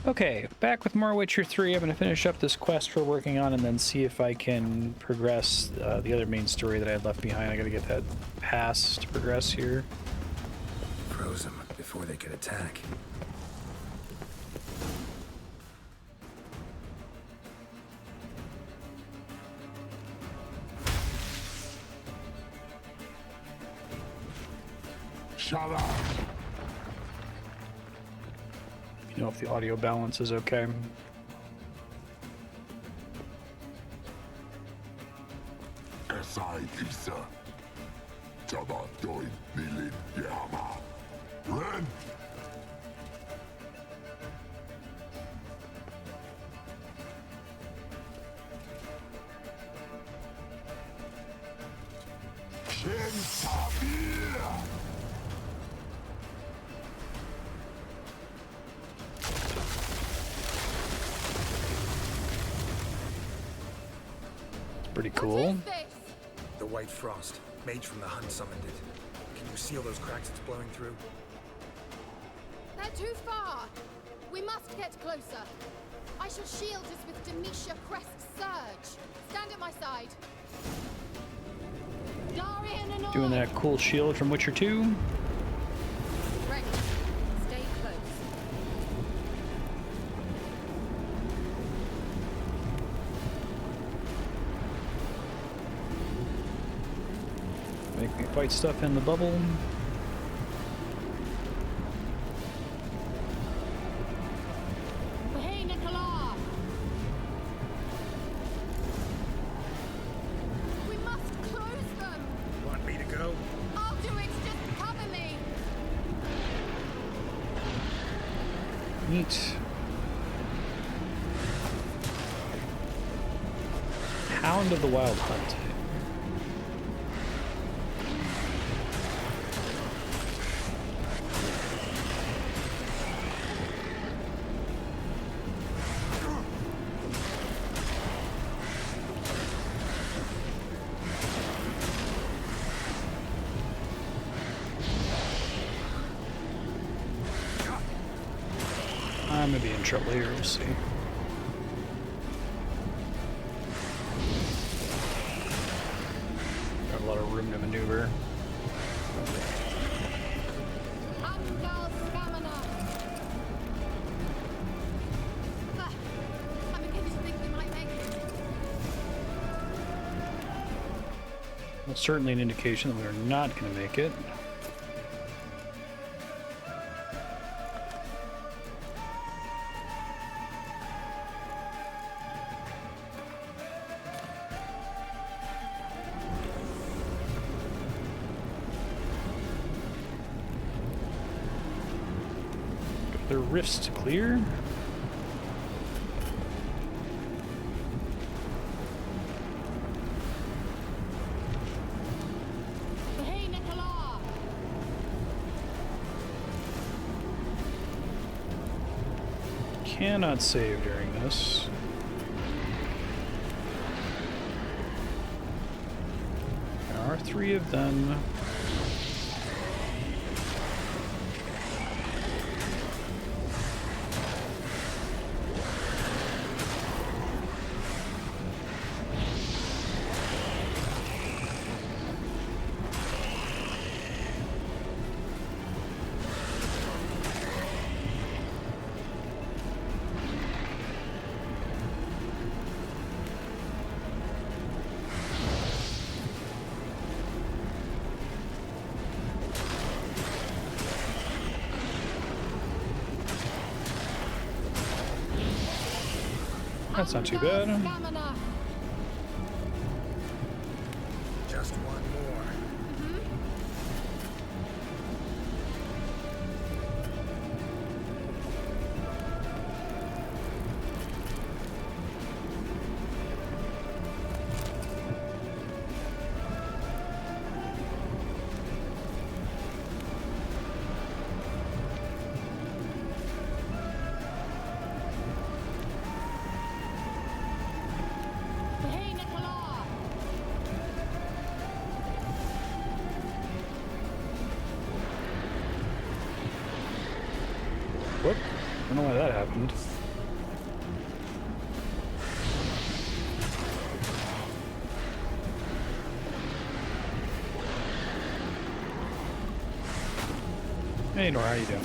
Okay, back with more Witcher 3. I'm going to finish up this quest we're working on and then see if I can progress the other main story that I had left behind. I got to get that pass to progress here. Froze them before they could attack. Shut up! You know if the audio balance is okay. Esai Isa. Jabba Doin Nilin Yama. Ren! Ken Sabir! Pretty cool. The White Frost. Mage from the Hunt summoned it. Can you seal those cracks it's blowing through? They're too far. We must get closer. I shall shield us with Demetia Crest's surge. Stand at my side. Darian and Doing that cool shield from Witcher 2. Ready. Stay close. Make me fight stuff in the bubble. Hey, Nicola! We must close them! Want me to go? I'll do it! Just cover me! Neat. Hound of the Wild Hunt. I'm gonna be in trouble here, we'll see. Got a lot of room to maneuver. Angal Stamina! I'm beginning to think we might make it. Well, certainly an indication that we're not gonna make it. The rifts to clear. Hey, Nicola! Cannot save during this. There are 3 of them. That's not too bad. Stamina! Just one more. why that happened. Hey Nora, how you doing?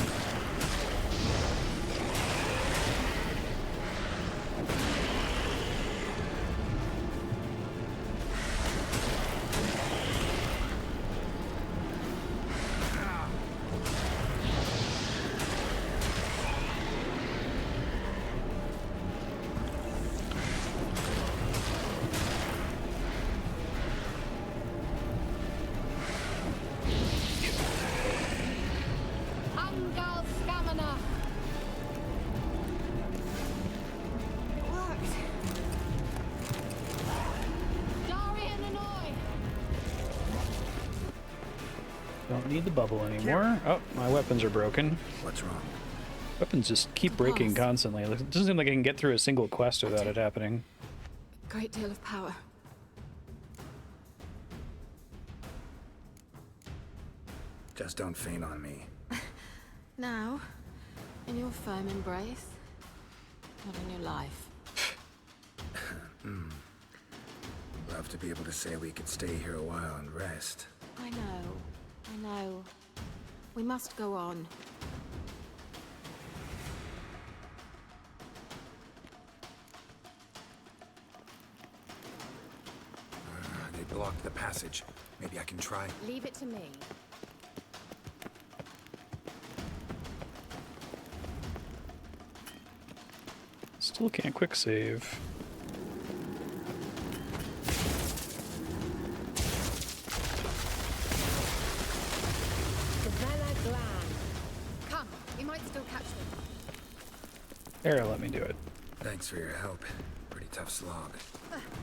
Angal Stamina. It worked. Darian Annoy. Don't need the bubble anymore. Oh, my weapons are broken. What's wrong? Weapons just keep breaking constantly. It doesn't seem like I can get through a single quest without it happening. Great deal of power. Just don't faint on me. Now, in your firm embrace, not in your life. Love to be able to say we could stay here a while and rest. I know. We must go on. They blocked the passage. Maybe I can try. Leave it to me. Still can't quick save. Come, we might still catch them. There, let me do it. Thanks for your help. Pretty tough slog.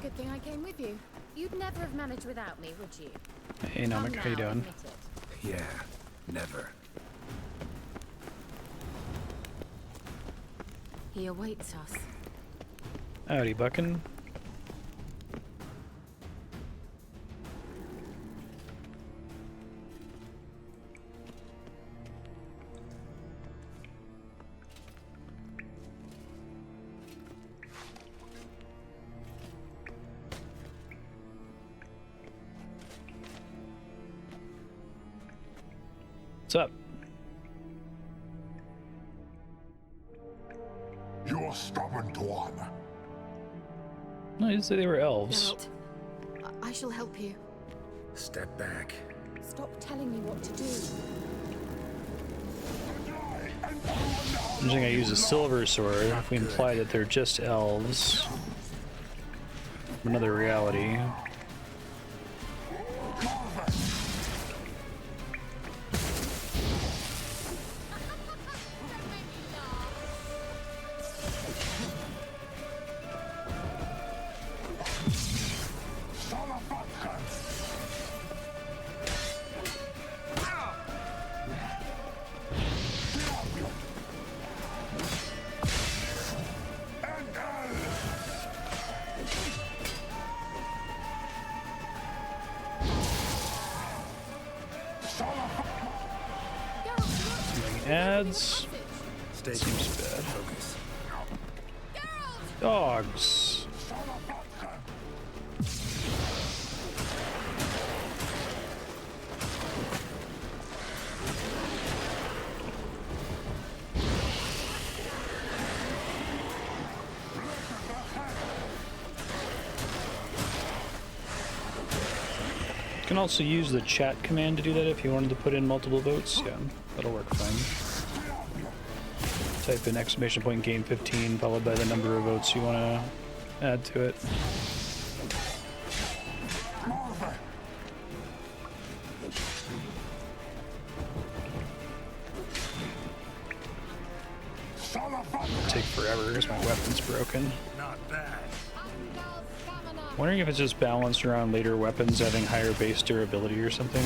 Good thing I came with you. You'd never have managed without me, would you? Hey Namek, how you doing? Admit it. Yeah, never. He awaits us. Howdy, Buckin. What's up? You're stubborn one. No, I didn't say they were elves. Geralt, I shall help you. Step back. Stop telling me what to do. I'm just gonna use a silver sword if we imply that they're just elves. From another reality. Ads. Stay Seems bad. focus. Dogs. You can also use the chat command to do that if you wanted to put in multiple votes. Yeah, that'll work fine. Type in exclamation point game 15 followed by the number of votes you want to add to it. Take forever because my weapon's broken. Not bad. Wondering if it's just balanced around later weapons having higher base durability or something.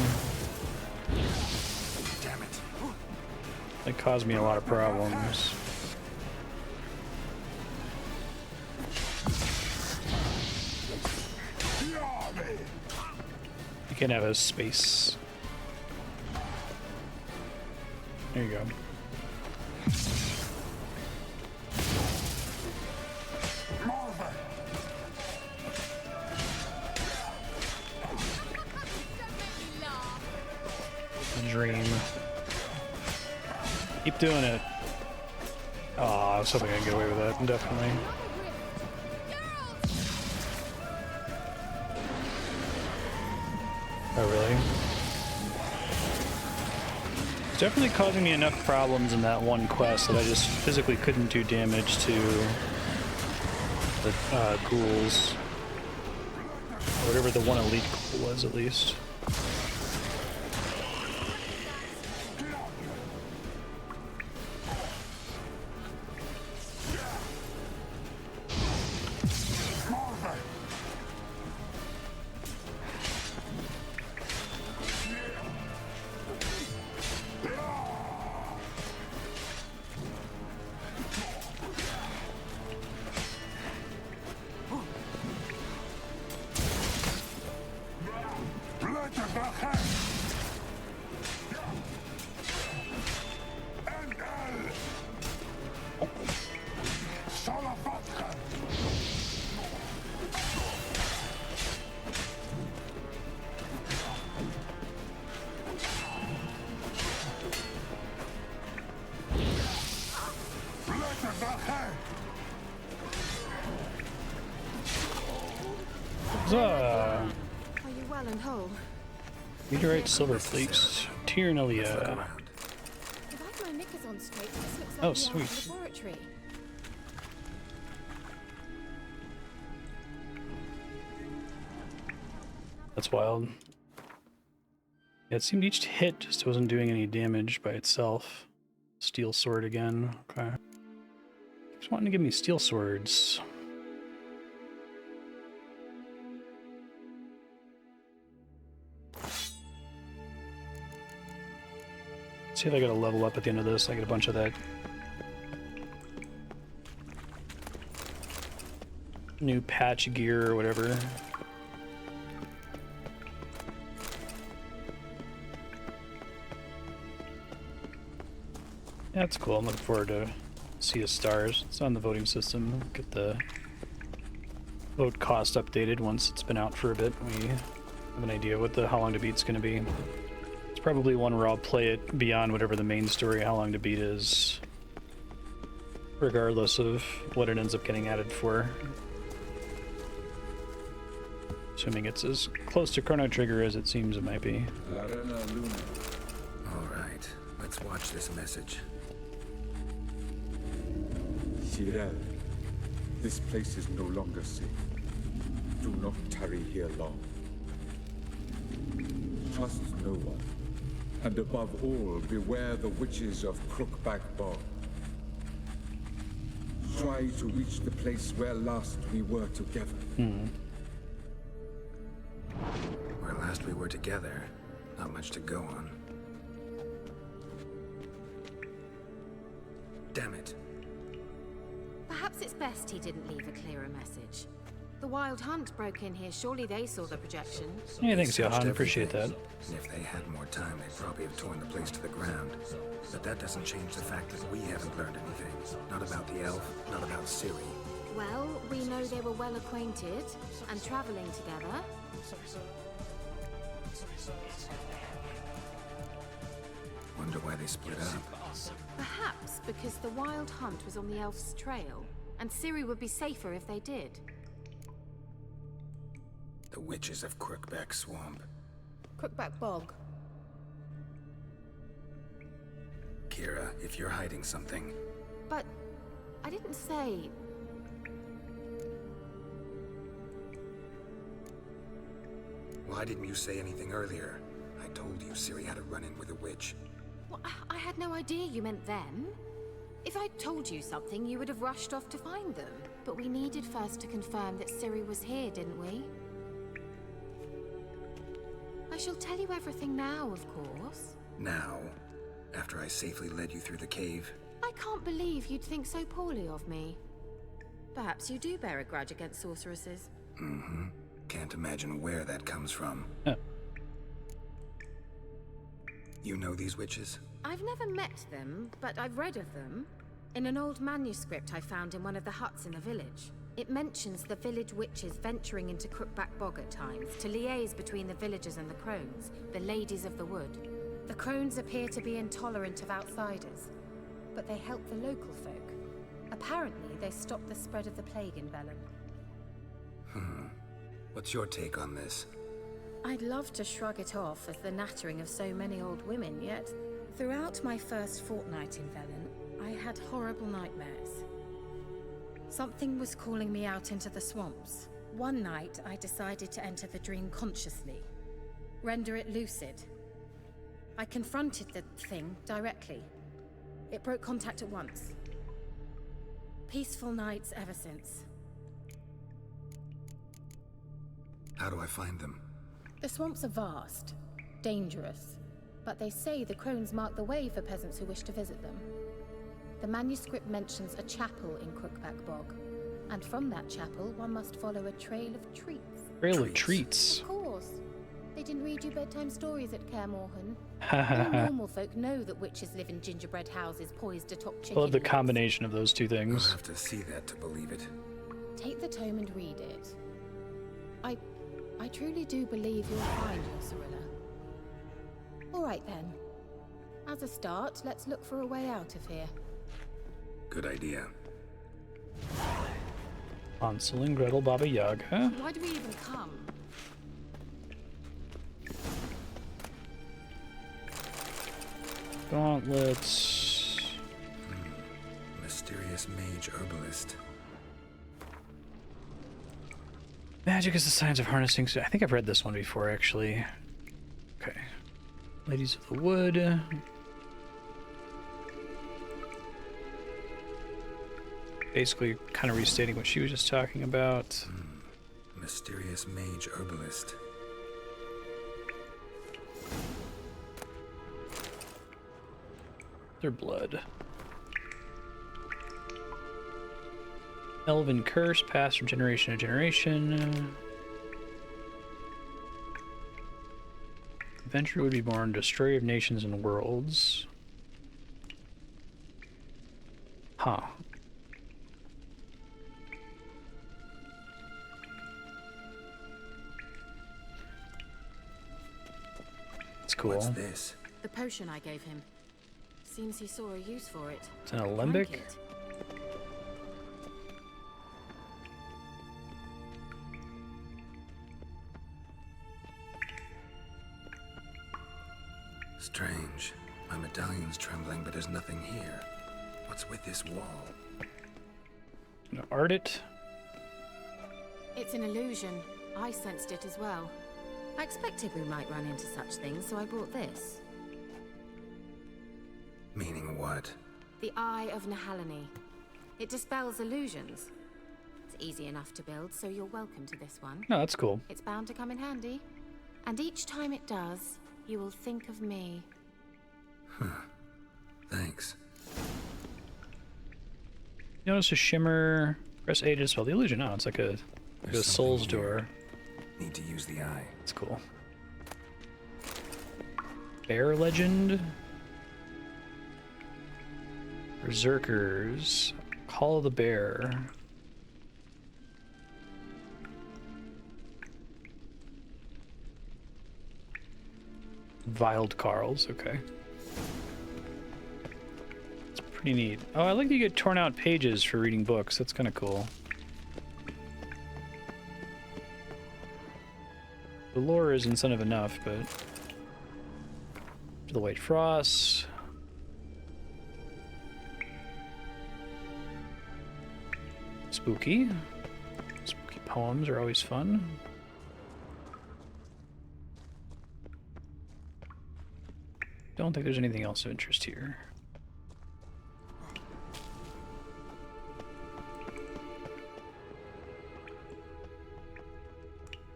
Damn it. It caused me a lot of problems. You can have a space. There you go. Keep doing it. Oh, I was hoping I'd get away with that, definitely. Oh, really? It's definitely causing me enough problems in that one quest that I just physically couldn't do damage to the ghouls. Or whatever the one elite ghoul was, at least. Are you well and whole? Meteorite silver flakes. Tyrannelia. If I have my knickers on straight, this looks like Oh, the sweet. laboratory. That's wild. Yeah, it seemed each hit just wasn't doing any damage by itself. Steel sword again. Okay. Keeps wanting to give me steel swords. See if I get a level up at the end of this. I get a bunch of that new patch gear or whatever. Yeah, that's cool. I'm looking forward to Sea of Stars. It's on the voting system. Get the vote cost updated once it's been out for a bit. We have an idea what the How Long to Beat's going to be. It's probably one where I'll play it beyond whatever the main story How Long to Beat is, regardless of what it ends up getting added for. Assuming it's as close to Chrono Trigger as it seems it might be. All right, let's watch this message. Tyrell, this place is no longer safe. Do not tarry here long. Trust no one. And above all, beware the witches of Crookback Bog. Try to reach the place where last we were together. Where last we were together, not much to go on. Damn it. Perhaps it's best he didn't leave a clearer message. The Wild Hunt broke in here. Surely they saw the projection. Yeah, thanks, They searched Johan. Appreciate that. everything. And if they had more time, they'd probably have torn the place to the ground. But that doesn't change the fact that we haven't learned anything. Not about the elf, not about Ciri. Well, we know they were well acquainted and traveling together. Wonder why they split up. Perhaps because the Wild Hunt was on the elf's trail, and Ciri would be safer if they did. The witches of Crookback Swamp. Crookback Bog. Kira, if you're hiding something, But I didn't say. why didn't you say anything earlier? I told you Ciri had a run-in with a witch. Well, I had no idea you meant them. If I'd told you something, you would have rushed off to find them. But we needed first to confirm that Ciri was here, didn't we? I shall tell you everything now, of course. Now, after I safely led you through the cave, I can't believe you'd think so poorly of me. Perhaps you do bear a grudge against sorceresses. can't imagine where that comes from. Huh. You know these witches? I've never met them, but I've read of them. In an old manuscript I found in one of the huts in the village. It mentions the village witches venturing into Crookback Bog at times to liaise between the villagers and the Crones, the ladies of the wood. The Crones appear to be intolerant of outsiders, but they help the local folk. Apparently, they stopped the spread of the plague in Velen. What's your take on this? I'd love to shrug it off as the nattering of so many old women, yet throughout my first fortnight in Velen, I had horrible nightmares. Something was calling me out into the swamps. One night, I decided to enter the dream consciously, render it lucid. I confronted the thing directly. It broke contact at once. Peaceful nights ever since. How do I find them? The swamps are vast, dangerous, but they say the Crones mark the way for peasants who wish to visit them. The manuscript mentions a chapel in Crookback Bog, and from that chapel one must follow a trail of treats. Trail of treats. Of course. They didn't read you bedtime stories at Kaer Morhen. All normal folk know that witches live in gingerbread houses poised atop chicken. I love the woods. combination of those two I'll things. have to see that to believe it. Take the tome and read it. I truly do believe you'll find your Cyrilla. All right then. As a start, let's look for a way out of here. Good idea. Hansel and Gretel Baba Yaga. Why do we even come? Gauntlets. Mysterious mage herbalist. Magic is the science of harnessing. I think I've read this one before, actually. Okay. Ladies of the Wood. Basically, kind of restating what she was just talking about. Mysterious mage herbalist. Their blood. Elven curse passed from generation to generation. Adventure would be born, destroyer of nations and worlds. Huh. It's cool. What's this? The potion I gave him. Seems he saw a use for it. It's an alembic. Drank it. Strange. My medallion's trembling, but there's nothing here. What's with this wall? Gonna art it. It's an illusion. I sensed it as well. I expected we might run into such things, so I brought this. Meaning what? The Eye of Nahalani. It dispels illusions. It's easy enough to build, so you're welcome to this one. No, that's cool. It's bound to come in handy. And each time it does, you will think of me. Thanks. Notice a shimmer. Press A to dispel the illusion. Oh, it's like a There's soul's something here. door. Need to use the eye. It's cool. Bear legend. Berserkers. Call of the Bear. Wild Carls, okay. It's pretty neat. Oh, I like that you get torn out pages for reading books. That's kind of cool. The lore is incentive enough, but... To the White Frost. Spooky. Spooky poems are always fun. Don't think there's anything else of interest here.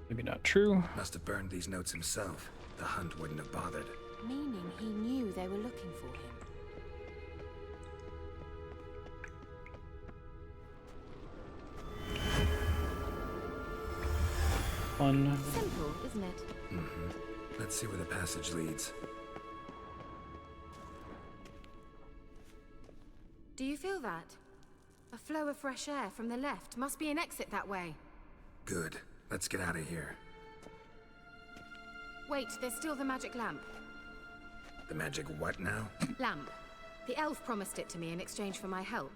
Maybe not true. Must have burned these notes himself. The hunt wouldn't have bothered. Meaning he knew they were looking for him. Fun. Simple, isn't it? Let's see where the passage leads. Do you feel that? A flow of fresh air from the left. Must be an exit that way. Good. Let's get out of here. Wait, there's still the magic lamp. The magic what now? Lamp. The elf promised it to me in exchange for my help.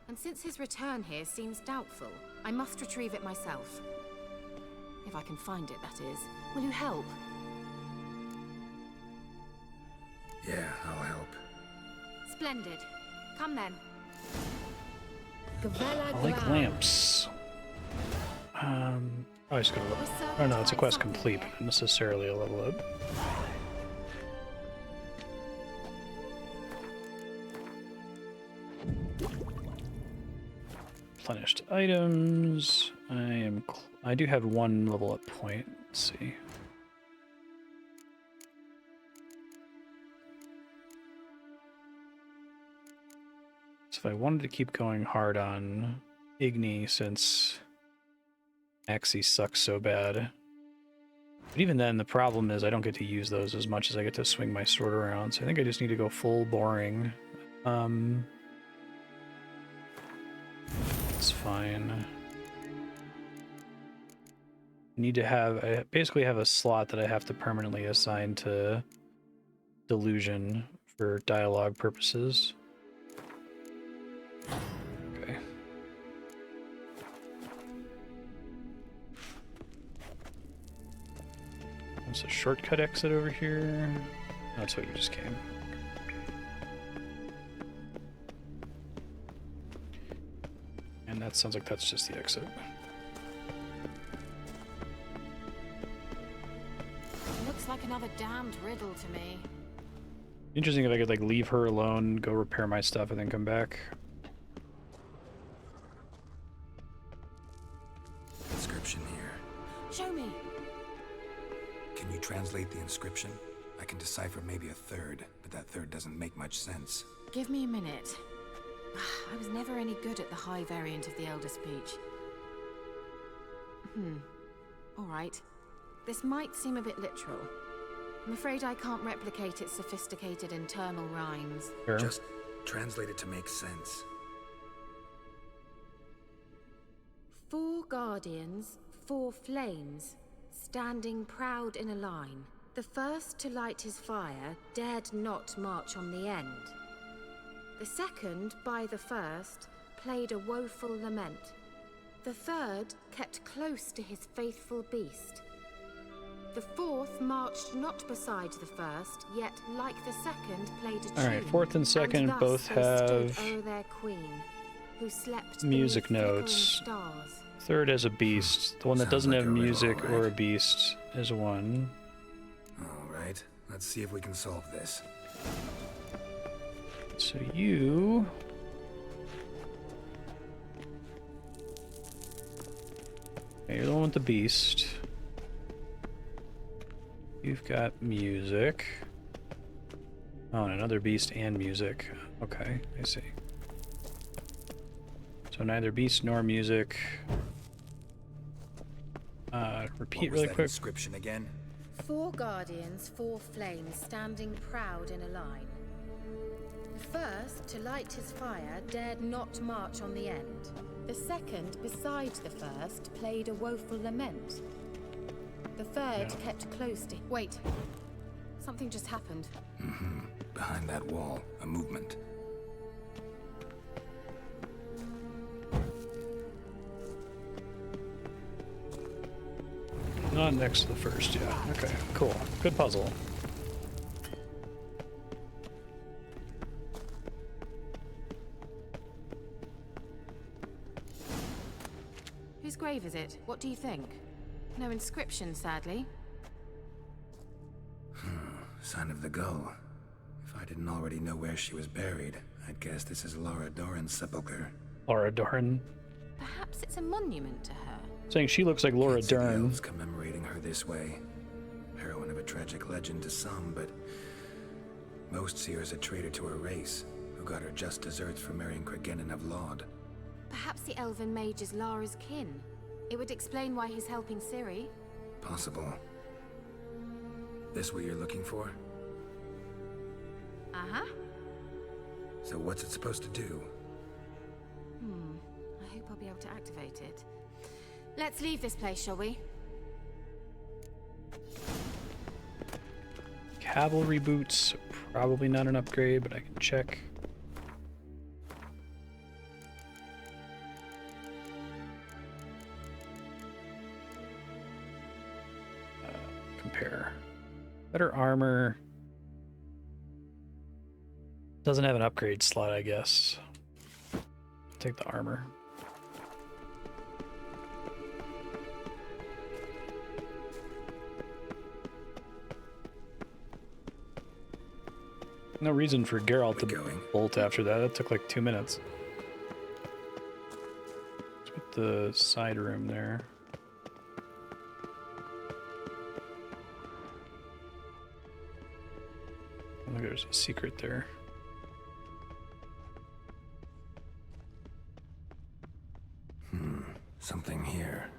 And since his return here seems doubtful, I must retrieve it myself. If I can find it, that is. Will you help? Yeah, I'll help. Splendid. Come then. I like lamps. Oh, I just gotta look. Oh no, it's a quest complete, but not necessarily a level up. Replenished items. I do have one level up point. Let's see. So if I wanted to keep going hard on Igni, since Axie sucks so bad. But even then, the problem is I don't get to use those as much as I get to swing my sword around, so I think I just need to go full boring. It's fine. I basically have a slot that I have to permanently assign to Delusion for dialogue purposes. Okay. There's a shortcut exit over here. That's what you just came. And that sounds like that's just the exit. Looks like another damned riddle to me. Interesting if I could like leave her alone, go repair my stuff, and then come back. Inscription here. Show me. Can you translate the inscription? I can decipher maybe a third, but that third doesn't make much sense. Give me a minute. I was never any good at the high variant of the Elder Speech. All right. This might seem a bit literal. I'm afraid I can't replicate its sophisticated internal rhymes. Sure. Just translate it to make sense. 4 guardians, 4 flames, standing proud in a line. The first to light his fire dared not march on the end. The second, by the first, played a woeful lament. The third kept close to his faithful beast. The fourth marched not beside the first, yet, like the second, played a tune. Alright, fourth and second thus both they have stood o'er their queen, who slept music beneath flickering notes. Stars. Third has a beast. The one that Sounds doesn't like have a riddle, music or a alright. beast is one. Alright, let's see if we can solve this. So you... Okay, you're the one with the beast. You've got music. Oh, and another beast and music. Okay, I see. So neither beast nor music. Repeat What was really that quick. inscription again? 4 guardians, 4 flames, standing proud in a line. The first, to light his fire, dared not march on the end. The second, beside the first, played a woeful lament. The third kept close to... Wait. Something just happened. Behind that wall, a movement. Not next to the first, yeah. Okay, cool. Good puzzle. Whose grave is it? What do you think? No inscription, sadly. Sign of the gull. If I didn't already know where she was buried, I'd guess this is Laura Doran's sepulcher. Laura Dern. Perhaps it's a monument to her. Saying she looks like Laura Can't see the Dern. elves commemorating her this way. Heroine of a tragic legend to some, but most see her as a traitor to her race, who got her just deserts for marrying Cregennan of Laud. Perhaps the elven mage is Lara's kin. It would explain why he's helping Ciri. Possible. This what you're looking for? Uh-huh. So what's it supposed to do? I hope I'll be able to activate it. Let's leave this place, shall we? Cavalry boots, probably not an upgrade, but I can check. Better armor. Doesn't have an upgrade slot, I guess. Take the armor. No reason for Geralt to bolt after that. That took like 2 minutes. What's with the side room there? Look, there's a secret there. Something here.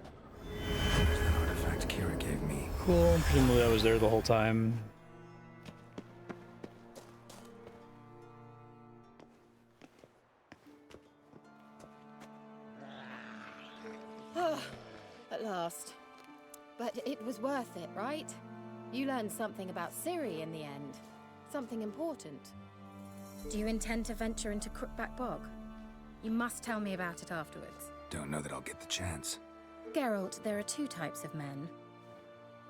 There's that artifact Kira gave me. Cool. Presumably I was there the whole time. At last. But it was worth it, right? You learned something about Ciri in the end. Something important. Do you intend to venture into Crookback Bog? You must tell me about it afterwards. Don't know that I'll get the chance. Geralt, there are two types of men.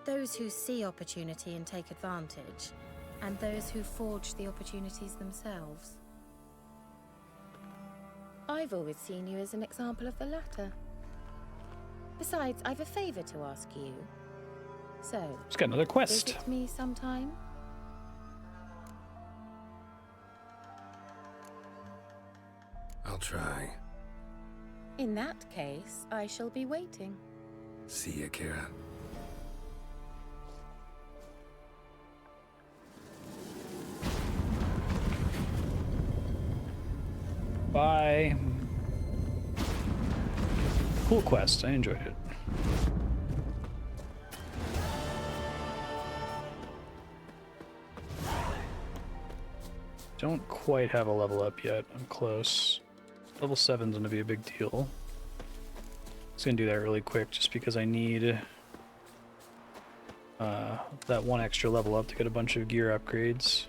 Those who see opportunity and take advantage, and those who forge the opportunities themselves. I've always seen you as an example of the latter. Besides, I've a favor to ask you. So, Just got another quest. visit me sometime? I'll try. In that case, I shall be waiting. See ya, Kira. Bye. Cool quest. I enjoyed it. Don't quite have a level up yet. I'm close. Level 7's gonna be a big deal. Just gonna do that really quick just because I need that one extra level up to get a bunch of gear upgrades.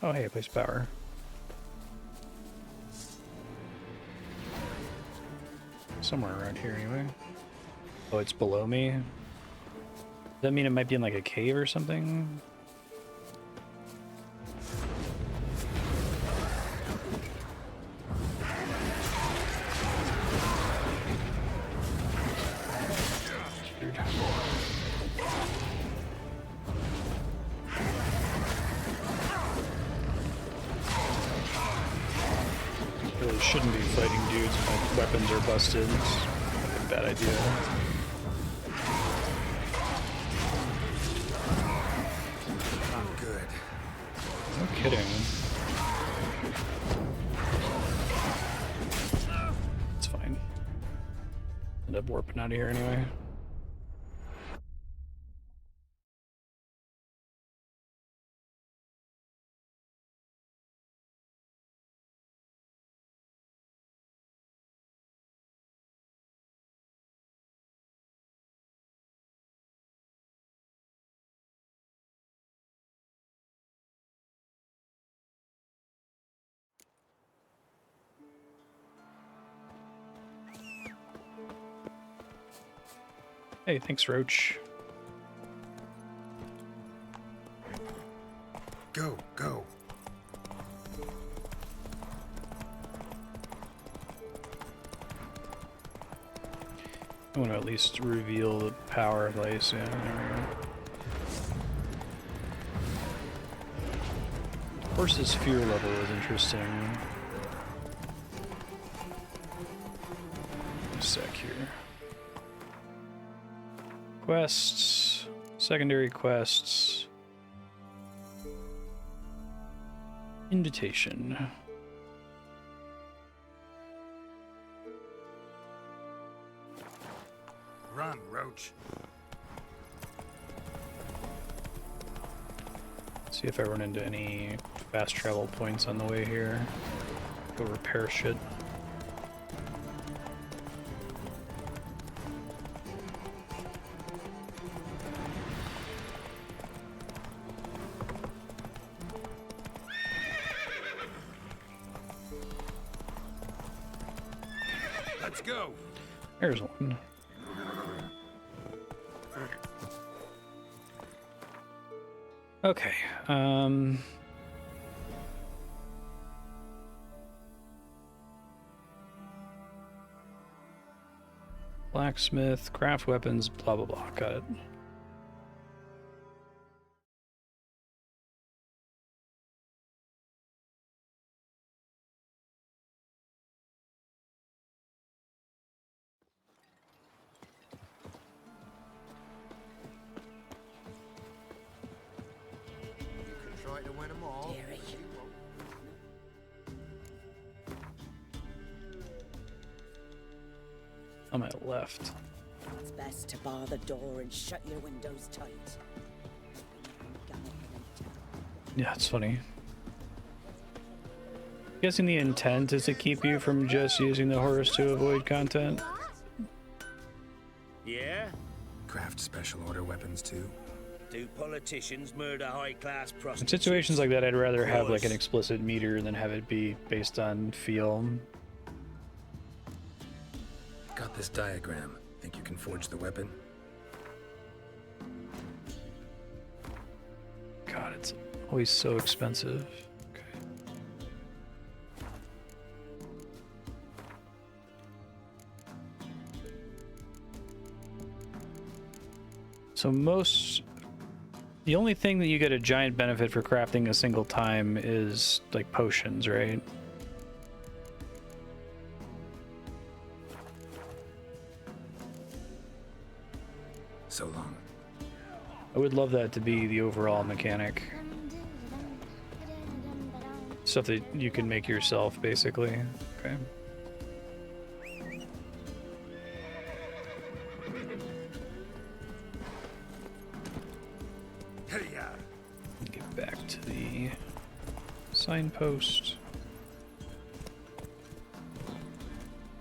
Oh hey, I place power. Somewhere around here anyway. Oh, it's below me? Does that mean it might be in like a cave or something? Really shouldn't be fighting dudes when my weapons are busted. It's a bad idea. I'm good. No kidding. It's fine. End up warping out of here anyway. Hey, thanks, Roach. Go, go. I want to at least reveal the power of ice. Yeah, there we go. Of course, this fear level is interesting. A sec here. Quests, secondary quests, invitation. Run, Roach. See if I run into any fast travel points on the way here. Go repair shit. Let's go. There's one. Okay. Blacksmith, craft weapons, blah blah blah. Got it. Try to win them all. On my left. It's best to bar the door and shut your windows tight. Yeah, it's funny. Guessing the intent is to keep you from just using the horse to avoid content. Yeah? Craft special order weapons too? Do politicians murder high-class In prostitutes? situations like that, I'd rather have like an Course. explicit meter than have it be based on feel. Got this diagram. Think you can forge the weapon? God, it's always so expensive. Okay. So the only thing that you get a giant benefit for crafting a single time is like potions, right? So long. I would love that to be the overall mechanic. Stuff that you can make yourself, basically. Okay. Hey-ya! Get back to the signpost.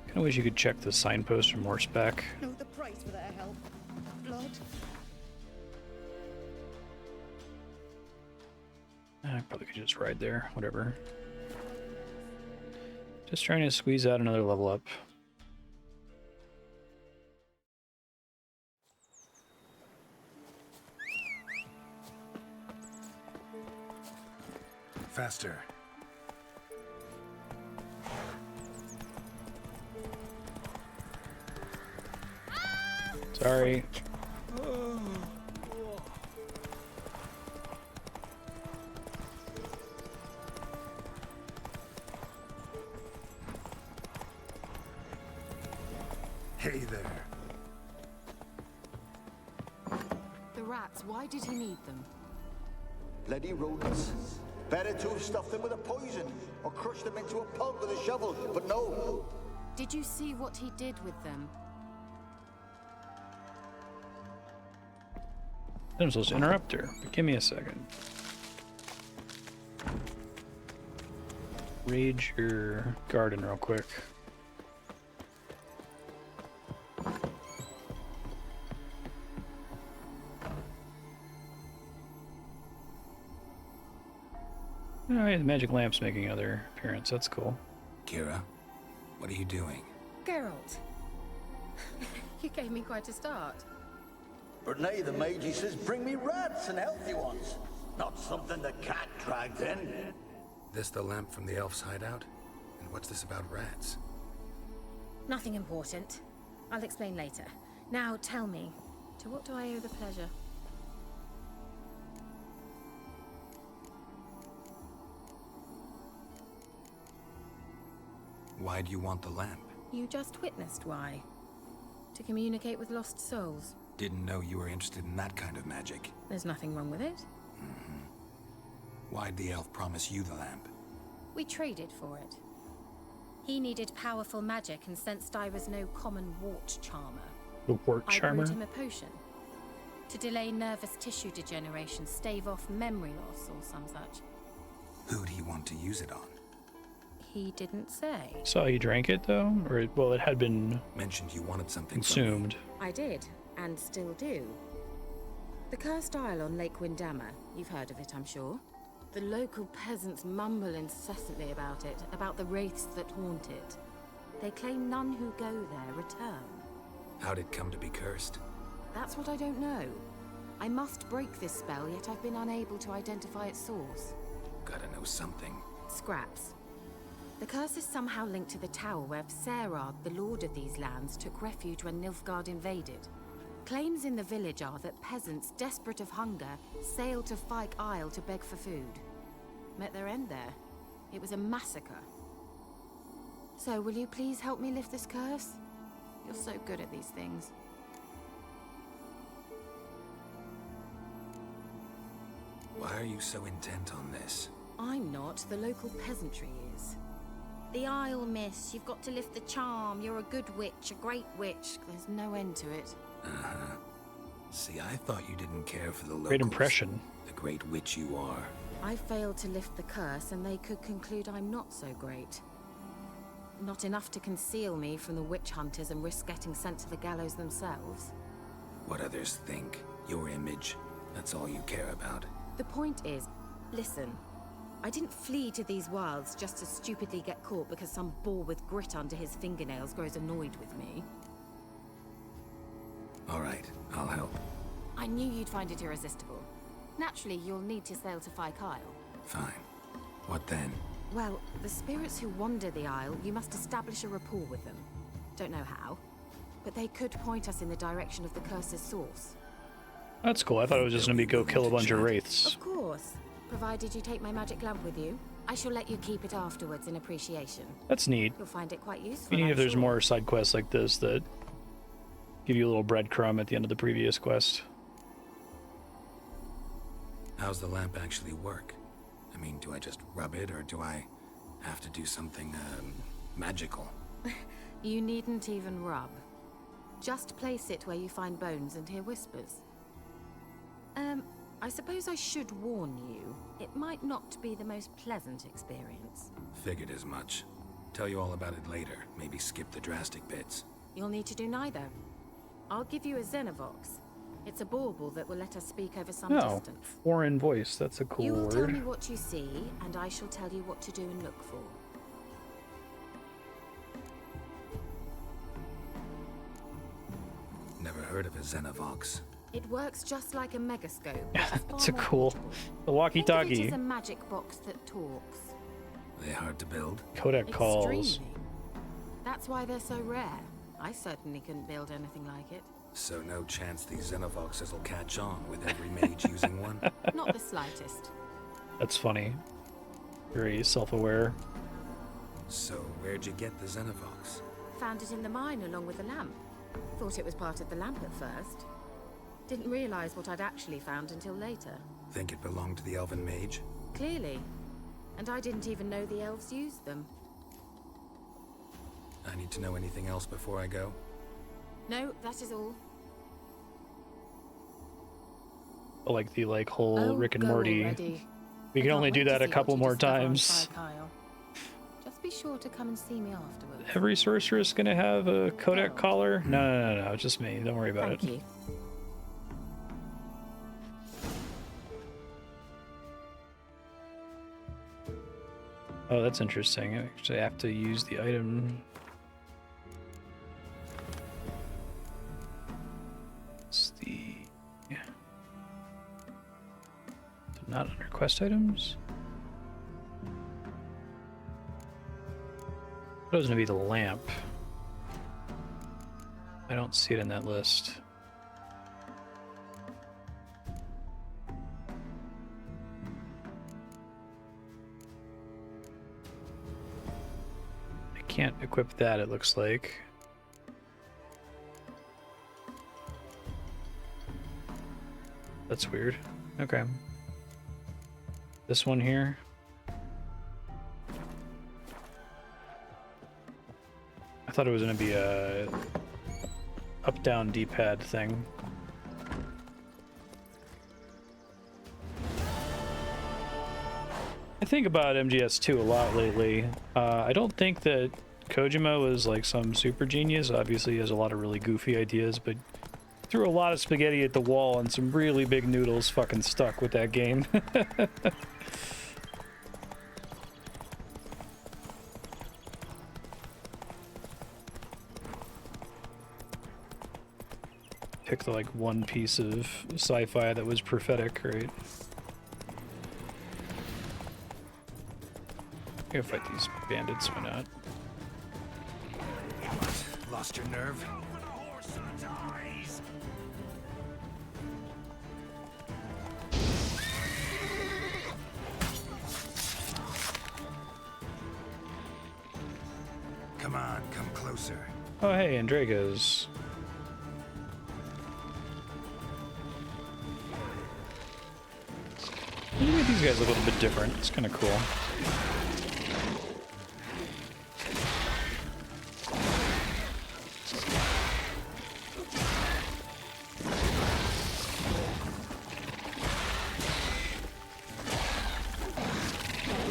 Kinda wish you could check the signpost from horseback. Know the price for their help. Blood. I probably could just ride there, whatever. Just trying to squeeze out another level up. Faster. Sorry. Hey there. The rats, why did he need them? Bloody rodents. Better to have stuffed them with a poison or crushed them into a pulp with a shovel, but no. Did you see what he did with them? I'm supposed to interrupt her, but give me a second. Rage your garden real quick. Alright, the magic lamp's making another appearance. That's cool. Kira, what are you doing? Geralt. You gave me quite a start. But nay, the mage, he says, bring me rats and healthy ones. Not something the cat dragged in. This the lamp from the elf's hideout? And what's this about rats? Nothing important. I'll explain later. Now tell me, to what do I owe the pleasure? Why do you want the lamp? You just witnessed why. To communicate with lost souls. Didn't know you were interested in that kind of magic. There's nothing wrong with it. Why'd the elf promise you the lamp? We traded for it. He needed powerful magic and sensed I was no common wart charmer. The wart I charmer? brewed him a potion. To delay nervous tissue degeneration, stave off memory loss or some such. Who'd he want to use it on? He didn't say. Saw you drank it though? Or, well, it had been Mentioned you wanted something consumed. I did, and still do. The cursed isle on Lake Windammer. You've heard of it, I'm sure. The local peasants mumble incessantly about it, about the wraiths that haunt it. They claim none who go there return. How'd it come to be cursed? That's what I don't know. I must break this spell, yet I've been unable to identify its source. Gotta know something. Scraps. The curse is somehow linked to the tower where Serad, the lord of these lands, took refuge when Nilfgaard invaded. Claims in the village are that peasants, desperate of hunger, sailed to Fyke Isle to beg for food. Met their end there. It was a massacre. So, will you please help me lift this curse? You're so good at these things. Why are you so intent on this? I'm not. The local peasantry is. The Isle, miss. You've got to lift the charm. You're a good witch, a great witch. There's no end to it. Uh-huh. See, I thought you didn't care for the locals. Great impression. The great witch you are. I failed to lift the curse, and they could conclude I'm not so great. Not enough to conceal me from the witch hunters and risk getting sent to the gallows themselves. What others think. Your image. That's all you care about. The point is, listen. I didn't flee to these wilds just to stupidly get caught because some boar with grit under his fingernails grows annoyed with me. All right, I'll help. I knew you'd find it irresistible. Naturally, you'll need to sail to Fyke Isle. Fine. What then? Well, the spirits who wander the Isle, you must establish a rapport with them. Don't know how, but they could point us in the direction of the curse's source. That's cool. I thought it was just gonna be go kill a bunch of wraiths. Of course. Provided you take my magic lamp with you. I shall let you keep it afterwards in appreciation. That's neat. You'll find it quite useful. You need if there's sure. more side quests like this that give you a little breadcrumb at the end of the previous quest. How's the lamp actually work? I mean, do I just rub it, or do I have to do something, magical? You needn't even rub. Just place it where you find bones and hear whispers. I suppose I should warn you. It might not be the most pleasant experience. Figured as much. Tell you all about it later. Maybe skip the drastic bits. You'll need to do neither. I'll give you a Xenovox. It's a bauble that will let us speak over some distance. Foreign voice. That's a cool You will word. tell me what you see, and I shall tell you what to do and look for. Never heard of a Xenovox. It works just like a megascope. Yeah, which is that's far a more cool. portable. The Think of it walkie-talkie. as a magic box that talks. They hard to build? Codec calls. Extremely. That's why they're so rare. I certainly couldn't build anything like it. So no chance these Xenovoxes will catch on with every mage using one? Not the slightest. That's funny. Very self-aware. So where'd you get the Xenovox? Found it in the mine along with the lamp. Thought it was part of the lamp at first. Didn't realize what I'd actually found until later. Think it belonged to the elven mage? Clearly. And I didn't even know the elves used them. I need to know anything else before I go? No, that is all. I like the whole Oh, Rick and go Morty. already. We I can can't only do wait to that a see what couple you more discover on times. Fyke Isle. Just be sure to come and see me afterwards. Every sorceress gonna have a codec collar? No, it's just me. Don't worry about Thank it. you. Oh, that's interesting. I actually have to use the item. It's the... Yeah. Not under quest items? That was gonna be the lamp. I don't see it in that list. I can't equip that, it looks like. That's weird. Okay. This one here. I thought it was going to be a up-down D-pad thing. I think about MGS2 a lot lately. I don't think that Kojima was like some super genius. Obviously, he has a lot of really goofy ideas, but threw a lot of spaghetti at the wall and some really big noodles fucking stuck with that game. pick the like one piece of sci-fi that was prophetic, right? I gotta fight these bandits, why not? Lost your nerve? Come on, come closer. Oh hey, Andregas. You made these guys look a little bit different. It's kind of cool.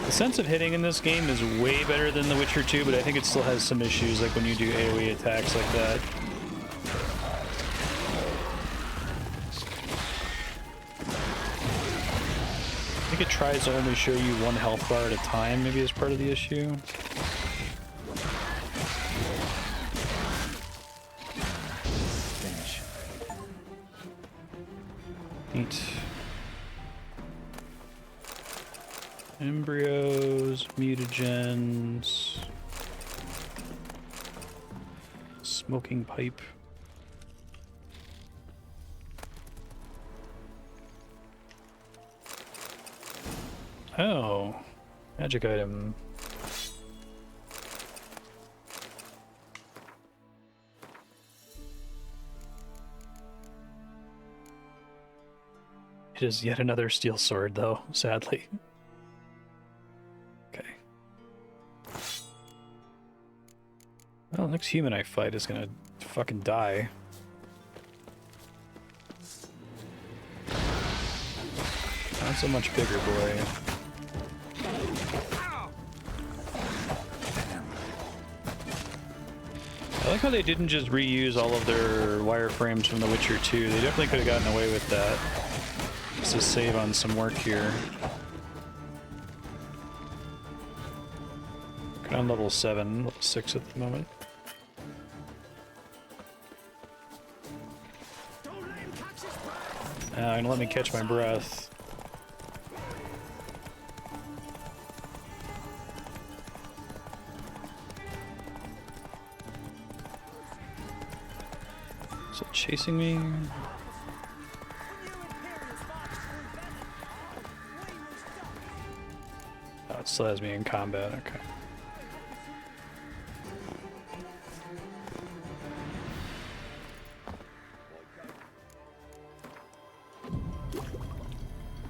The sense of hitting in this game is way better than The Witcher 2, but I think it still has some issues, like when you do AoE attacks like that. I think it tries to only show you one health bar at a time, maybe as part of the issue. Finish. Neat. Embryos, mutagens, smoking pipe. Oh, magic item. It is yet another steel sword, though, sadly. Okay. Well, next human I fight is gonna fucking die. Not so much bigger, boy. I like how they didn't just reuse all of their wireframes from The Witcher 2. They definitely could have gotten away with that. Just to save on some work here. On level 7, level 6 at the moment. And let me catch my breath. Is it chasing me? Oh, it still has me in combat, okay.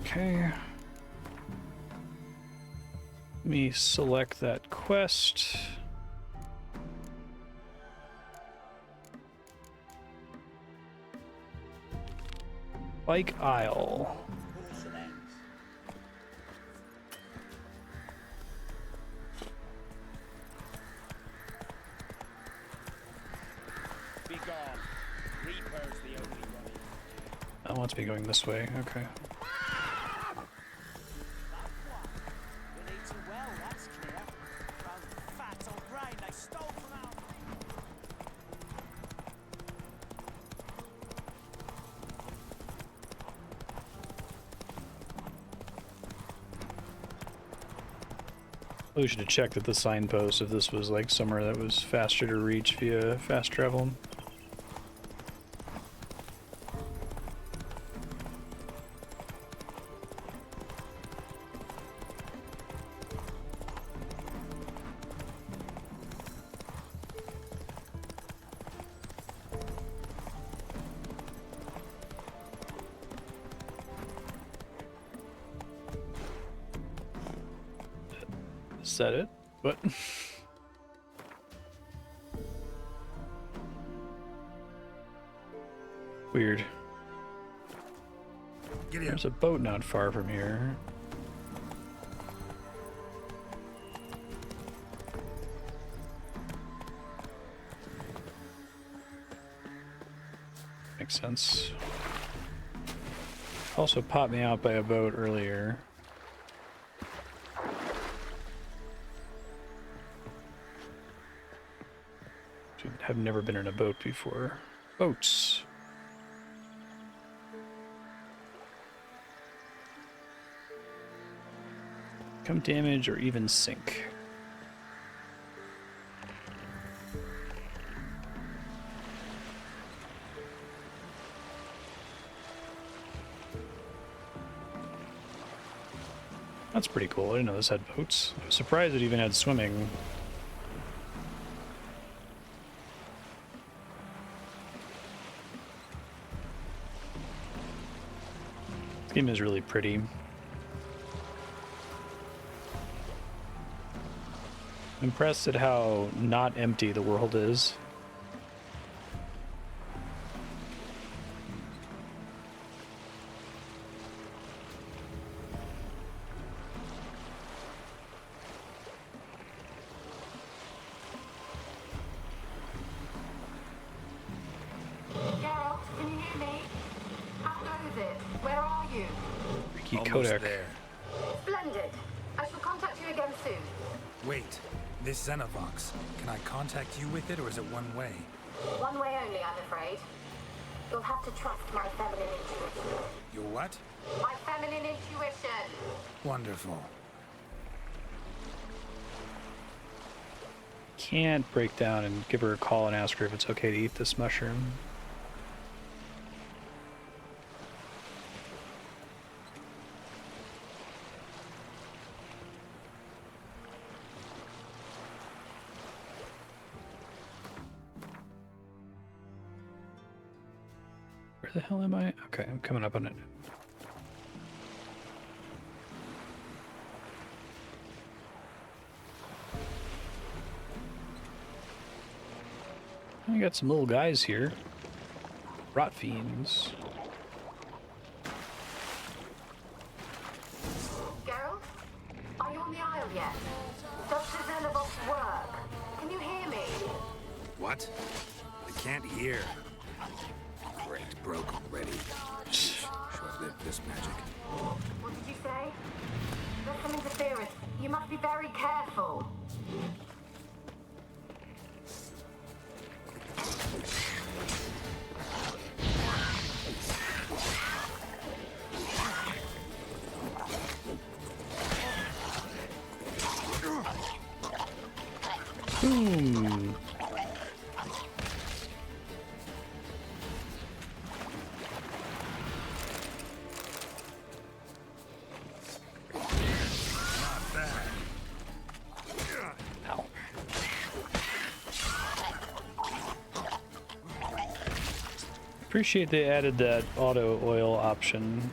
Okay. Let me select that quest. Bike Isle. Be gone. Reaper's the only one. That wants me going this way, okay. We should have checked at the signpost if this was like somewhere that was faster to reach via fast travel. Is that it? What? Weird. There's a boat not far from here. Makes sense. Also popped me out by a boat earlier. Have never been in a boat before. Boats. Come damage or even sink. That's pretty cool. I didn't know this had boats. I was surprised it even had swimming. This game is really pretty. I'm impressed at how not empty the world is. Geralt, can you hear me? How goes it? Where are you? Ricky Almost Kodak. there. Splendid. I shall contact you again soon. Wait, this Xenovox. Can I contact you with it, or is it one way? One way only, I'm afraid. You'll have to trust my feminine intuition. Your what? My feminine intuition. Wonderful. Can't break down and give her a call and ask her if it's okay to eat this mushroom. Where the hell am I? Okay, I'm coming up on it. I got some little guys here. Rot fiends. Geralt? Are you on the Isle yet? Does the Xenovox work? Can you hear me? What? I can't hear. Great, broke already. Short-lived this magic. What did you say? There's some interference. You must be very careful. Boom. Ow. Appreciate they added that auto oil option.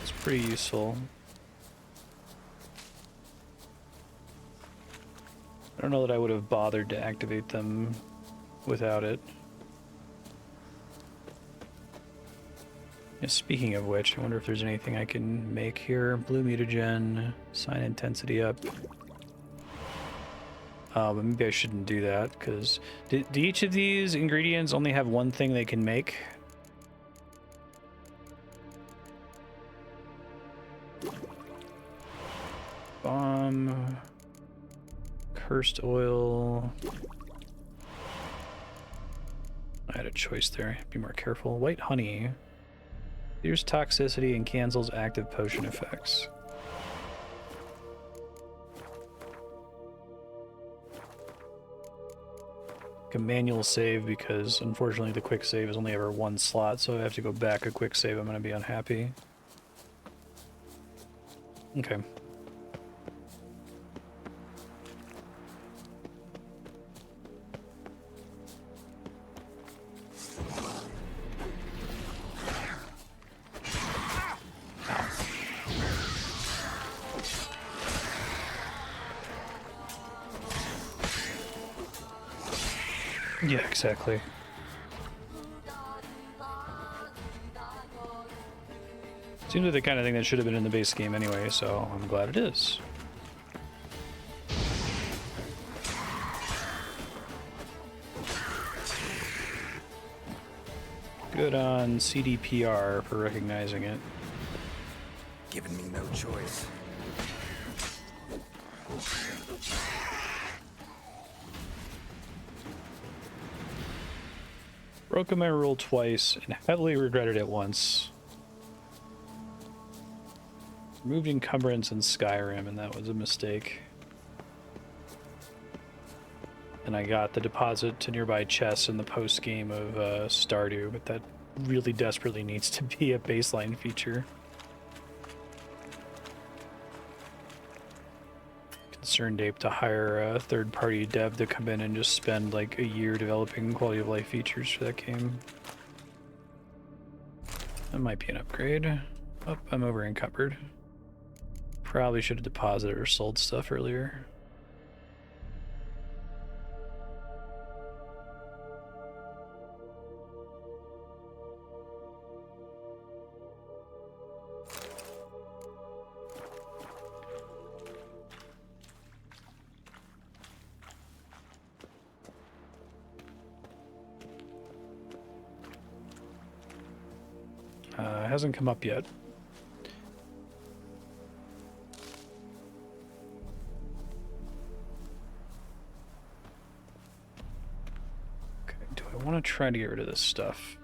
It's pretty useful. I don't know that I would have bothered to activate them without it. Yeah, speaking of which, I wonder if there's anything I can make here. Blue mutagen, sign intensity up. But maybe I shouldn't do that, because do each of these ingredients only have one thing they can make? Bomb, cursed oil. I had a choice there. Be more careful. White honey. Here's toxicity and cancels active potion effects. A manual save, because unfortunately the quick save is only ever one slot, so I have to go back a quick save. I'm going to be unhappy. Okay. Yeah, exactly. Seems like the kind of thing that should have been in the base game anyway, so I'm glad it is. Good on CDPR for recognizing it. Giving me no choice. Broken my rule twice and heavily regretted it once. Removed encumbrance in Skyrim, and that was a mistake. And I got the deposit to nearby chests in the post game of Stardew, but that really desperately needs to be a baseline feature. Concerned Ape to hire a third-party dev to come in and just spend like a year developing quality of life features for that game. That might be an upgrade. Oh, I'm over encumbered. Probably should have deposited or sold stuff earlier. It hasn't come up yet. Okay, do I want to try to get rid of this stuff?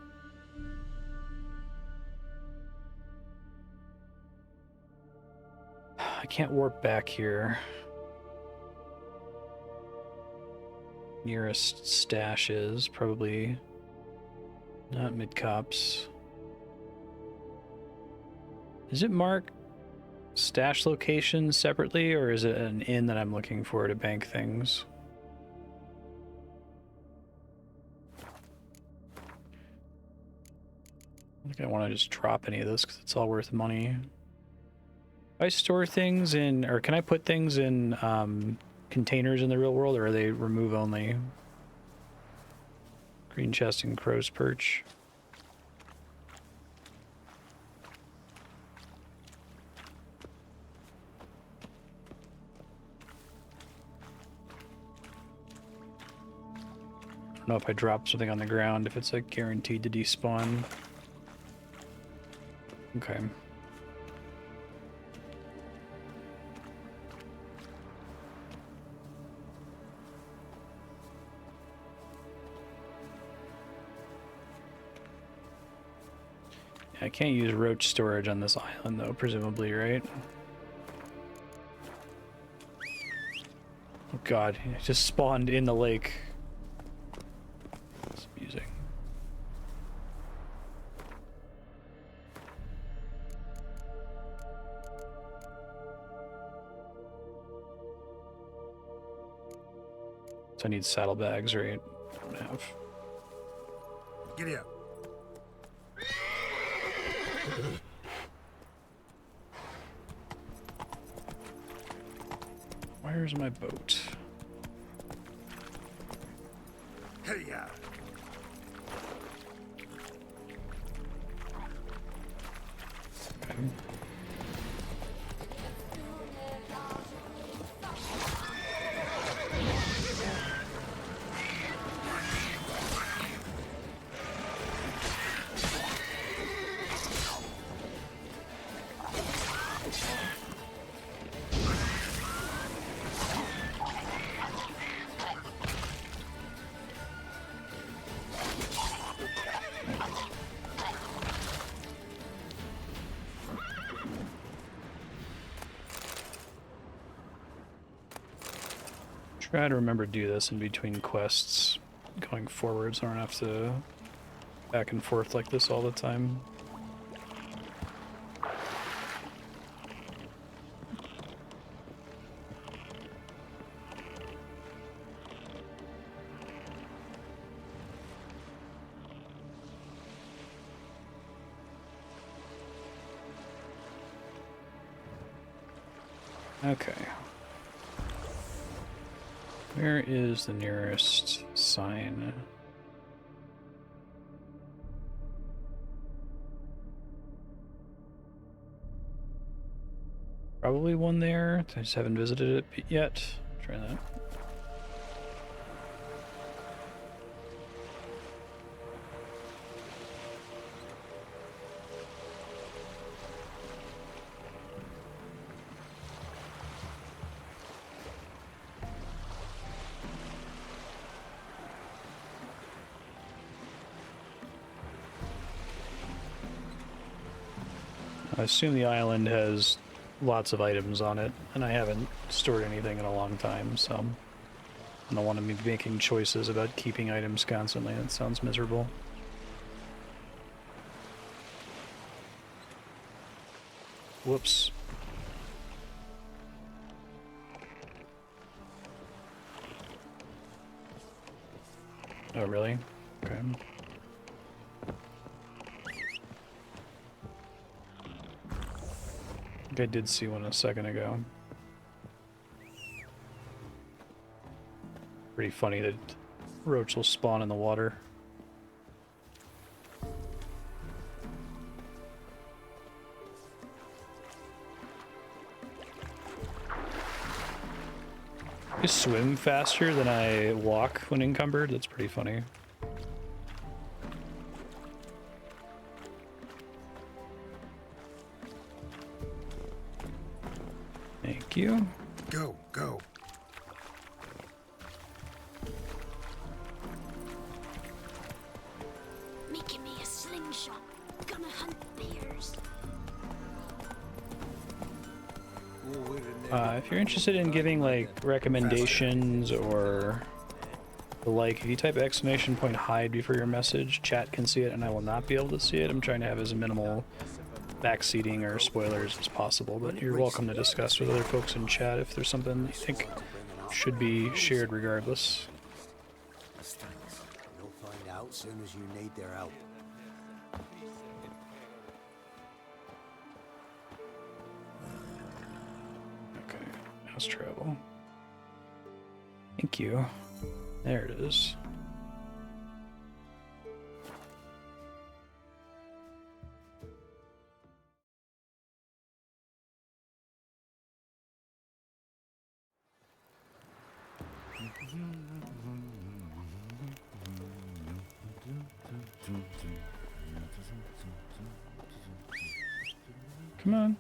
I can't warp back here. Nearest stash is probably not mid-cops. Is it marked stash location separately, or is it an inn that I'm looking for to bank things? I think I want to just drop any of this because it's all worth money. Do I store things in, or can I put things in containers in the real world, or are they remove only? Green chest and crow's perch. I don't know if I drop something on the ground, if it's like guaranteed to despawn. Okay. I can't use roach storage on this island though, presumably, right? Oh god, it just spawned in the lake. It's amusing. So I need saddlebags, right? I don't have. Giddy up. Where's my boat? Hey, yeah. Okay. Try to remember to do this in between quests going forward so I don't have to back and forth like this all the time. Okay. Where is the nearest sign? Probably one there. I just haven't visited it yet. Try that. I assume the island has lots of items on it, and I haven't stored anything in a long time, so I don't want to be making choices about keeping items constantly. That sounds miserable. Whoops. Oh, really? Okay. I think I did see one a second ago. Pretty funny that roach will spawn in the water. I swim faster than I walk when encumbered. That's pretty funny. Thank you. Go, go. Making me a slingshot. Gonna hunt bears. If you're interested in giving like recommendations or the like, if you type !hide before your message, chat can see it and I will not be able to see it. I'm trying to have as minimal backseating or spoilers as possible, but you're welcome to discuss with other folks in chat if there's something you think should be shared regardless. You'll find out soon as you need their help. Okay, house travel. Thank you. There it is. Come on.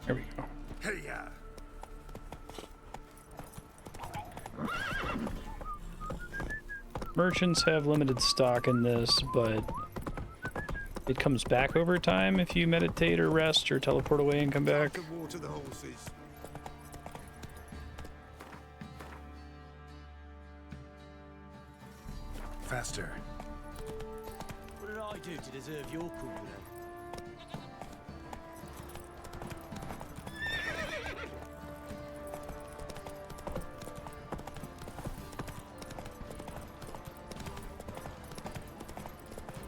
There we go. Hey, Merchants have limited stock in this, but it comes back over time if you meditate or rest or teleport away and come back. Water the horses. Faster. What did I do to deserve your company?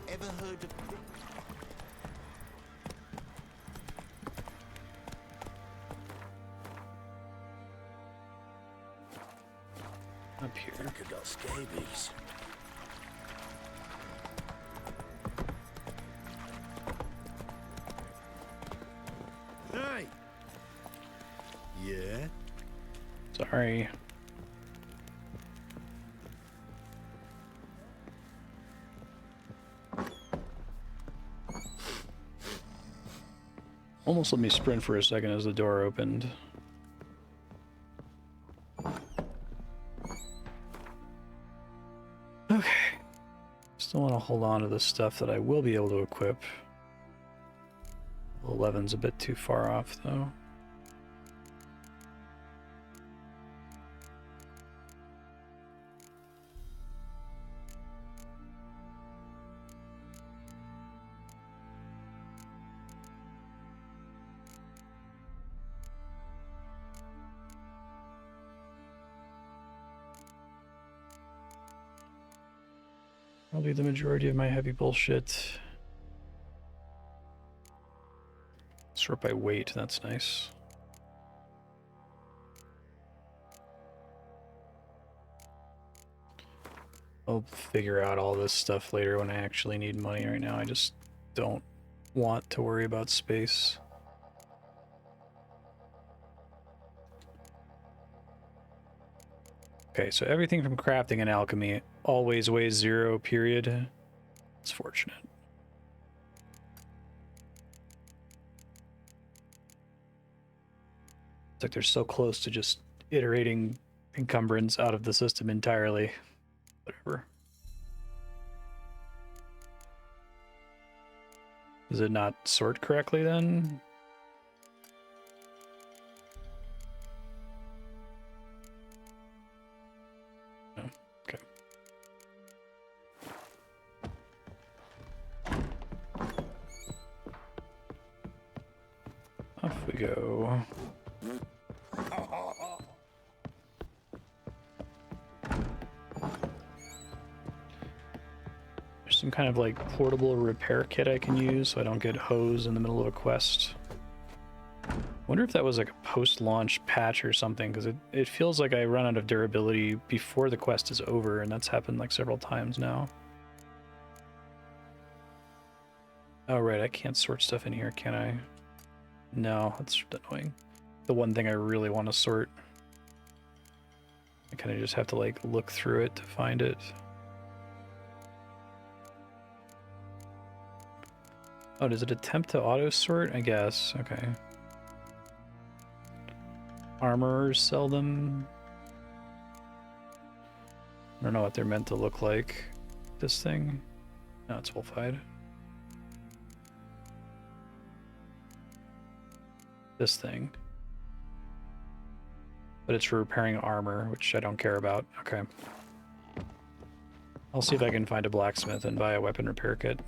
Ever heard of... Up here. I got scabies. Hey! Yeah? Sorry. Almost let me sprint for a second as the door opened. Okay. Still want to hold on to the stuff that I will be able to equip. 11's a bit too far off, though. Probably the majority of my heavy bullshit. Sort by weight, that's nice. I'll figure out all this stuff later when I actually need money. Right now I just don't want to worry about space. Okay, so everything from crafting and alchemy always weighs 0, period. It's fortunate. It's like they're so close to just iterating encumbrance out of the system entirely. Whatever. Does it not sort correctly then? No. Okay. Off we go. There's some kind of like portable repair kit I can use so I don't get hosed in the middle of a quest. Wonder if that was like a post-launch patch or something, because it feels like I run out of durability before the quest is over, and that's happened like several times now. Oh right, I can't sort stuff in here, can I? No, that's annoying. The one thing I really want to sort. I kind of just have to like look through it to find it. Oh, does it attempt to auto sort? I guess. Okay. Armorers sell them. I don't know what they're meant to look like. This thing? No, it's wolfhide. This thing. But it's for repairing armor, which I don't care about. Okay. I'll see if I can find a blacksmith and buy a weapon repair kit.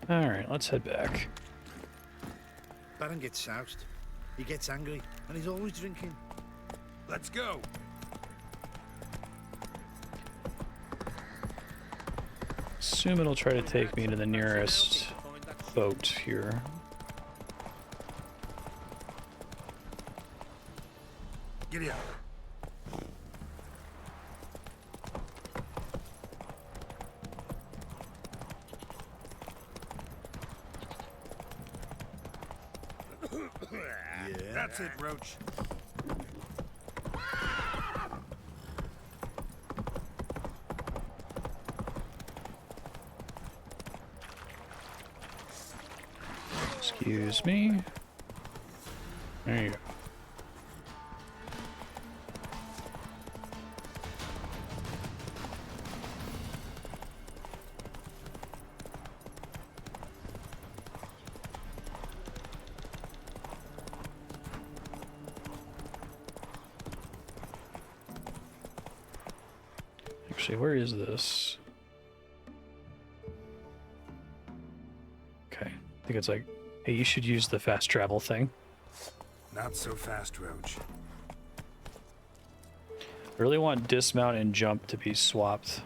Alright, let's head back. Baron gets soused. He gets angry, and he's always drinking. Let's go! Assume it'll try to take me to the nearest boat here. Giddy up. Yeah. That's it, Roach. Excuse me. There you go. Actually, where is this? Okay, I think it's like, hey, you should use the fast travel thing. Not so fast, Roach. I really want dismount and jump to be swapped.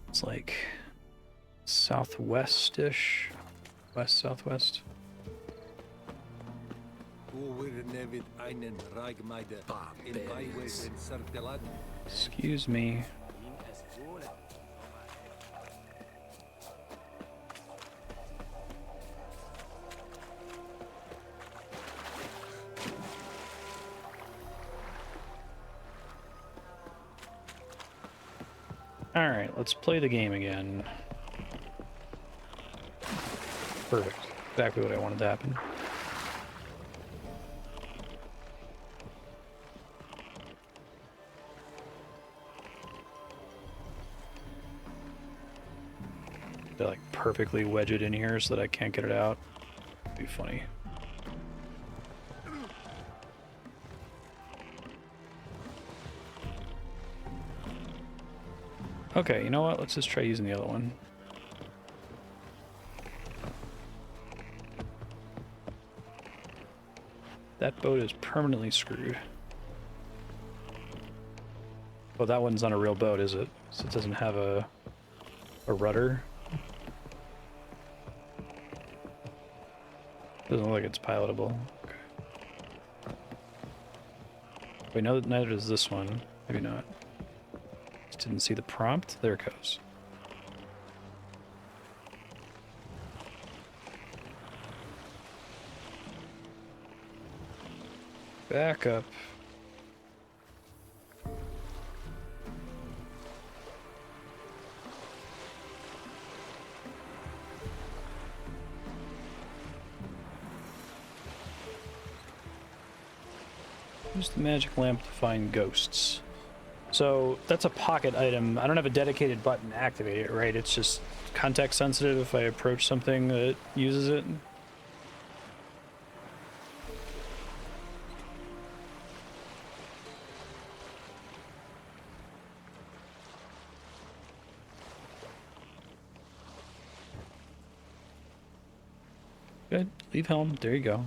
It's like southwest-ish, west-southwest. Excuse me. Alright, let's play the game again. Perfect. Exactly what I wanted to happen. They like perfectly wedge it in here so that I can't get it out. It'd be funny. Okay, you know what? Let's just try using the other one. That boat is permanently screwed. Oh, that one's not a real boat, is it? So it doesn't have a rudder. Doesn't look like it's pilotable. Okay. Wait, no, neither does this one. Maybe not. Just didn't see the prompt. There it goes. Back up. Use the magic lamp to find ghosts. So that's a pocket item. I don't have a dedicated button to activate it, right? It's just context sensitive if I approach something that uses it. Good. Leave helm. There you go.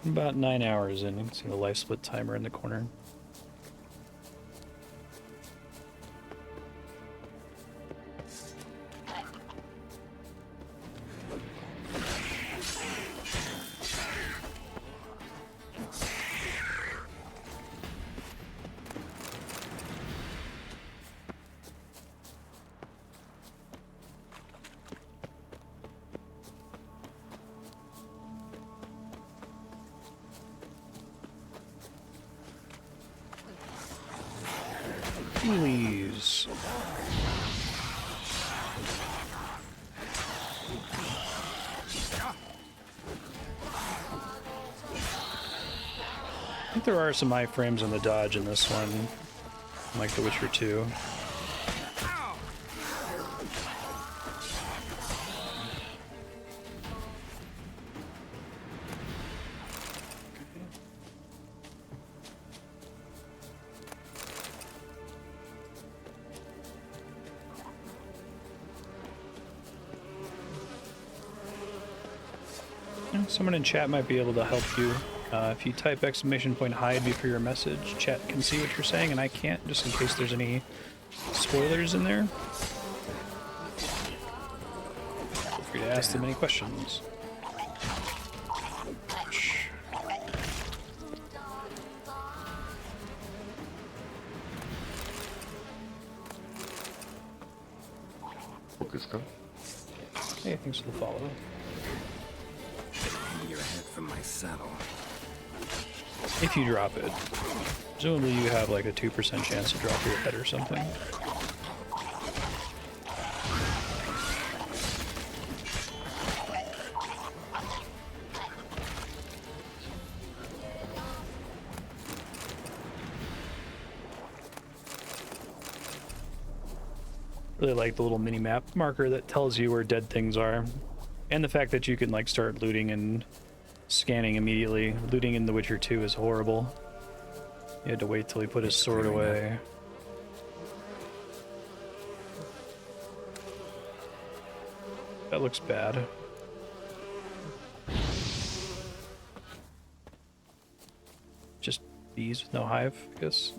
About 9 hours in. You can see the life split timer in the corner. Please. I think there are some iframes on the dodge in this one, like The Witcher 2. Someone in chat might be able to help you. If you type !hide before your message, chat can see what you're saying, and I can't, just in case there's any spoilers in there. Feel free to ask them any questions. Focus, huh? Hey, thanks for the follow. Your head from my saddle. If you drop it. Presumably you have like a 2% chance to drop your head or something. Really like the little mini-map marker that tells you where dead things are. And the fact that you can like start looting and scanning immediately. Looting in The Witcher 2 is horrible. You had to wait till he put his sword away. That looks bad. Just bees with no hive, I guess.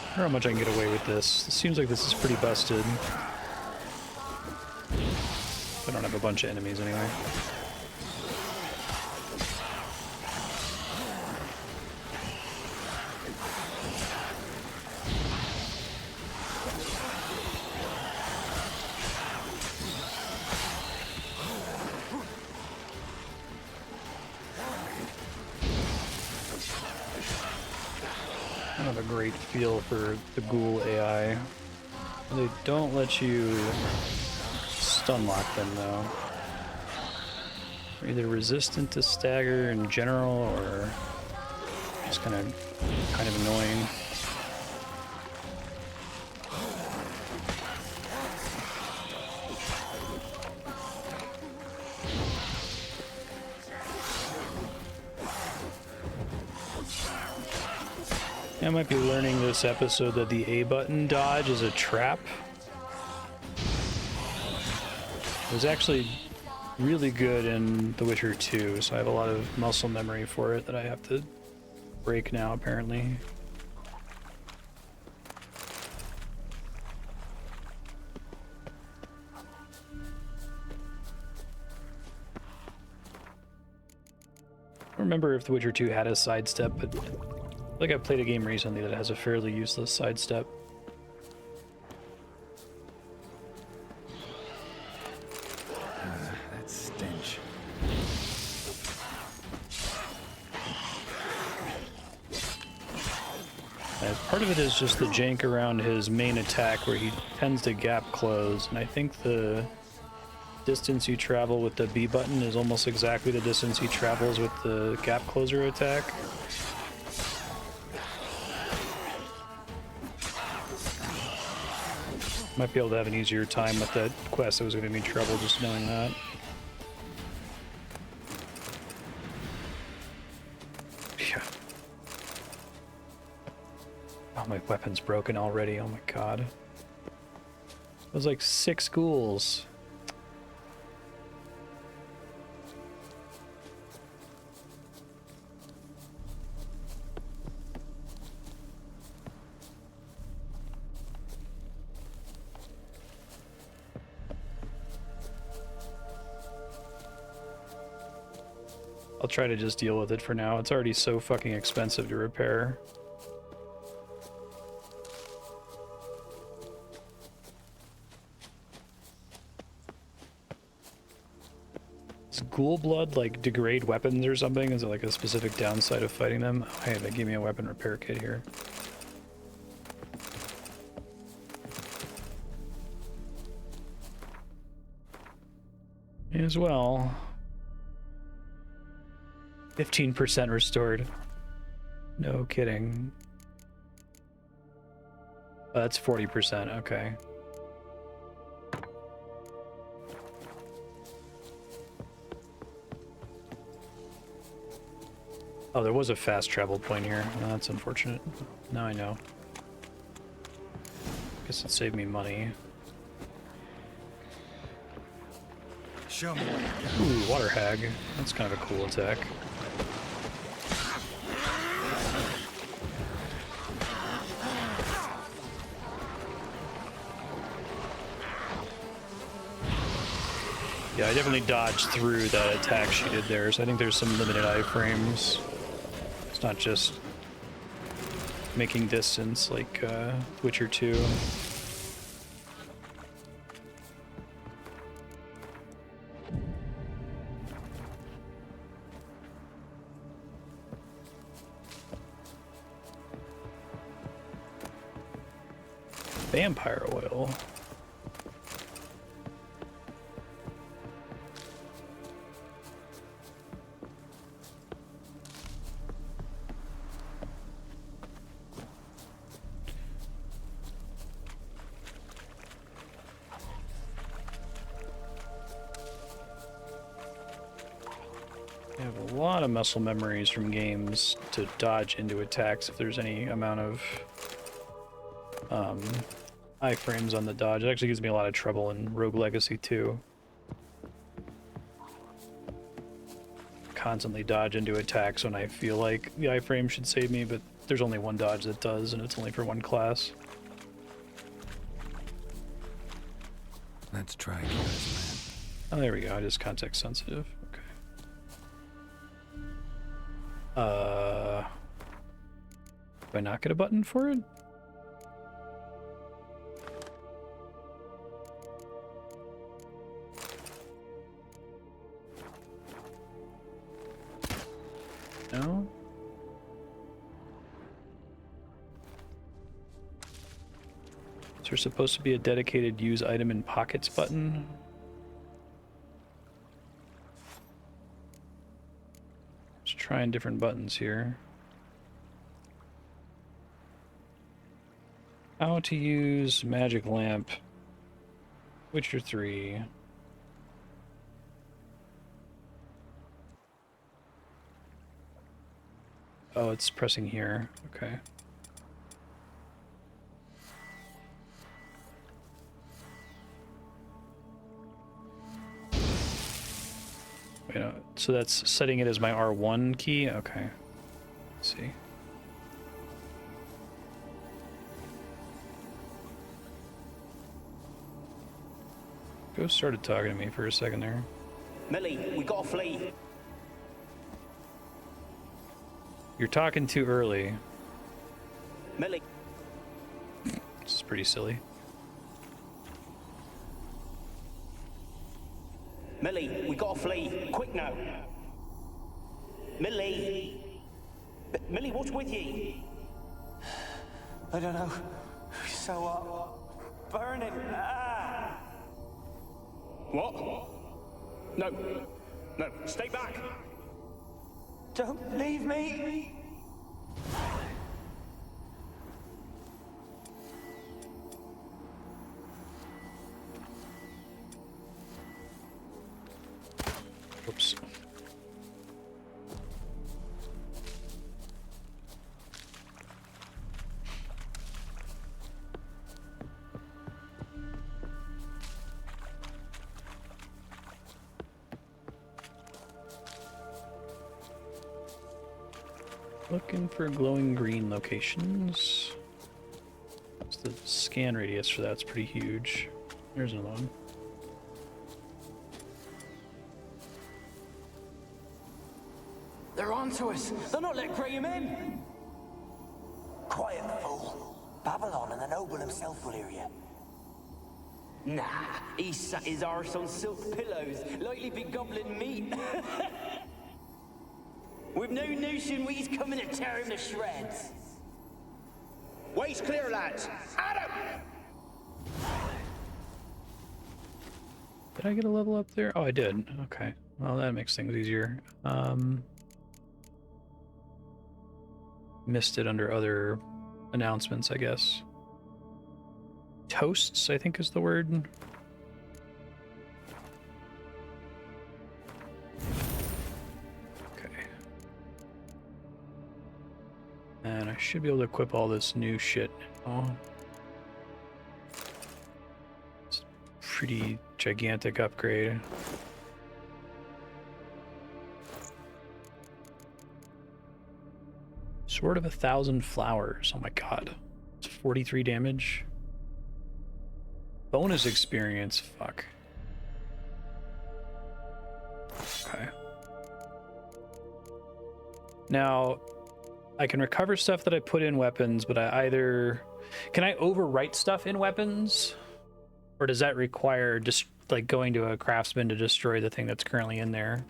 I don't know how much I can get away with this. It seems like this is pretty busted. I don't have a bunch of enemies anyway. Great feel for the ghoul AI. They don't let you stun lock them though. They're either resistant to stagger in general or just kind of annoying. I might be learning this episode that the A button dodge is a trap. It was actually really good in The Witcher 2, so I have a lot of muscle memory for it that I have to break now, apparently. I don't remember if The Witcher 2 had a sidestep, but I feel like I've played a game recently that has a fairly useless sidestep. That stench. Part of it is just the jank around his main attack where he tends to gap close, and I think the distance you travel with the B button is almost exactly the distance he travels with the gap closer attack. Might be able to have an easier time with that quest. It was going to be trouble just knowing that. Yeah. Oh, my weapon's broken already. Oh my god. It was like 6 ghouls. I'll try to just deal with it for now. It's already so fucking expensive to repair. Does ghoul blood like degrade weapons or something? Is it like a specific downside of fighting them? Oh, hey, they gave me a weapon repair kit here. As well. 15% restored. No kidding. Oh, that's 40%, okay. Oh, there was a fast travel point here. Oh, that's unfortunate. Now I know. Guess it saved me money. Show me. Ooh, water hag. That's kind of a cool attack. Yeah, I definitely dodged through that attack she did there, so I think there's some limited iframes. It's not just making distance like Witcher 2. Vampire oil. I have a lot of muscle memories from games to dodge into attacks if there's any amount of iframes on the dodge. It actually gives me a lot of trouble in Rogue Legacy 2. Constantly dodge into attacks when I feel like the iframe should save me, but there's only one dodge that does, and it's only for one class. Let's try Kira's Oh, there we go. It is context sensitive. Okay. Do I not get a button for it? No? Is there supposed to be a dedicated use item in pockets button? Just trying different buttons here. How to use magic lamp. Witcher 3. Oh, it's pressing here. Okay. Wait, no, so that's setting it as my R1 key? Okay. Let's see. Ghost started talking to me for a second there. Millie, we gotta flee. You're talking too early. Millie. This is pretty silly. Millie, we gotta flee. Quick now. Millie. Millie, what's with you? I don't know. So, burning. Ah! What? No. No, stay back. Don't leave me. Oops. Looking for glowing green locations. The scan radius for that's pretty huge. There's another one. They're onto us. They'll not let Graham in. Quiet, fool. Babylon and the noble himself will hear you. Nah, he sat his arse on silk pillows, likely be gobbling meat. With no notion we's coming to tear him to shreds. Way's clear, lads. Adam! Did I get a level up there? Oh, I did. Okay. Well, that makes things easier. Missed it under other announcements, I guess. Toasts, I think is the word. Okay. And I should be able to equip all this new shit now. It's a pretty gigantic upgrade. Sword of 1,000 flowers. Oh my god. It's 43 damage. Bonus experience. Fuck. Okay. Now, I can recover stuff that I put in weapons, but I either... Can I overwrite stuff in weapons? Or does that require just like going to a craftsman to destroy the thing that's currently in there?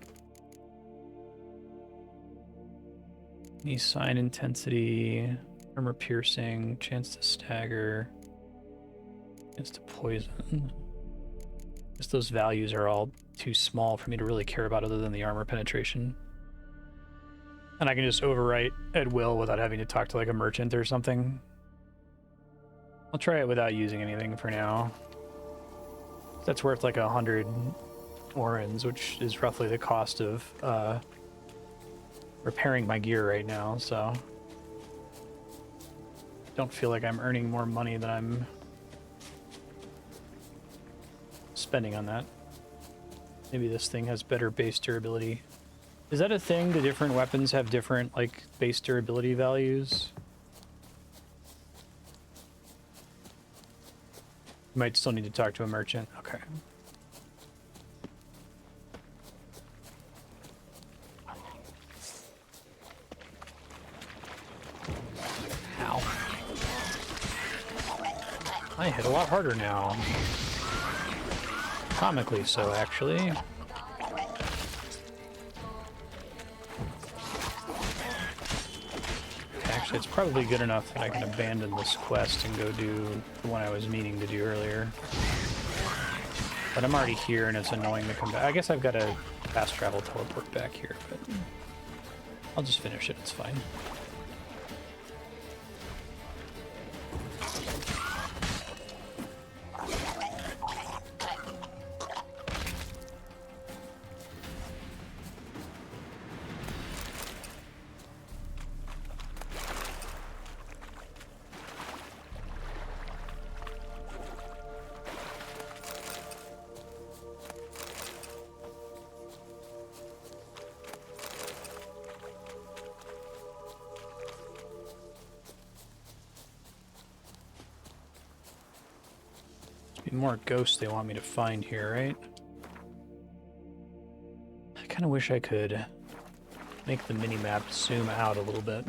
Knee sign intensity, armor piercing, chance to stagger, chance to poison. Just those values are all too small for me to really care about other than the armor penetration. And I can just overwrite at will without having to talk to like a merchant or something. I'll try it without using anything for now. That's worth like 100 orens, which is roughly the cost of repairing my gear right now, so don't feel like I'm earning more money than I'm spending on that. Maybe this thing has better base durability. Is that a thing? Do different weapons have different like base durability values? You might still need to talk to a merchant. Okay. Ow. I hit a lot harder now. Comically so, actually. Actually, it's probably good enough that I can abandon this quest and go do the one I was meaning to do earlier. But I'm already here and it's annoying to come back. I guess I've got to fast travel teleport back here, but I'll just finish it, it's fine. Be more ghosts they want me to find here, right? I kind of wish I could make the mini-map zoom out a little bit.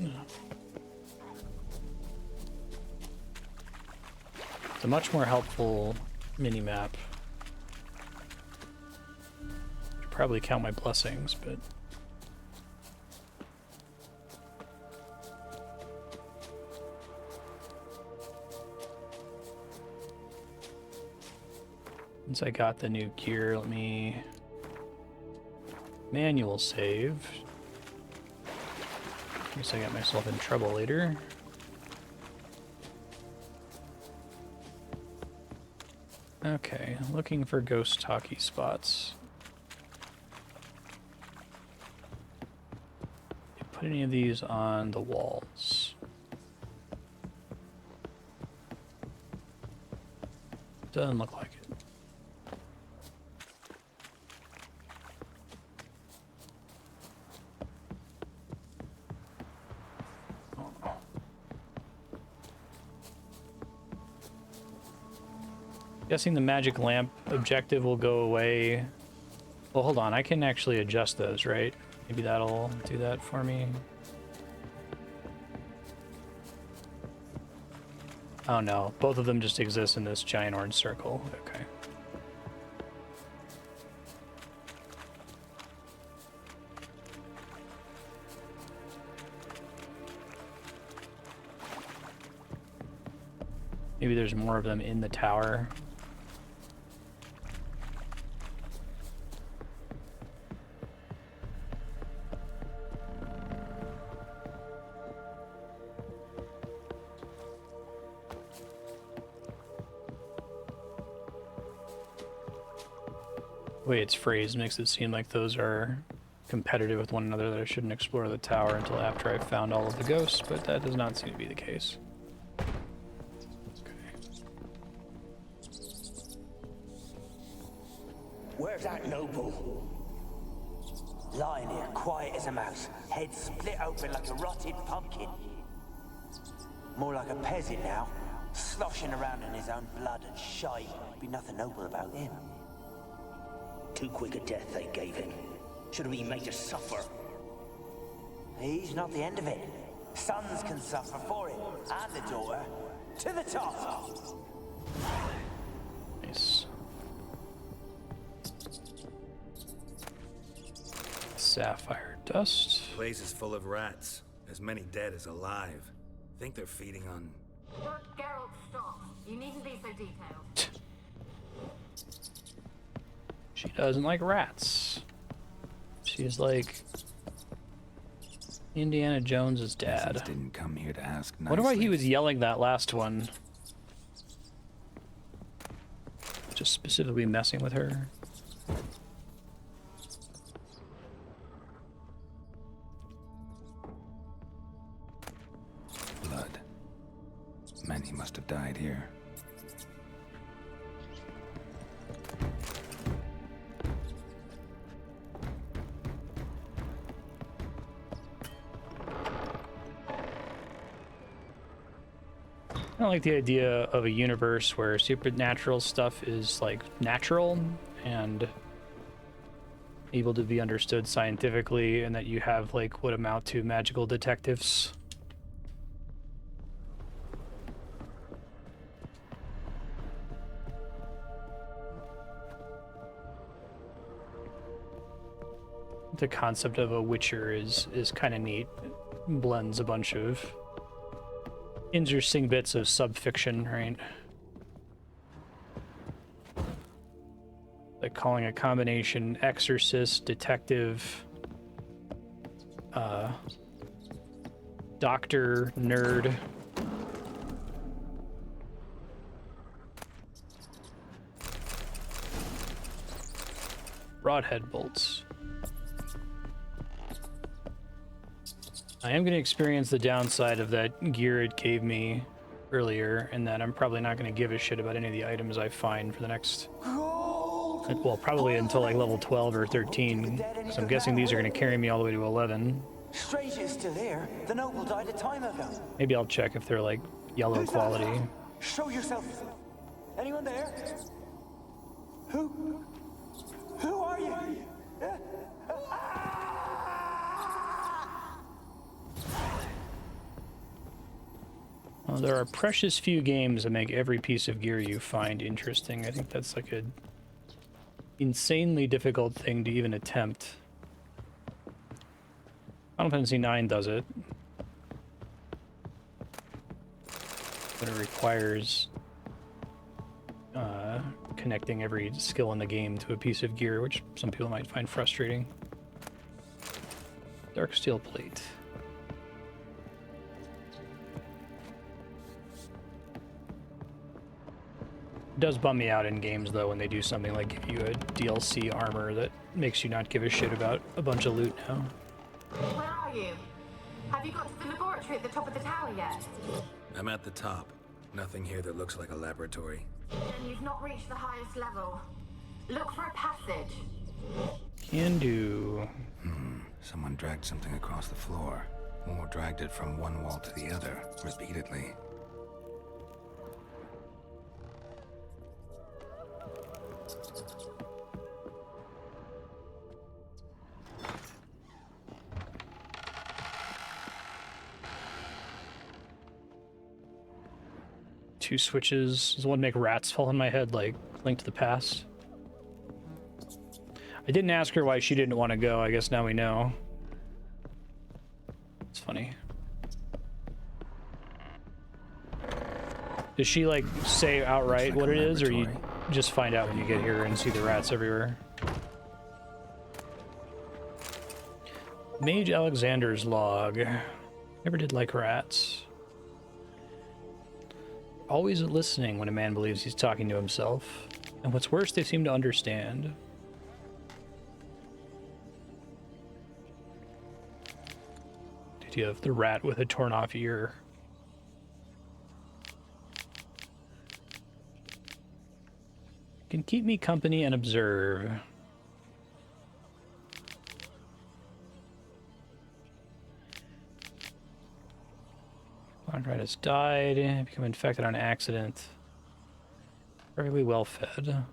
It's a much more helpful mini-map. Should probably count my blessings, but... Once I got the new gear, let me manual save. In case I get myself in trouble later. Okay, looking for ghost talkie spots. Put any of these on the walls. Doesn't look like it. Guessing the magic lamp objective will go away. Well, hold on. I can actually adjust those, right? Maybe that'll do that for me. Oh no, both of them just exist in this giant orange circle. Okay. Maybe there's more of them in the tower. The way it's phrased makes it seem like those are competitive with one another, that I shouldn't explore the tower until after I've found all of the ghosts, but that does not seem to be the case. Where's that noble? Lying here, quiet as a mouse, head split open like a rotted pumpkin. More like a peasant now, sloshing around in his own blood and shite. Be nothing noble about him. Too quick a death they gave him. Should have been made to suffer. He's not the end of it. Sons can suffer for it, and the daughter. To the top! Nice. Sapphire dust. The place is full of rats. As many dead as alive. Think they're feeding on... Geralt, stop. You needn't be so detailed. She doesn't like rats. She's like Indiana Jones's dad. Didn't come here to ask nicely. Wonder why he was yelling that last one. Just specifically messing with her. Blood. Many must have died here. I don't like the idea of a universe where supernatural stuff is like natural and able to be understood scientifically, and that you have like what amount to magical detectives. The concept of a Witcher is kind of neat. It blends a bunch of interesting bits of subfiction, right? Like calling a combination exorcist, detective, doctor, nerd. Broadhead bolts. I am going to experience the downside of that gear it gave me earlier, and that I'm probably not going to give a shit about any of the items I find for the next... Well, probably until like level 12 or 13. So I'm guessing these are going to carry me all the way to 11. Strange it's still here. The noble died a time ago. Maybe I'll check if they're like yellow quality. Show yourself. Anyone there? Who are you? Well, there are precious few games that make every piece of gear you find interesting. I think that's like a insanely difficult thing to even attempt. Final Fantasy IX does it. But it requires connecting every skill in the game to a piece of gear, which some people might find frustrating. Dark steel plate. It does bum me out in games, though, when they do something like give you a DLC armor that makes you not give a shit about a bunch of loot now. Where are you? Have you got to the laboratory at the top of the tower yet? I'm at the top. Nothing here that looks like a laboratory. Then you've not reached the highest level. Look for a passage. Can do. Someone dragged something across the floor. Or dragged it from one wall to the other, repeatedly. Two switches. Does one make rats fall on my head like Link to the Past? I didn't ask her why she didn't want to go. I guess now we know. It's funny. Does she like say outright what it is, or you just find out when you get here and see the rats everywhere? Mage Alexander's log. Never did like rats. Always listening when a man believes he's talking to himself. And what's worse, they seem to understand. The idea of the rat with a torn off ear. Can keep me company and observe. Arthritis died, become infected on accident. Perfectly well fed.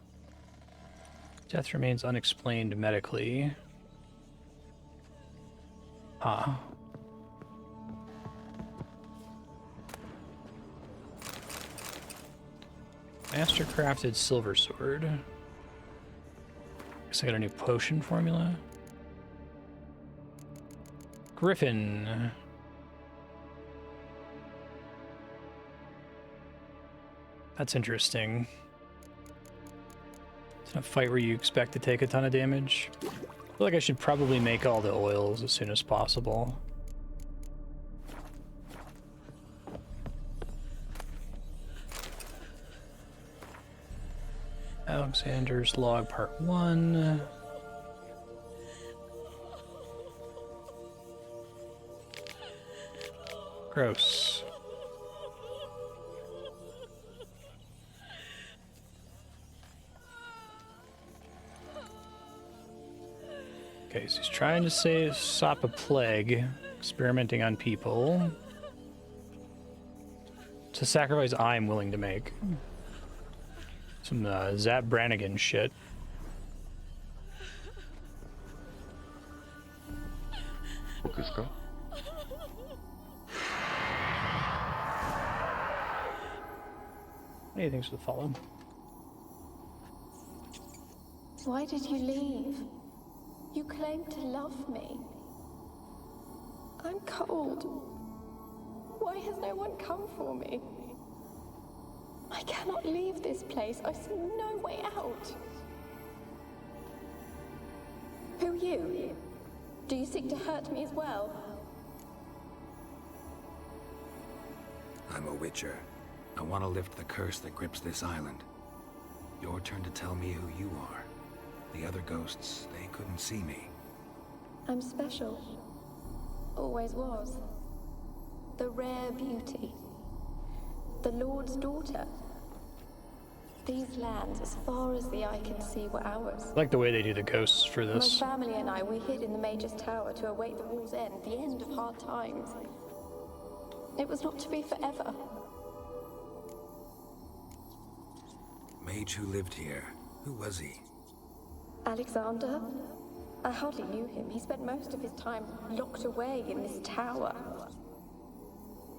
Death remains unexplained medically. Ah. Mastercrafted silver sword. Guess I got a new potion formula. Griffin. That's interesting. It's a fight where you expect to take a ton of damage. I feel like I should probably make all the oils as soon as possible. Alexander's Log Part 1. Gross. Okay, so he's trying to stop a plague, experimenting on people. It's a sacrifice I'm willing to make. Some Zap Brannigan shit. What Hey, thanks for the follow. Why did you leave? You claimed to love me. I'm cold. Why has no one come for me? I cannot leave this place. I see no way out. Who are you? Do you seek to hurt me as well? I'm a witcher. I want to lift the curse that grips this island. Your turn to tell me who you are. The other ghosts, they couldn't see me. I'm special. Always was. The rare beauty. The Lord's daughter. These lands, as far as the eye can see, were ours. I like the way they do the ghosts for My this. family and I, we hid in the Major's Tower to await the war's end, the end of hard times. It was not to be forever. Mage who lived here. Who was he? Alexander? I hardly knew him. He spent most of his time locked away in this tower.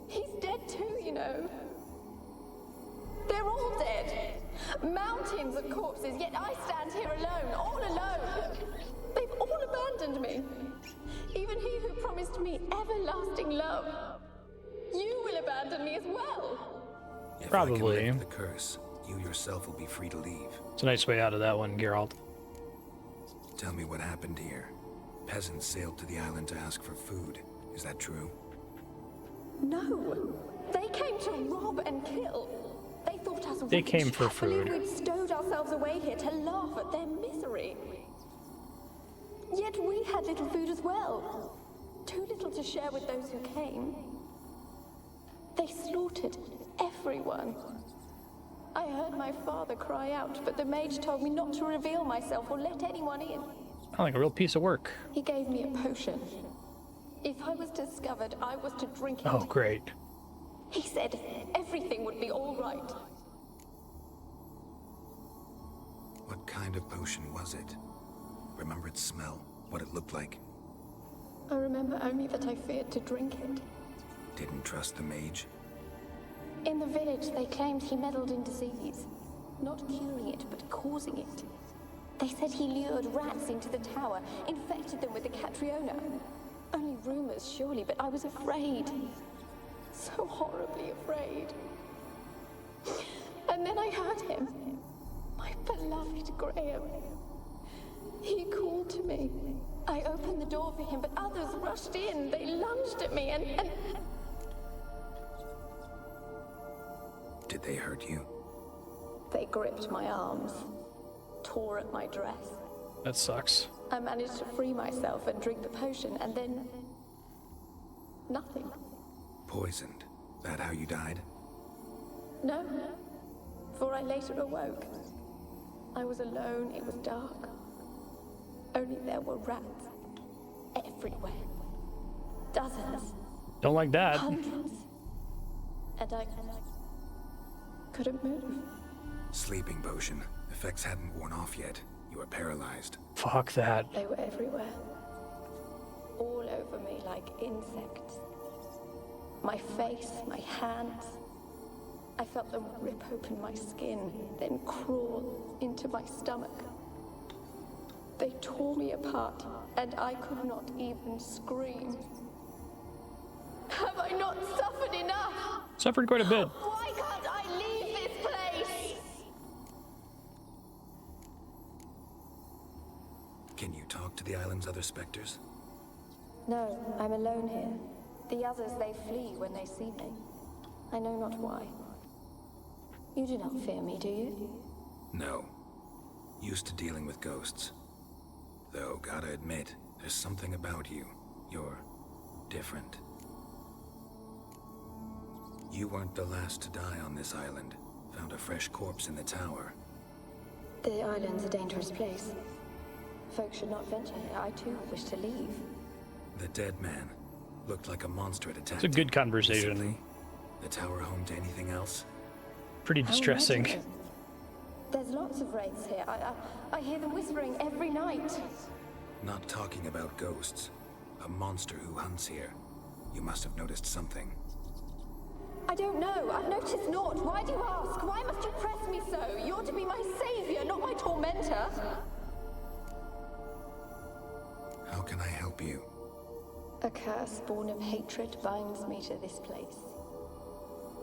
He's dead too, you know. They're all dead. Mountains of corpses, yet I stand here alone, all alone. They've all abandoned me. Even he who promised me everlasting love. You will abandon me as well. If Probably. I can lift the curse, you yourself will be free to leave. It's a nice way out of that one, Geralt. Tell me what happened here. Peasants sailed to the island to ask for food. Is that true? No. They came to rob and kill. They thought us They rich. came for I believe food. we'd stowed ourselves away here to laugh at their misery. Yet we had little food as well. Too little to share with those who came. They slaughtered everyone. I heard my father cry out, but the mage told me not to reveal myself or let anyone in. Sound like a real piece of work. He gave me a potion. If I was discovered, I was to drink it. Oh, great. He said everything would be all right. What kind of potion was it? Remember its smell? What it looked like? I remember only that I feared to drink it. Didn't trust the mage? In the village, they claimed he meddled in disease. Not curing it, but causing it. They said he lured rats into the tower, infected them with the Catriona. Only rumors, surely, but I was afraid. So horribly afraid. And then I heard him. My beloved Graham. He called to me. I opened the door for him, but others rushed in. They lunged at me and... Did they hurt you? They gripped my arms, tore at my dress. That sucks. I managed to free myself and drink the potion, and then... nothing. Poisoned. That how you died? No, for I later awoke. I was alone, it was dark. Only there were rats. Everywhere. Dozens. Don't like that. Hundreds. And I couldn't move. Sleeping potion. Effects hadn't worn off yet. You were paralyzed. Fuck that. They were everywhere. All over me like insects. My face, my hands. I felt them rip open my skin, then crawl into my stomach. They tore me apart, and I could not even scream. Have I not suffered enough? Suffered quite a bit. Why can't I leave this place? Can you talk to the island's other specters? No, I'm alone here. The others, they flee when they see me. I know not why. You do not fear me, do you? No. Used to dealing with ghosts. Though, gotta admit, there's something about you. You're different. You weren't the last to die on this island. Found a fresh corpse in the tower. The island's a dangerous place. Folks should not venture here. I too wish to leave. The dead man. Looked like a monster had attacked It's a good him conversation. recently. The tower home to anything else? Pretty distressing. There's lots of wraiths here. I hear them whispering every night. Not talking about ghosts. A monster who hunts here. You must have noticed something. I don't know. I've noticed naught. Why do you ask? Why must you press me so? You're to be my savior, not my tormentor. How can I help you? A curse born of hatred binds me to this place.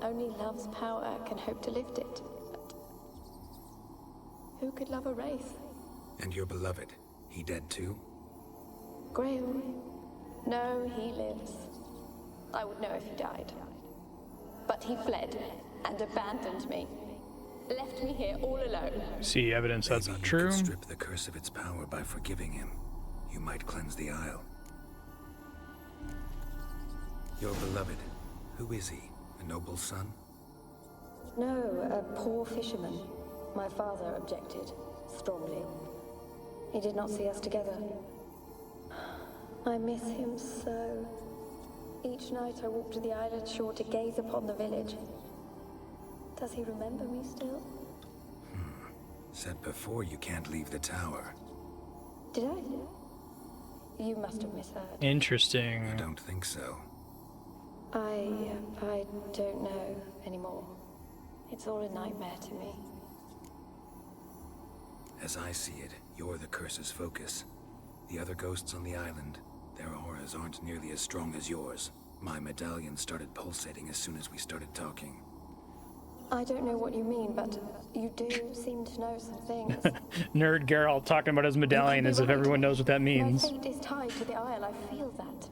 Only love's power can hope to lift it. But who could love a wraith? And your beloved, he dead too? Graham? No, he lives. I would know if he died. But he fled and abandoned me. Left me here all alone. See evidence that's Maybe not you true. could strip the curse of its power by forgiving him. You might cleanse the isle. Your beloved, who is he? A noble son? No, a poor fisherman. My father objected, strongly. He did not see us together. I miss him so. Each night I walk to the island shore to gaze upon the village. Does he remember me still? Said before you can't leave the tower. Did I? You must have misheard. Interesting. I don't think so. I don't know anymore. It's all a nightmare to me. As I see it, you're the curse's focus. The other ghosts on the island, their auras aren't nearly as strong as yours. My medallion started pulsating as soon as we started talking. I don't know what you mean, but you do seem to know some things. Nerd Geralt talking about his medallion as if everyone knows what that means. My fate is tied to the Isle, I feel that.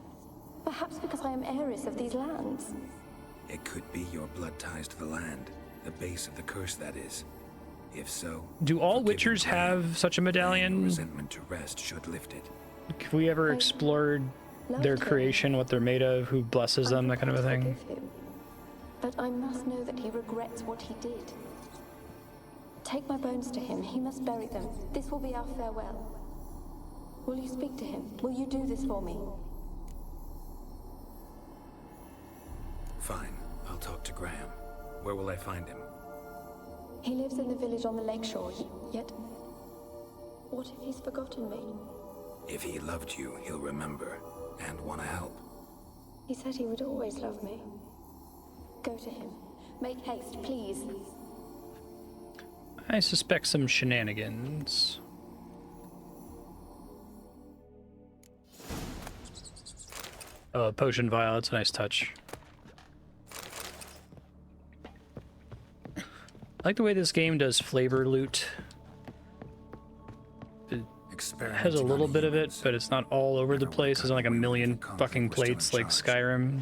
Perhaps because I am heiress of these lands. It could be your blood ties to the land, the base of the curse, that is. If so, do all Witchers have such a medallion? Resentment to rest should lift it. Have we ever explored their creation, what they're made of, who blesses them, that kind of a thing? But I must know that he regrets what he did. Take my bones to him. He must bury them. This will be our farewell. Will you speak to him? Will you do this for me? Fine. I'll talk to Graham. Where will I find him? He lives in the village on the lakeshore, yet... What if he's forgotten me? If he loved you, he'll remember, and want to help. He said he would always love me. Go to him. Make haste, please. I suspect some shenanigans. Oh, a potion vial, that's a nice touch. I like the way this game does flavor loot. It has a little bit of it, but it's not all over the place. There's like a million fucking plates like Skyrim.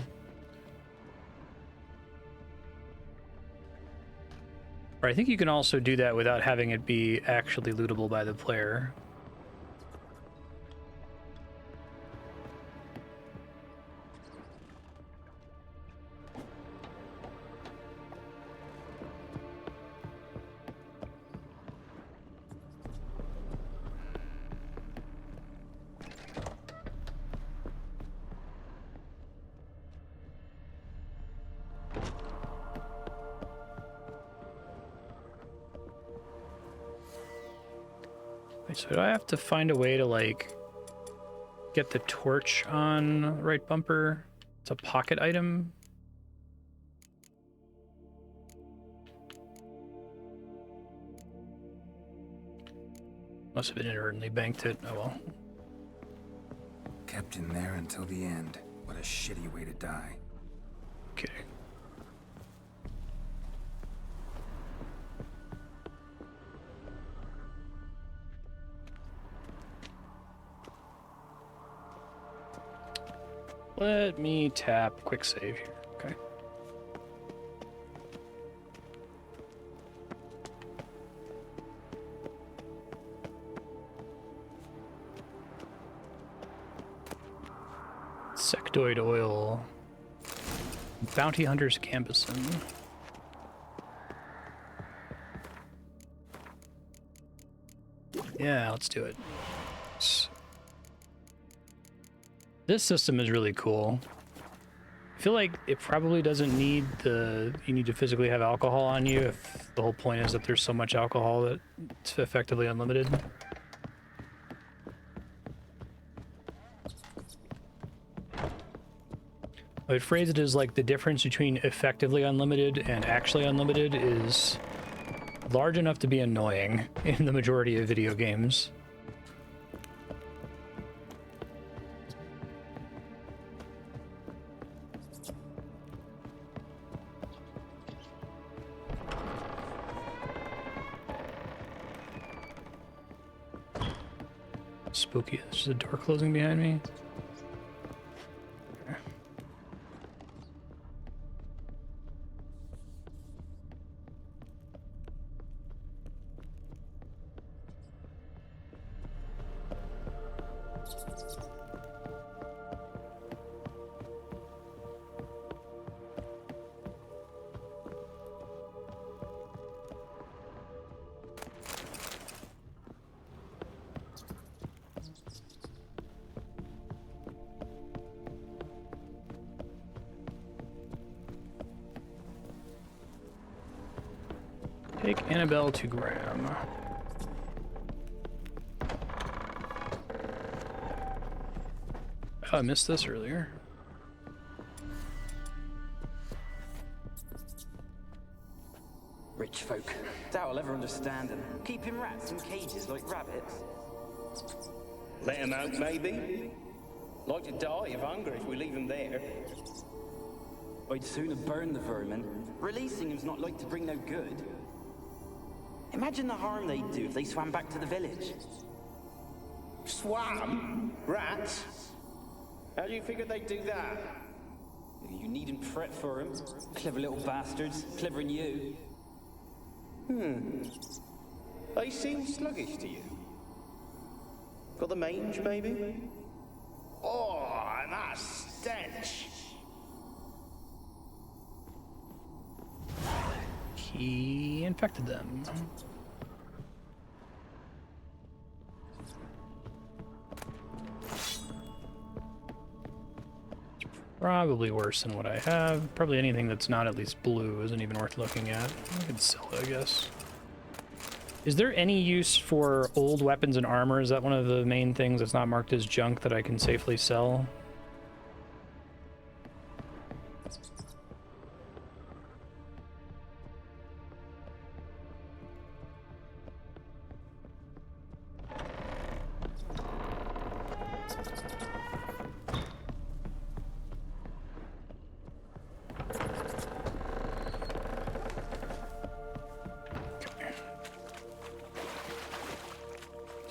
Or I think you can also do that without having it be actually lootable by the player. So do I have to find a way to, like, get the torch on right bumper? It's a pocket item. Must have inadvertently banked it. Oh well. Kept in there until the end. What a shitty way to die. Okay. Let me tap quick save here. Okay. Sectoid oil. Bounty Hunter's Gambeson. Yeah, let's do it. This system is really cool. I feel like it probably doesn't need you need to physically have alcohol on you if the whole point is that there's so much alcohol that it's effectively unlimited. I would phrase it as like the difference between effectively unlimited and actually unlimited is large enough to be annoying in the majority of video games. Spooky. There's a door closing behind me. Take Annabelle to Graham. Oh, I missed this earlier. Rich folk. Doubt I'll ever understand them. Keeping rats in cages like rabbits. Let him out, maybe? Like to die of hunger if we leave him there. I'd sooner burn the vermin. Releasing him's not like to bring no good. Imagine the harm they'd do if they swam back to the village. Swam? Rats? How do you figure they'd do that? You needn't fret for him. Clever little bastards. Clever than you. They seem sluggish to you. Got the mange, maybe? Oh, and that stench! He infected them. Probably worse than what I have. Probably anything that's not at least blue isn't even worth looking at. I could sell it, I guess. Is there any use for old weapons and armor? Is that one of the main things that's not marked as junk that I can safely sell?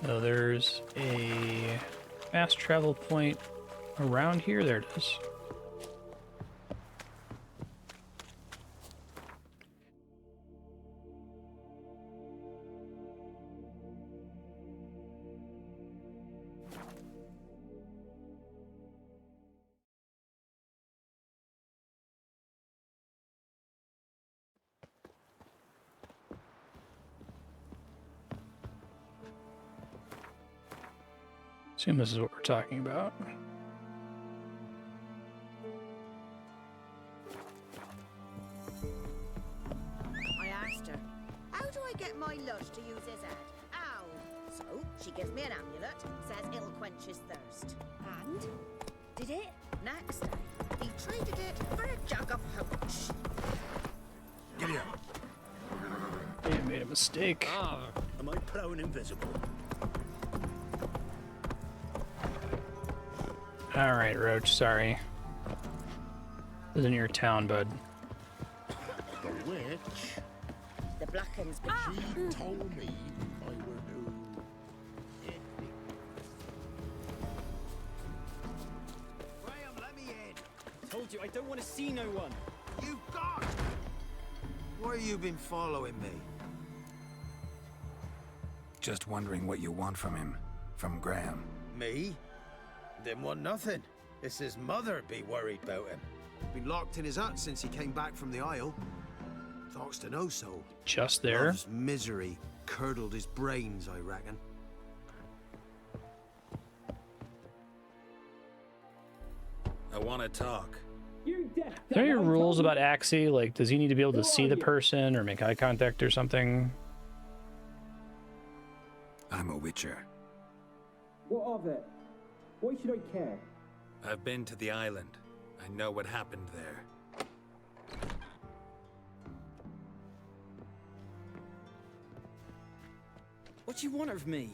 So there's a fast travel point around here. There it is. Assume this is what we're talking about. I asked her, how do I get my lush to use his head? Ow! So, she gives me an amulet, says it'll quench his thirst. And? Did it? Next day, he traded it for a jug of hooch. Giddy up. They made a mistake. Ah, am I prone invisible? Alright, Roach, sorry. This isn't your town, bud. The witch? The Blackens. She told me I were to... Graham, let me in! Told you, I don't want to see no one! You got! Why you been following me? Just wondering what you want from him. From Graham. Me? Didn't want nothing. It's his mother be worried about him. Been locked in his hut since he came back from the Isle. Talks to no soul. Just there? Love's misery curdled his brains, I reckon. I want to talk. Are there any rules about Axie? Like, does he need to be able to see the person or make eye contact or something? I'm a witcher. What of it? Why should I care? I've been to the island. I know what happened there. What do you want of me?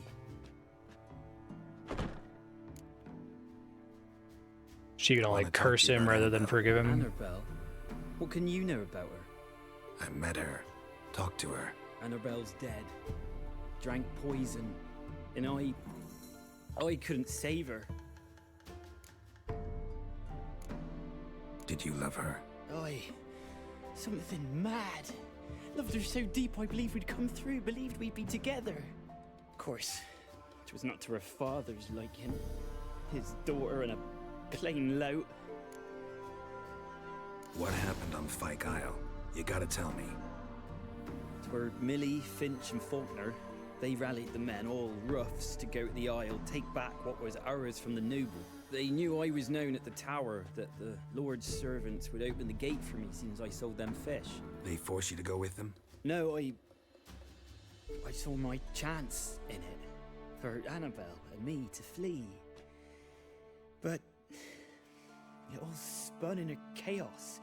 She can only curse him rather than forgive him. Annabelle? What can you know about her? I met her. Talked to her. Annabelle's dead. Drank poison. And I couldn't save her. Did you love her? Something mad. Loved her so deep I believed we'd come through, believed we'd be together. Of course, it was not to her father's liking. His daughter and a plain lout. What happened on Fyke Isle? You gotta tell me. Twere Millie, Finch and Faulkner. They rallied the men, all roughs, to go to the Isle, take back what was ours from the noble. They knew I was known at the tower, that the Lord's servants would open the gate for me since I sold them fish. They force you to go with them? No, I saw my chance in it, for Annabelle and me to flee. But It all spun in a chaos.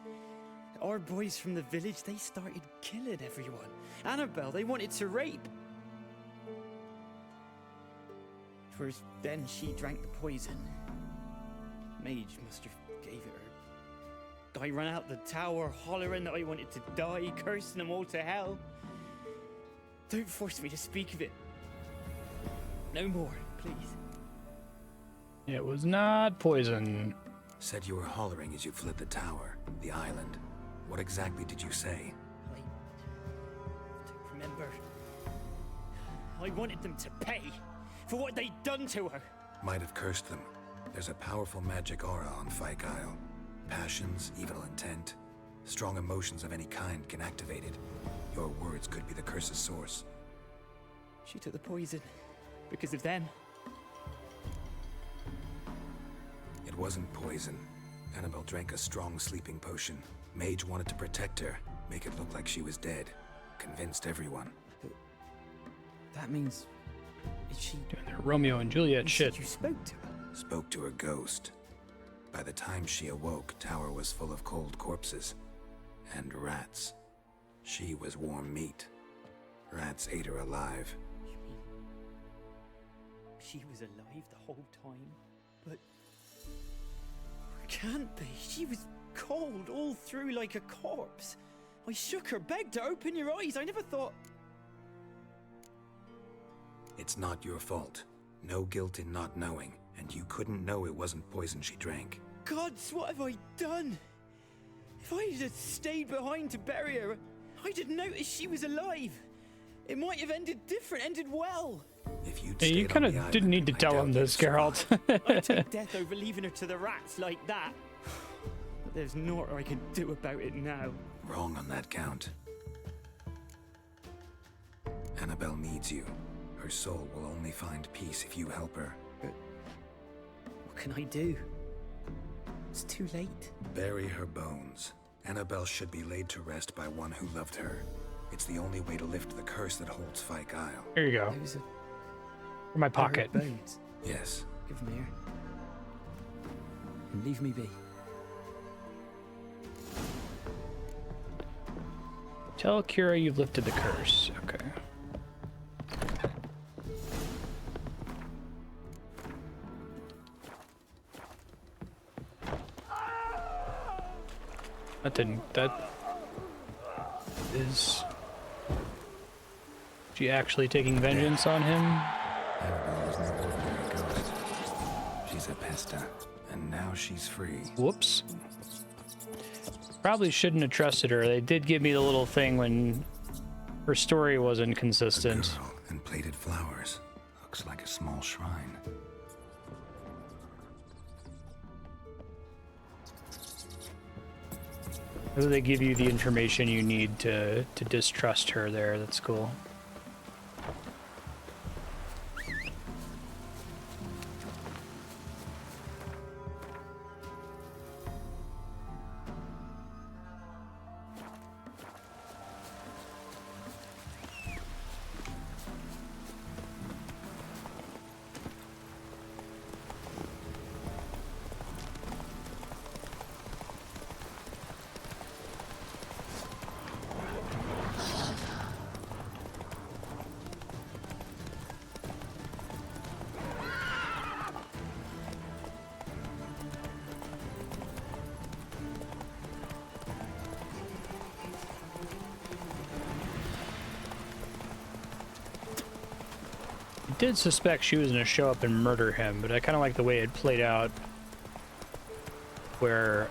Our boys from the village, they started killing everyone. Annabelle, they wanted to rape. First, then she drank the poison. Mage must have gave it her. I ran out the tower, hollering that I wanted to die, cursing them all to hell. Don't force me to speak of it. No more, please. It was not poison. Said you were hollering as you fled the tower, the island. What exactly did you say? I don't remember. I wanted them to pay for what they'd done to her. Might have cursed them. There's a powerful magic aura on Fyke Isle. Passions, evil intent, strong emotions of any kind can activate it. Your words could be the curse's source. She took the poison because of them. It wasn't poison. Annabelle drank a strong sleeping potion. Mage wanted to protect her, make it look like she was dead. Convinced everyone. But that means... Is she... Doing their Romeo and Juliet shit. You spoke to her? Spoke to her ghost. By the time she awoke, tower was full of cold corpses. And rats. She was warm meat. Rats ate her alive. You mean... She was alive the whole time? But... Can't be. She was cold all through like a corpse. I shook her, begged her, open your eyes. I never thought... It's not your fault. No guilt in not knowing, and you couldn't know it wasn't poison she drank. Gods, what have I done? If I had stayed behind to bury her, I'd have noticed she was alive. It might have ended different, ended well. If you'd you kind of didn't need to tell him this, Geralt. I'd take death over leaving her to the rats like that. But there's naught I can do about it now. Wrong on that count. Annabelle needs you. Her soul will only find peace if you help her. But what can I do? It's too late. Bury her bones. Annabelle should be laid to rest by one who loved her. It's the only way to lift the curse that holds Fyke Isle. Here you go. In my pocket. Bones. Yes. Give them here. And leave me be. Tell Kira you've lifted the curse. Okay. That is she actually taking vengeance on him? Annabelle was no ordinary ghost. She's a pesta, and now she's free. Whoops. Probably shouldn't have trusted her. They did give me the little thing when her story wasn't consistent. A girl and plated flowers. Looks like a small shrine. Whether they give you the information you need to distrust her there, that's cool. Did suspect she was going to show up and murder him, but I kind of like the way it played out, where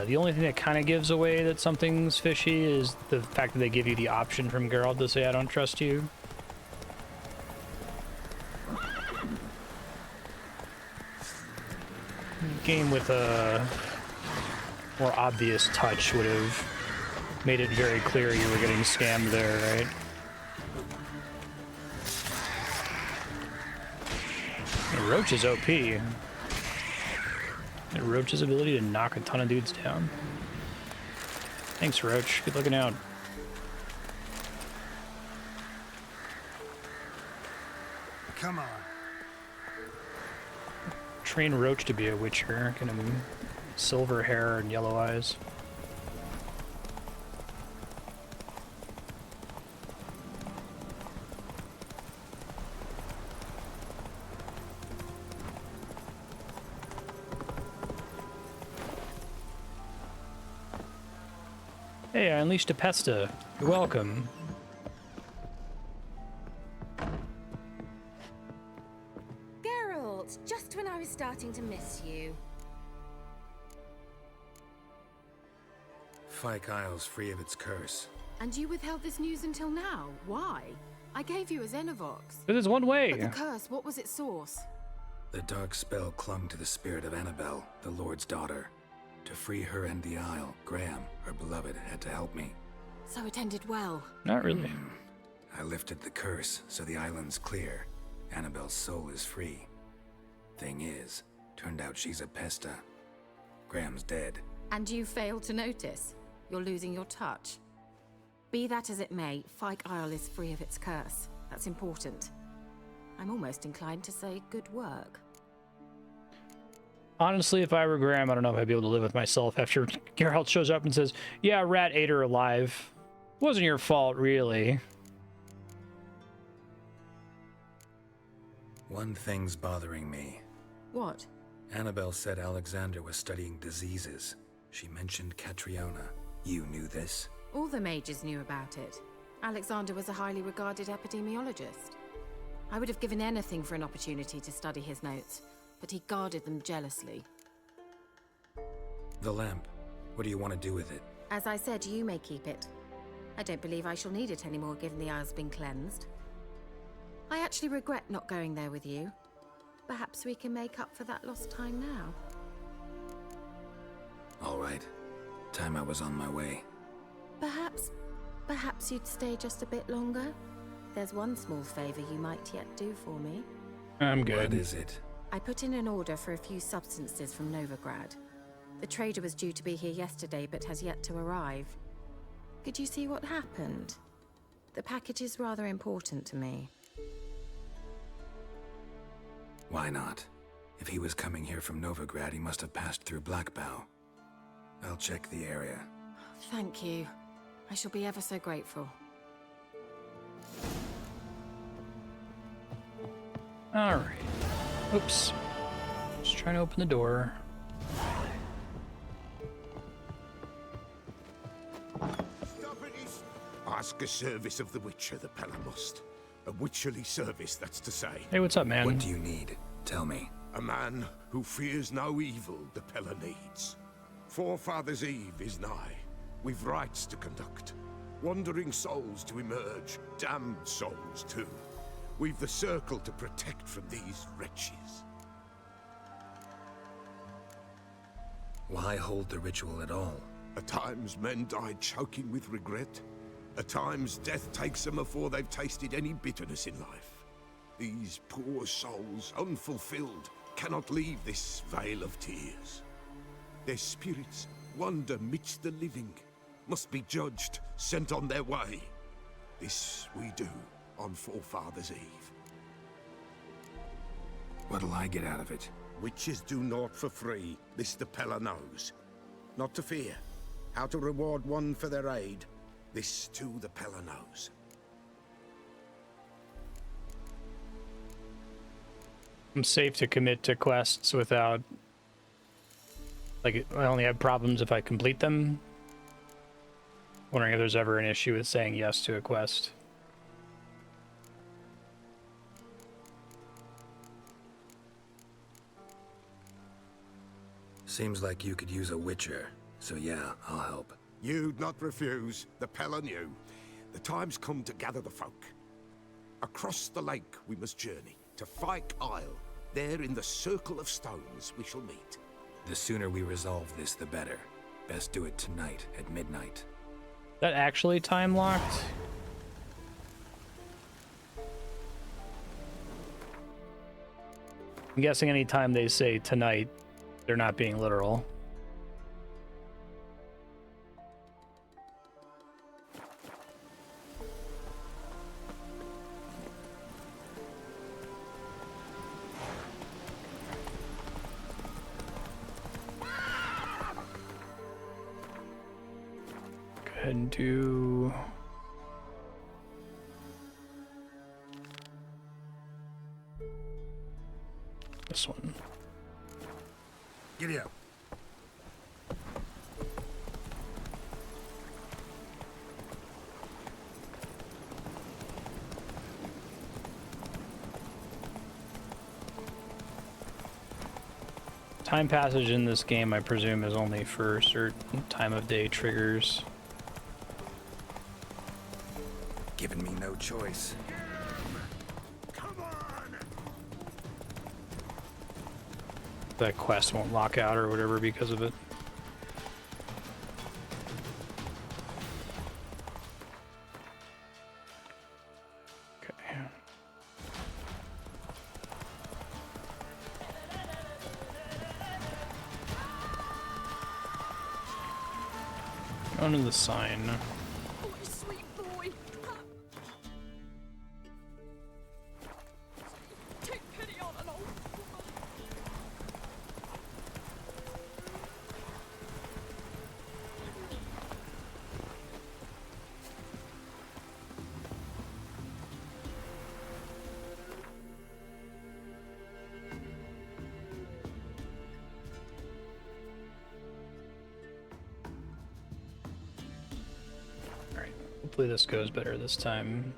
the only thing that kind of gives away that something's fishy is the fact that they give you the option from Geralt to say, I don't trust you. Game with a more obvious touch would have made it very clear you were getting scammed there, right? Roach is OP. And Roach's ability to knock a ton of dudes down. Thanks, Roach. Good looking out. Come on. Train Roach to be a witcher. Get him silver hair and yellow eyes. Hey, I unleashed a pesta. You're welcome. Geralt, just when I was starting to miss you. Fyke Isle's free of its curse. And you withheld this news until now. Why? I gave you a Xenovox. But there's one way. But the curse, what was its source? The dark spell clung to the spirit of Annabelle, the Lord's daughter. To free her and the Isle, Graham, her beloved, had to help me. So it ended well. Not really. I lifted the curse, so the island's clear. Annabelle's soul is free. Thing is, turned out she's a pesta. Graham's dead. And you failed to notice? You're losing your touch. Be that as it may, Fyke Isle is free of its curse. That's important. I'm almost inclined to say good work. Honestly, if I were Graham, I don't know if I'd be able to live with myself after Geralt shows up and says, yeah, Rat ate her alive. Wasn't your fault, really. One thing's bothering me. What? Annabelle said Alexander was studying diseases. She mentioned Catriona. You knew this? All the mages knew about it. Alexander was a highly regarded epidemiologist. I would have given anything for an opportunity to study his notes, but he guarded them jealously. The lamp. What do you want to do with it? As I said, you may keep it. I don't believe I shall need it anymore, given the Isle's been cleansed. I actually regret not going there with you. Perhaps we can make up for that lost time now. All right. Time I was on my way. Perhaps you'd stay just a bit longer? There's one small favor you might yet do for me. I'm good. What is it? I put in an order for a few substances from Novigrad. The trader was due to be here yesterday, but has yet to arrive. Could you see what happened? The package is rather important to me. Why not? If he was coming here from Novigrad, he must have passed through Blackbow. I'll check the area. Thank you. I shall be ever so grateful. Alright. Oops. Just trying to open the door. Ask a service of the Witcher, the Pella must. A witcherly service, that's to say. Hey, what's up, man? What do you need? Tell me. A man who fears no evil the Pella needs. Forefathers' Eve is nigh. We've rites to conduct. Wandering souls to emerge. Damned souls, too. We've the circle to protect from these wretches. Why hold the ritual at all? At times men die choking with regret. At times death takes them before they've tasted any bitterness in life. These poor souls, unfulfilled, cannot leave this vale of tears. Their spirits wander midst the living, must be judged, sent on their way. This we do on Forefathers' Eve. What'll I get out of it? Witches do naught for free, this the Pella knows. Not to fear. How to reward one for their aid, this too the Pella knows. I'm safe to commit to quests without... Like, I only have problems if I complete them. Wondering if there's ever an issue with saying yes to a quest. Seems like you could use a witcher, so yeah, I'll help. You'd not refuse, the Pella knew. The time's come to gather the folk. Across the lake we must journey, to Fyke Isle. There in the circle of stones we shall meet. The sooner we resolve this, the better. Best do it tonight at midnight. That actually time locked? I'm guessing anytime they say tonight, they're not being literal. ahead and do this one. Giddy up. Time passage in this game, I presume, is only for certain time of day triggers. Giving me no choice. That quest won't lock out or whatever because of it. Okay. Going to the sign. Oh, you sweet boy. Take pity on an old woman. Alright, hopefully this goes better this time.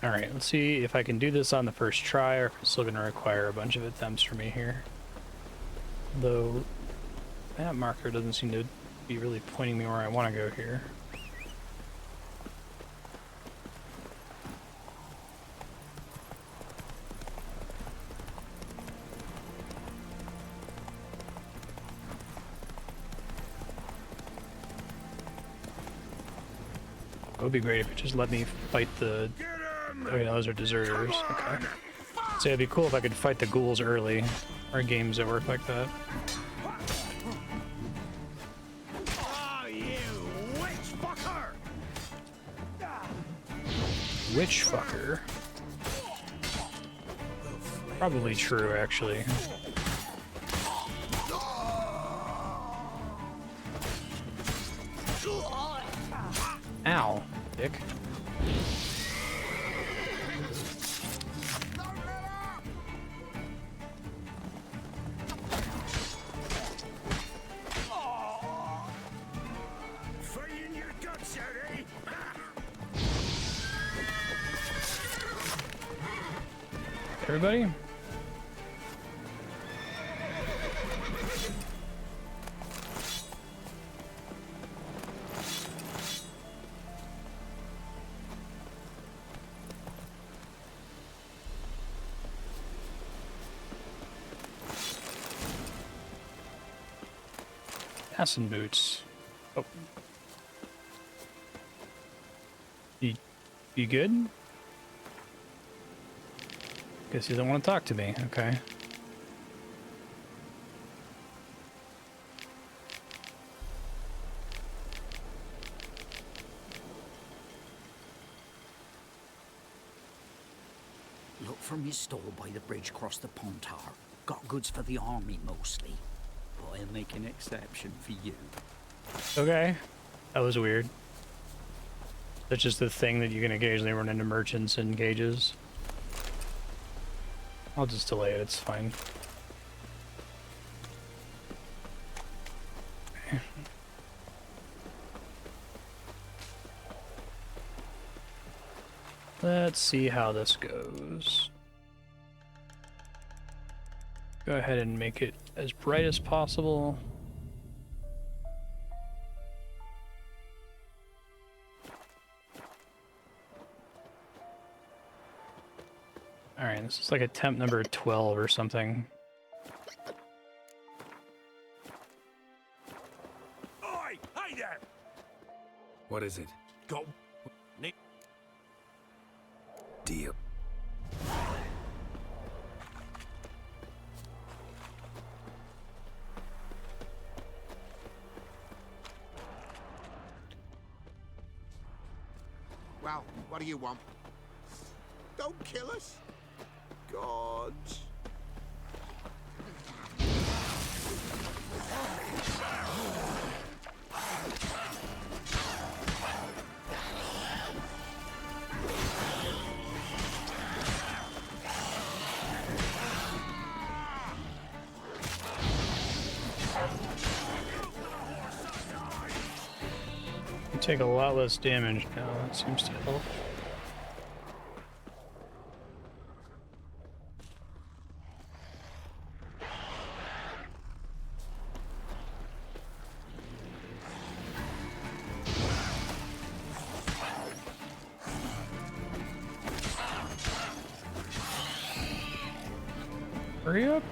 Alright, let's see if I can do this on the first try, or if it's still going to require a bunch of attempts for me here. Though, that marker doesn't seem to be really pointing me where I want to go here. It would be great if it just let me fight the... Oh yeah, those are deserters. Okay. So it'd be cool if I could fight the ghouls early. Or games that work like that. Oh, you witch fucker! Witch fucker. Probably true, actually. Ow, dick. Fighting your guts out, eh? Everybody? Acid boots. Oh. You good? Guess you don't want to talk to me. Okay. Look from his stall by the bridge across the Pontar. Got goods for the army mostly. But I'll make an exception for you. Okay. That was weird. That's just the thing that you can occasionally run into merchants in cages. I'll just delay it, it's fine. Okay. Let's see how this goes. Go ahead and make it as bright as possible. Alright, this is like attempt number 12 or something. Oi! Hey there! What is it? Got... Nick. Deal. Well, what do you want? Don't kill us. God. You take a lot less damage now. That seems to help. Hurry up.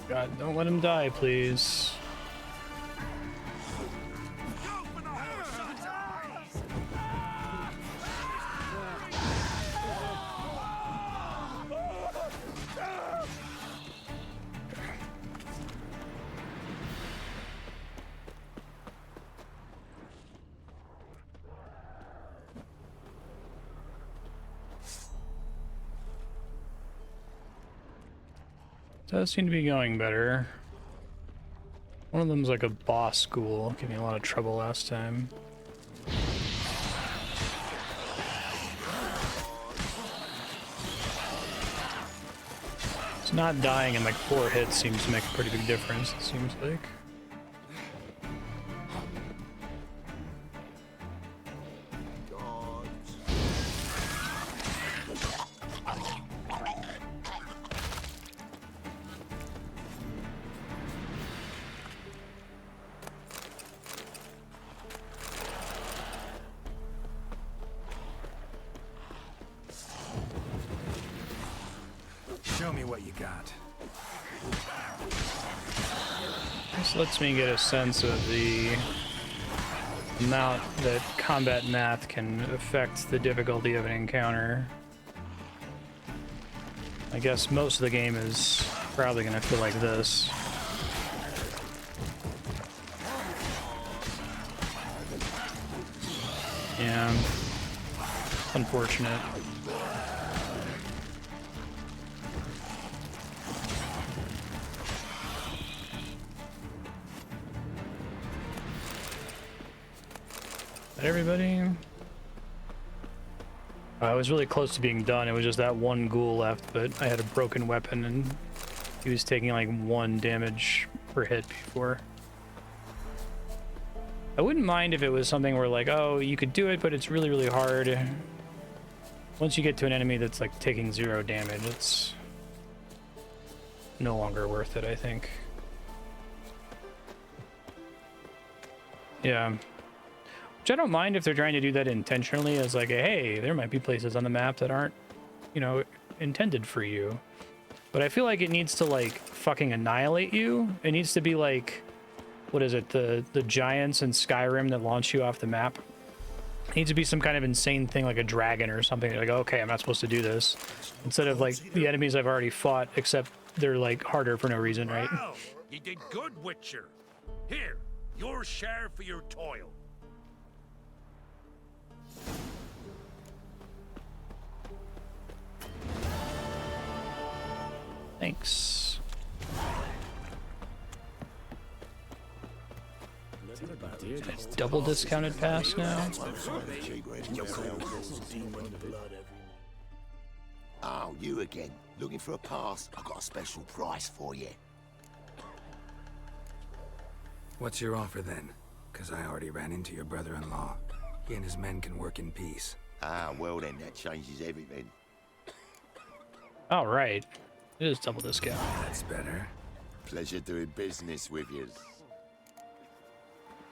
God, don't let him die, please. Does seem to be going better. One of them's like a boss school, gave me a lot of trouble last time. It's not dying in like 4 hits seems to make a pretty big difference, it seems like. Show me what you got. This lets me get a sense of the amount that combat math can affect the difficulty of an encounter. I guess most of the game is probably going to feel like this. Yeah. Unfortunate. Everybody? I was really close to being done. It was just that one ghoul left, but I had a broken weapon and he was taking like 1 damage per hit before. I wouldn't mind if it was something where like, oh, you could do it, but it's really, really hard. Once you get to an enemy that's like taking 0 damage, it's no longer worth it, I think. Yeah. Which I don't mind if they're trying to do that intentionally as like, hey, there might be places on the map that aren't, you know, intended for you. But I feel like it needs to like fucking annihilate you. It needs to be like, what is it, the giants in Skyrim that launch you off the map? It needs to be some kind of insane thing like a dragon or something. Like, okay, I'm not supposed to do this. Instead of like the enemies I've already fought, except they're like harder for no reason, right? Wow, you did good, Witcher. Here, your share for your toil. Thanks. Double discounted pass now. Oh, you again. Looking for a pass? I've got a special price for you. What's your offer then? Because I already ran into your brother-in-law. He and his men can work in peace. Ah, well then, that changes everything. All right. It is double discount. That's better. Pleasure doing business with you.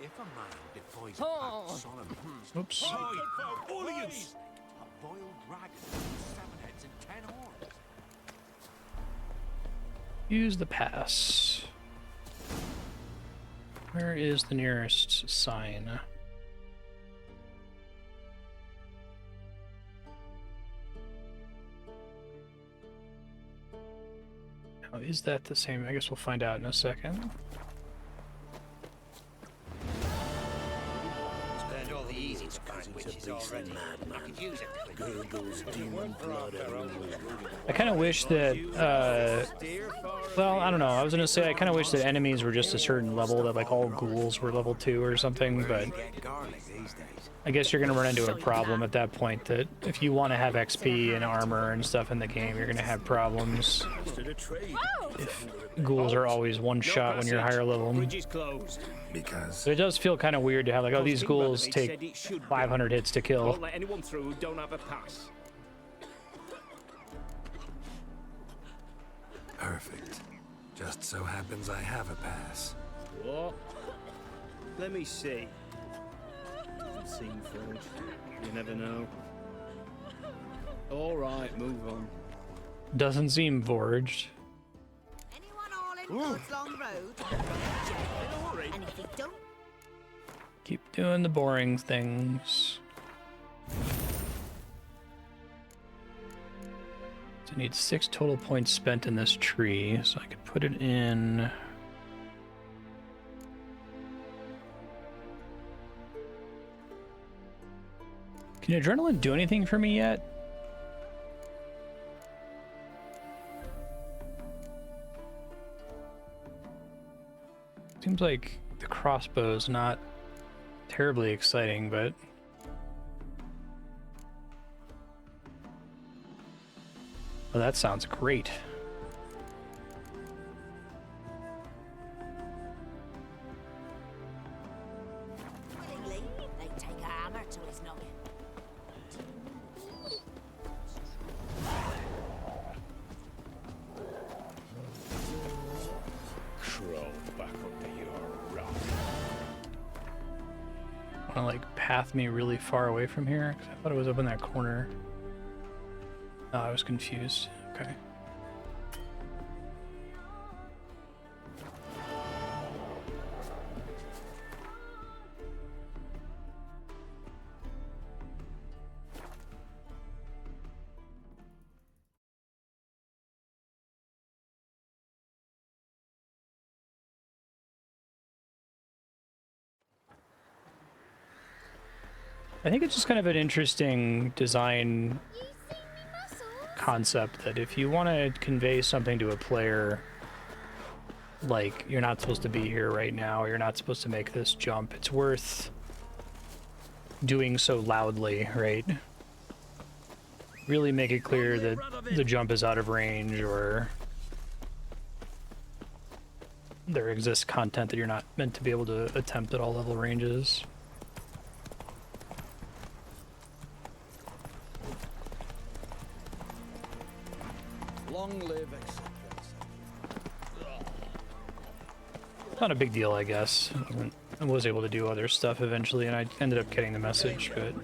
If a man defies Oops. boiled dragon, 7 heads and 10 horns. Use the pass. Where is the nearest sign? Now, is that the same? I guess we'll find out in a second. Spend all the easy to find witches already. I could use it. I kind of wish that, well, I don't know. I was going to say I kind of wish that enemies were just a certain level, that like all ghouls were level 2 or something, but I guess you're going to run into a problem at that point that if you want to have XP and armor and stuff in the game, you're going to have problems. If ghouls are always one shot when you're higher level. Because So it does feel kind of weird to have like, oh, these ghouls take 500 hits to kill. Don't let anyone through who don't have a pass. perfect. Just so happens I have a pass. What? Let me see. Doesn't seem forged. You never know. All right, move on. Doesn't seem forged. Anyone all in God's Long Road? And if they don't, Keep doing the boring things. So I need 6 total points spent in this tree, so I could put it in. Can adrenaline do anything for me yet? Seems like the crossbow's not terribly exciting, but well, that sounds great. willingly, they take a hammer to his noggin. Crawl back under your rock. Want to like path me really far away from here? 'Cause I thought it was up in that corner. Oh, I was confused. Okay. I think it's just kind of an interesting design concept that if you want to convey something to a player, like you're not supposed to be here right now, you're not supposed to make this jump, it's worth doing so loudly, right? Really make it clear that the jump is out of range, or there exists content that you're not meant to be able to attempt at all level ranges. Long live acceptance. Not a big deal, I guess. I was able to do other stuff eventually, and I ended up getting the message, but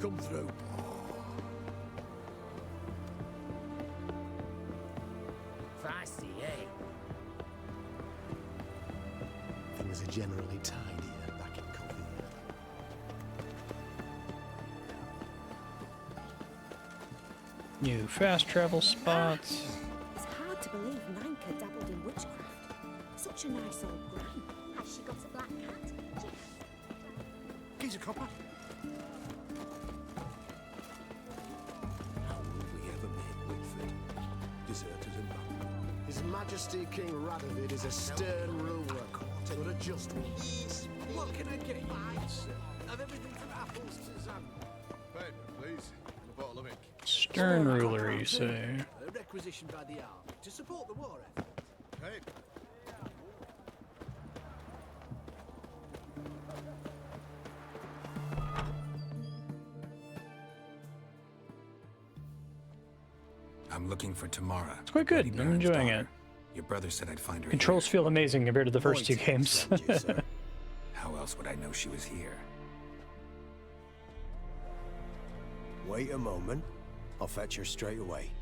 Come through. Fancy, eh? Things are generally tidier back in Covina. new fast travel spots. It's hard to believe Nanka dabbled in witchcraft. Such a nice old gran. Has she got a black cat? Here's a copper. How will we ever make Whitford? Deserters and bad. His Majesty King Radovid is a stern ruler, but a just one. What can I get you? Of everything from apples to zam. Paper, please. And a bottle of ink. Stern ruler, you say? Requisitioned by the army to support the war effort. Paper. I'm looking for Tamara. It's quite good. I'm enjoying it. Your brother said I'd find her Controls feel amazing compared to the first 2 games. How else else would I know she was here? Wait a moment. I'll fetch her straight away.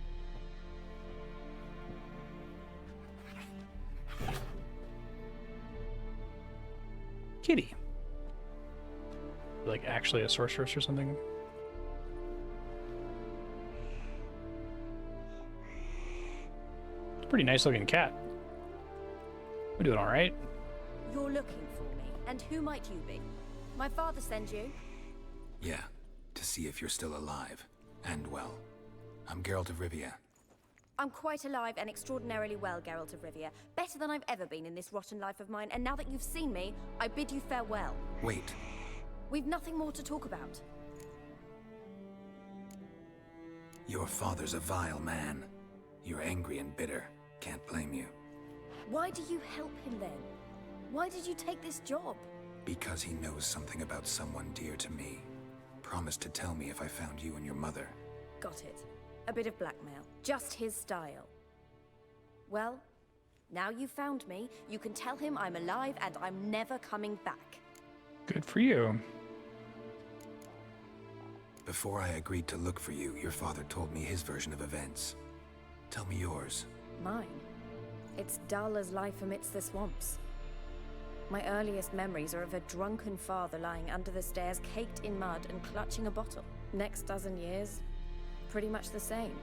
Kitty. Like actually a sorceress or something? It's a pretty nice looking cat. We're doing alright. You're looking for me, and who might you be? My father sent you? Yeah, to see if you're still alive. And well. I'm Geralt of Rivia. I'm quite alive and extraordinarily well, Geralt of Rivia. Better than I've ever been in this rotten life of mine, and now that you've seen me, I bid you farewell. Wait. We've nothing more to talk about. Your father's a vile man. You're angry and bitter. Can't blame you. Why do you help him then? Why did you take this job? Because he knows something about someone dear to me. Promised to tell me if I found you and your mother. Got it. A bit of blackmail. Just his style. Well, now you've found me, you can tell him I'm alive and I'm never coming back. Good for you. Before I agreed to look for you, your father told me his version of events. Tell me yours. Mine? It's dull as life amidst the swamps. My earliest memories are of a drunken father lying under the stairs, caked in mud and clutching a bottle. Next dozen years, pretty much the same.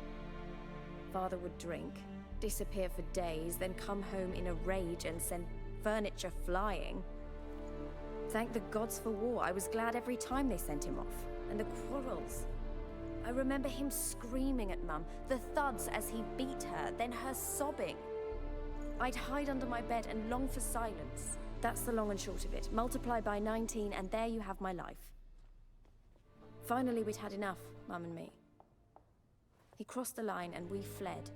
Father would drink, disappear for days, then come home in a rage and send furniture flying. Thank the gods for war. I was glad every time they sent him off. And the quarrels. I remember him screaming at Mum, the thuds as he beat her, then her sobbing. I'd hide under my bed and long for silence. That's the long and short of it. Multiply by 19 and there you have my life. Finally, we'd had enough, Mum and me. He crossed the line and we fled.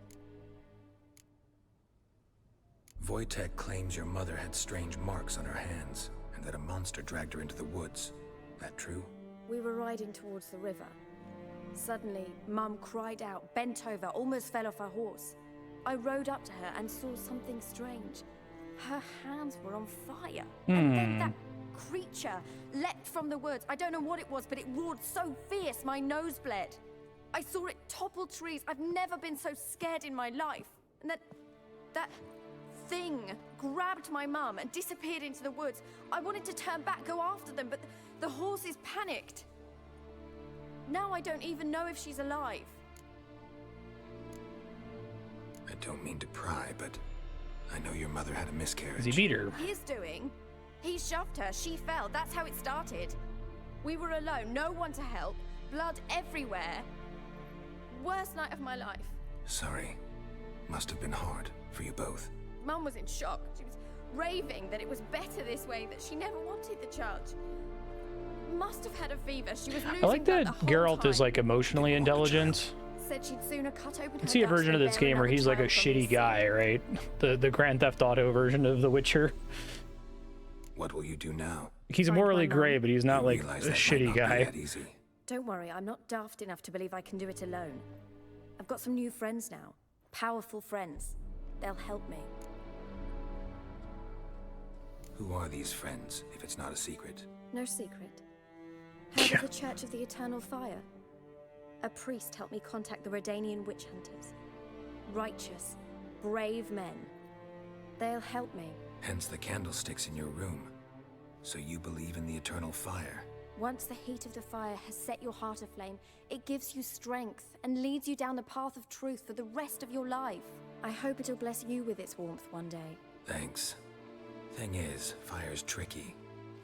Wojtek claims your mother had strange marks on her hands, and that a monster dragged her into the woods. That true? We were riding towards the river. Suddenly, Mum cried out, bent over, almost fell off her horse. I rode up to her and saw something strange. Her hands were on fire. And then that creature leapt from the woods. I don't know what it was, but it roared so fierce my nose bled. I saw it topple trees. I've never been so scared in my life. And that thing grabbed my mum and disappeared into the woods. I wanted to turn back, go after them, but the horses panicked. Now I don't even know if she's alive. I don't mean to pry, but I know your mother had a miscarriage. He beat her. His doing. He shoved her. She fell. That's how it started. We were alone. No one to help. Blood everywhere. Worst night of my life. Sorry. Must have been hard for you both. Mum was in shock. She was raving that it was better this way, that she never wanted the charge. Must have had a fever. She was losing I like that the whole Geralt time. is like emotionally intelligent. Said she'd sooner cut open You can see a version of this game where he's like a shitty guy, right? The Grand Theft Auto version of The Witcher. What will you do now? He's morally gray, but he's not like a shitty guy. Don't worry, I'm not daft enough to believe I can do it alone. I've got some new friends now. Powerful friends. They'll help me. Who are these friends, if it's not a secret? No secret. Heard of the Church of the Eternal Fire? A priest helped me contact the Redanian witch hunters. Righteous, brave men. They'll help me. Hence the candlesticks in your room. So you believe in the eternal fire? Once the heat of the fire has set your heart aflame, it gives you strength and leads you down the path of truth for the rest of your life. I hope it'll bless you with its warmth one day. Thanks. Thing is, fire's tricky.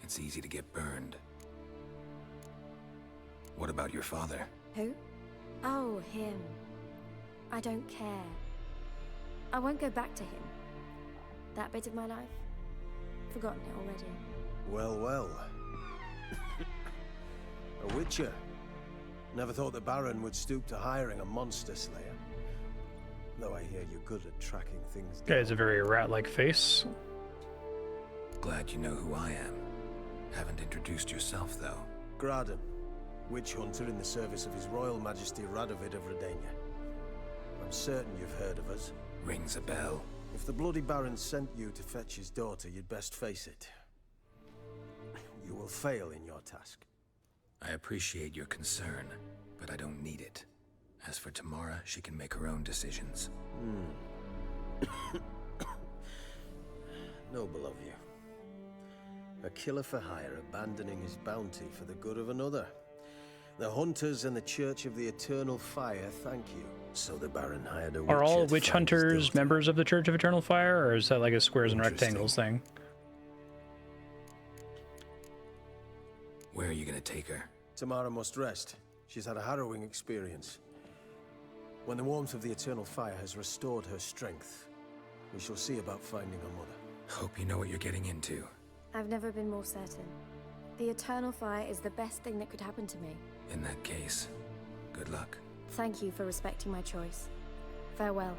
It's easy to get burned. What about your father? Who? Oh, him. I don't care. I won't go back to him. That bit of my life? Forgotten it already. Well, well. A witcher. Never thought the Baron would stoop to hiring a monster slayer. Though I hear you're good at tracking things down. Guy has a very rat-like face. Glad you know who I am. Haven't introduced yourself, though. Graden, witch hunter in the service of His Royal Majesty Radovid of Redania. I'm certain you've heard of us. Rings a bell. If the bloody Baron sent you to fetch his daughter, you'd best face it. you will fail in your task. I appreciate your concern, but I don't need it. As for Tamara, she can make her own decisions. Noble of you. A killer for hire abandoning his bounty for the good of another. The hunters and the Church of the Eternal Fire thank you. So the Baron hired a Are all witcher to witch find his hunters daughter. members of the Church of Eternal Fire, or is that like a squares and Interesting. rectangles thing? Where are you gonna take her? Tamara must rest. She's had a harrowing experience. When the warmth of the Eternal Fire has restored her strength, we shall see about finding her mother. Hope you know what you're getting into. I've never been more certain. The Eternal Fire is the best thing that could happen to me. In that case, good luck. Thank you for respecting my choice. Farewell.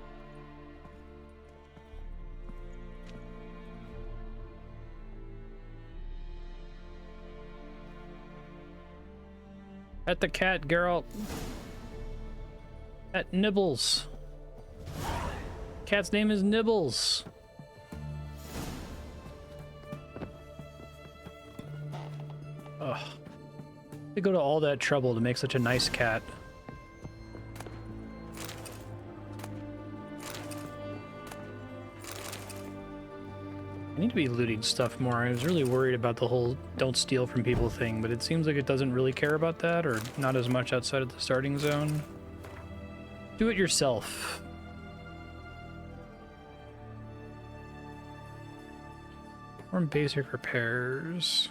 At the cat, Geralt. At Nibbles. Cat's name is Nibbles. Ugh. They go to all that trouble to make such a nice cat. I need to be looting stuff more. I was really worried about the whole don't steal from people thing, but it seems like it doesn't really care about that, or not as much outside of the starting zone. Do it yourself. Perform basic repairs.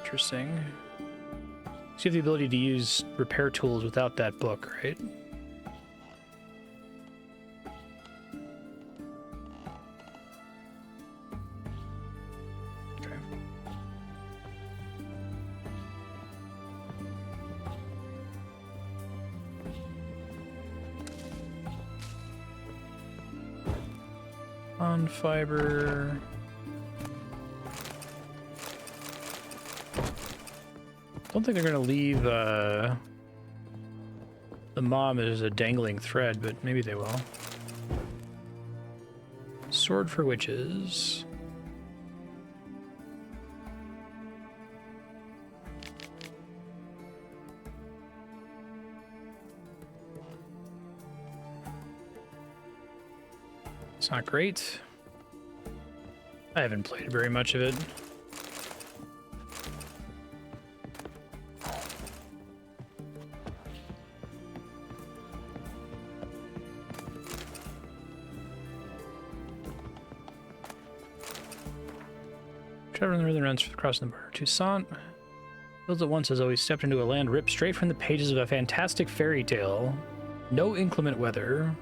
Interesting. So you have the ability to use repair tools without that book, right? Okay. On fiber. Don't think they're gonna leave the mom as a dangling thread, but maybe they will. Sword for witches. It's not great. I haven't played very much of it. Travel in the northern rounds crossing the border. Toussaint feels at once has always stepped into a land ripped straight from the pages of a fantastic fairy tale. No inclement weather.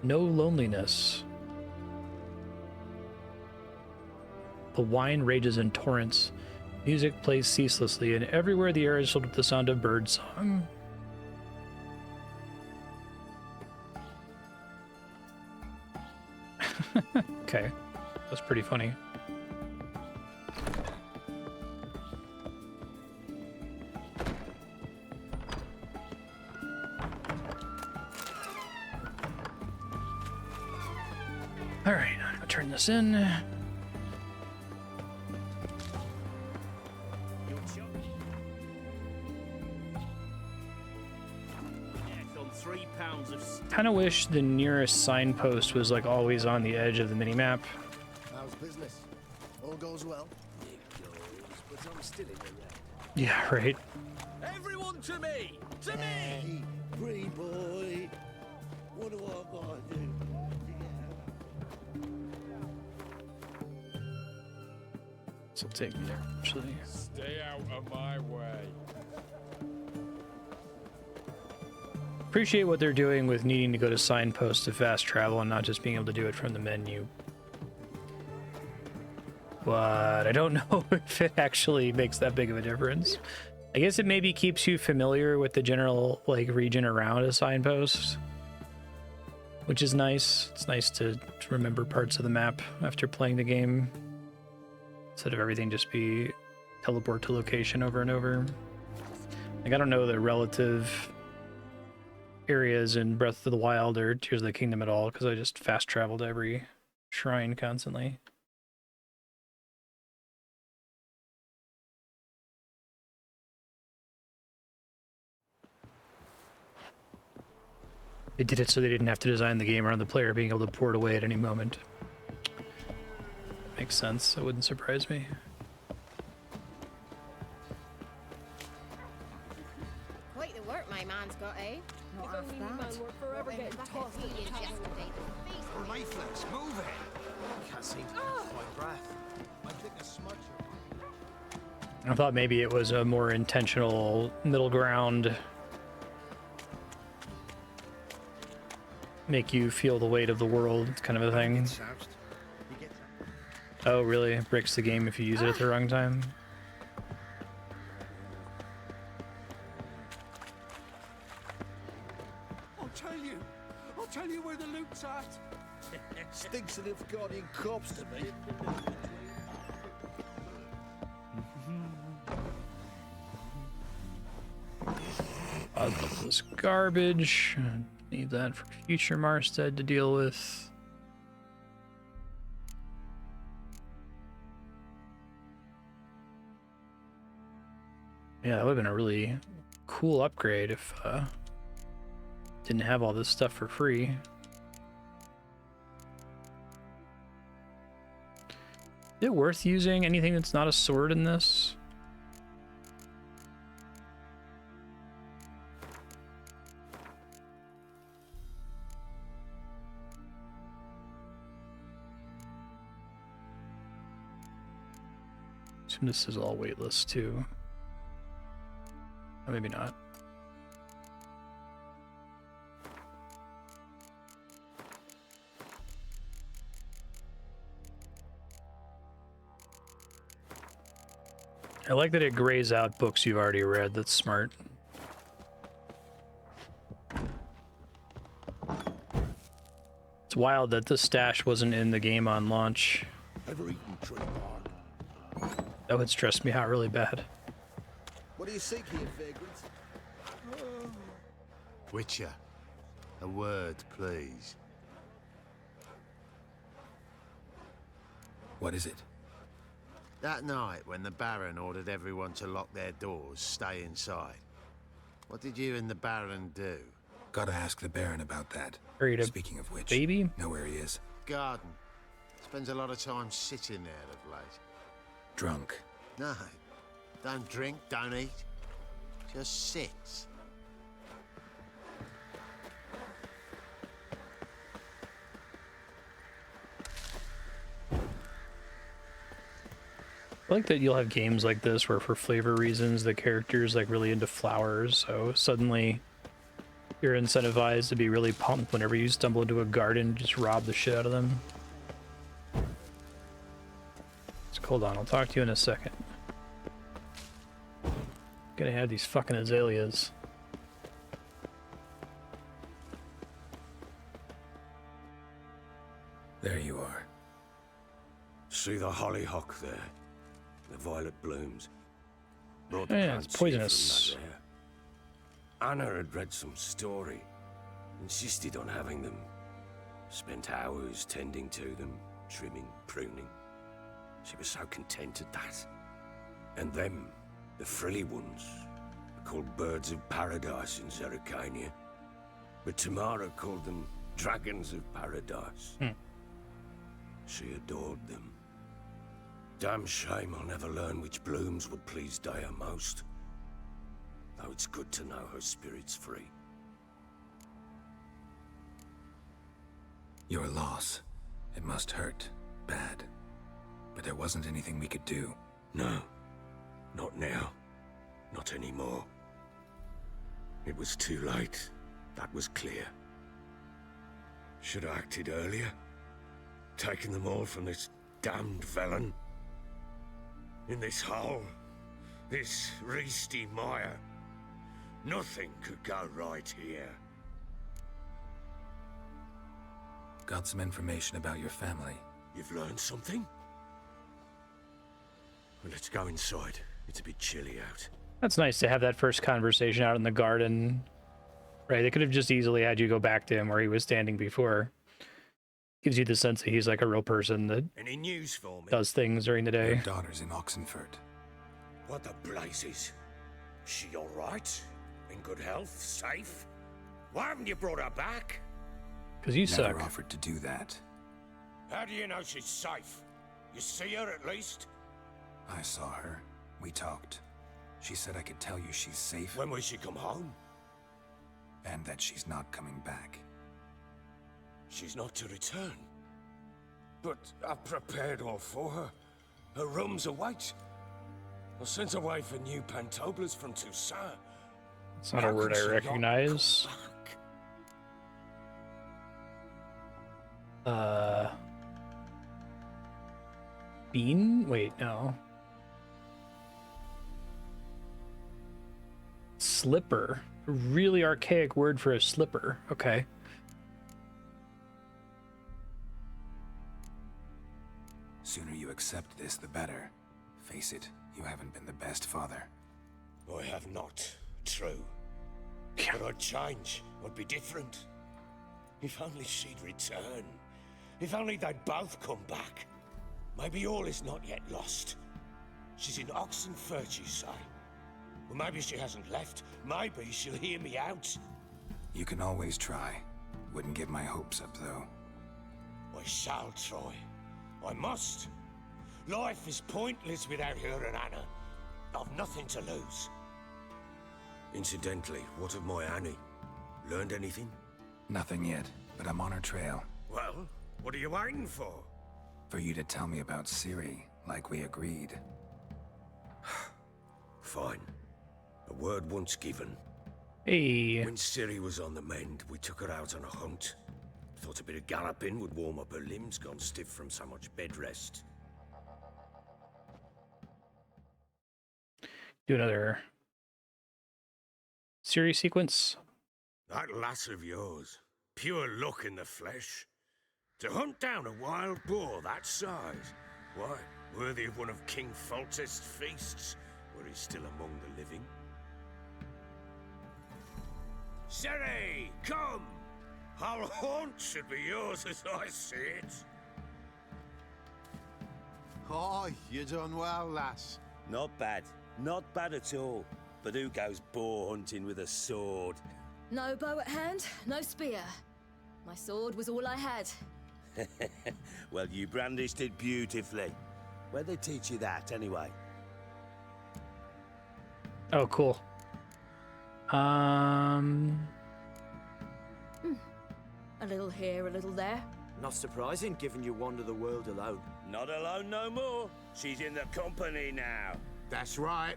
No loneliness. The wine rages in torrents. Music plays ceaselessly, and everywhere the air is filled with the sound of birdsong. Okay, that's pretty funny. All right, I'm gonna turn this in. Kind of wish the nearest signpost was like always on the edge of the minimap. How's business? All goes well? It goes, but I'm still in the red. Yeah, right. Everyone to me! To me! Free boy! What do I gotta do? This will take me there, actually. Stay out of my way. Appreciate what they're doing with needing to go to signposts to fast travel and not just being able to do it from the menu. But I don't know if it actually makes that big of a difference. I guess it maybe keeps you familiar with the general like region around a signpost, which is nice. It's nice to remember parts of the map after playing the game, instead of everything just be teleport to location over and over. Like, I don't know the relative areas in Breath of the Wild or Tears of the Kingdom at all, because I just fast traveled every shrine constantly. They did it so they didn't have to design the game around the player being able to pour it away at any moment. Makes sense. That wouldn't surprise me. Quite the work my man's got, eh? Not half that. We're forever getting tossed yesterday. Reflex, move it! Can't seem to catch my breath. I think a smudger. I thought maybe it was a more intentional middle ground. Make you feel the weight of the world, kind of a thing. Oh, really? It breaks the game if you use it at the wrong time? I'll tell you where the loot's at. Stinks of the forgotten corpse to me. This garbage. Need that for future Marstead to deal with. Yeah, that would have been a really cool upgrade if didn't have all this stuff for free. Is it worth using anything that's not a sword in this? Assume this is all weightless too. Or maybe not. I like that it grays out books you've already read. That's smart. It's wild that the stash wasn't in the game on launch. Ever eaten tree bark? That would stress me out really bad. What do you seek here, vagrant? Witcher, a word, please. What is it? That night when the Baron ordered everyone to lock their doors, stay inside. What did you and the Baron do? Gotta ask the Baron about that. Speaking of which, baby? Know where he is. Garden. Spends a lot of time sitting there of late. Drunk. No. Don't drink, don't eat. Just sits. I like that you'll have games like this where for flavor reasons the character's like really into flowers, so suddenly you're incentivized to be really pumped whenever you stumble into a garden, just rob the shit out of them. So hold on, I'll talk to you in a second. Gotta have these fucking azaleas. There you are. See the hollyhock there? The violet blooms. Brought Yeah, it's poisonous. from that there. Anna had read some story. Insisted on having them. Spent hours tending to them, trimming, pruning. She was so content at that. And them, the frilly ones, are called birds of paradise in Zerrikania. But Tamara called them dragons of paradise. She adored them. Damn shame I'll never learn which blooms would please Daya most. Though it's good to know her spirit's free. Your loss. It must hurt. Bad. But there wasn't anything we could do. No. Not now. Not anymore. It was too late. That was clear. Should have acted earlier. Taken them all from this damned felon. In this hole. This reesty mire. Nothing could go right here. Got some information about your family. You've learned something? Well, let's go inside. It's a bit chilly out. That's nice to have that first conversation out in the garden. Right, they could have just easily had you go back to him where he was standing before. Gives you the sense that he's like a real person that Any news for me? does things during the day. Your daughter's in Oxenfurt. What the blazes? She all right? In good health? Safe? Why haven't you brought her back? Because you Never suck. offered to do that. How do you know she's safe? You see her at least? I saw her. We talked. She said I could tell you she's safe. When will she come home? And that she's not coming back. She's not to return. But I've prepared all for her. Her rooms await. I sent away for new pantoblas from Toussaint. It's not a word I recognize. Bean? Wait, no. Slipper. A really archaic word for a slipper. Okay. Sooner you accept this, the better. Face it, you haven't been the best father. I have not. True. But I'd change. I'd be different. If only she'd return. If only they'd both come back. Maybe all is not yet lost. She's in Oxenfurt, you say? Well, maybe she hasn't left. Maybe she'll hear me out. You can always try. Wouldn't get my hopes up, though. I shall try. I must. Life is pointless without her and Anna. I've nothing to lose. Incidentally, what of my Annie? Learned anything? Nothing yet, but I'm on her trail. Well, what are you waiting for? For you to tell me about Ciri, like we agreed. Fine. A word once given. Hey. When Ciri was on the mend, we took her out on a hunt. Thought a bit of galloping would warm up her limbs, gone stiff from so much bed rest. Do another series sequence. That lass of yours, pure luck in the flesh. To hunt down a wild boar that size, why, worthy of one of King Foltest's feasts, where he's still among the living. Ciri, come! Our haunt should be yours as I see it. Oh, you done well, lass. Not bad. Not bad at all. But who goes boar hunting with a sword? No bow at hand, no spear. My sword was all I had. Well, you brandished it beautifully. Where'd they teach you that, anyway? Oh, cool. A little here, a little there. Not surprising, given you wander the world alone. Not alone no more. She's in the company now. That's right.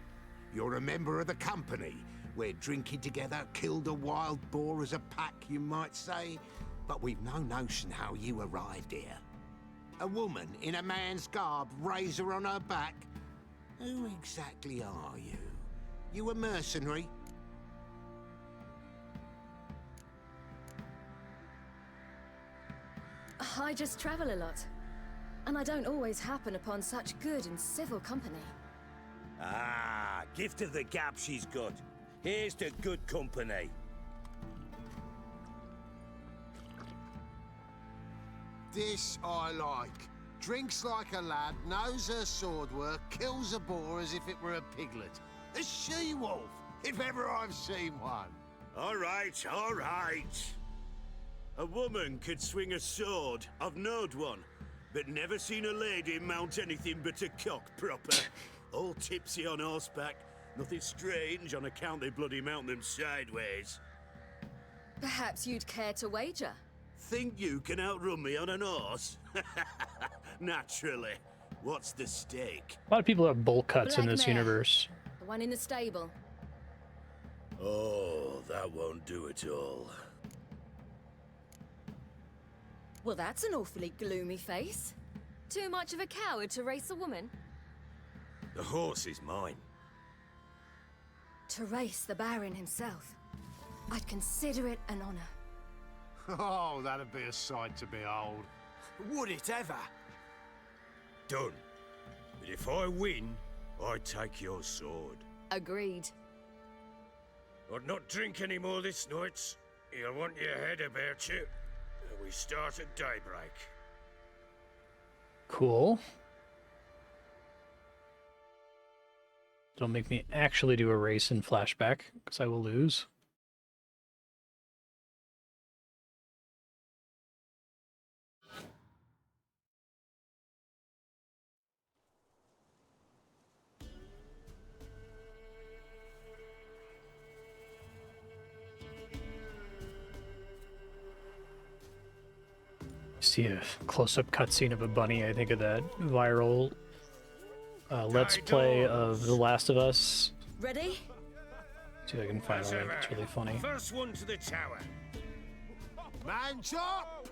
You're a member of the company. We're drinking together, killed a wild boar as a pack, you might say. But we've no notion how you arrived here. A woman in a man's garb, razor on her back. Who exactly are you? You a mercenary? I just travel a lot. And I don't always happen upon such good and civil company. Ah, gift of the gab she's got. Here's to good company. This I like. Drinks like a lad, knows her sword work, kills a boar as if it were a piglet. A she-wolf, if ever I've seen one. All right, all right. A woman could swing a sword. I've knowed one, but never seen a lady mount anything but a cock proper. All tipsy on horseback. Nothing strange on account they bloody mount them sideways. Perhaps you'd care to wager? Think you can outrun me on an horse? Naturally. What's the stake? A lot of people have bowl cuts in Black this mare. universe. The one in the stable. Oh, that won't do it all. Well, that's an awfully gloomy face. Too much of a coward to race a woman? The horse is mine. To race the Baron himself. I'd consider it an honor. Oh, that'd be a sight to behold. Would it ever? Done. But if I win, I take your sword. Agreed. I'd not drink any more this night. You'll want your head about you. We start at daybreak. Cool. Don't make me actually do a race in flashback, because I will lose. See a close-up cutscene of a bunny. I think of that viral Let's Play of The Last of Us. Ready? See if I can find one that's really funny. First one to the tower. Man chop!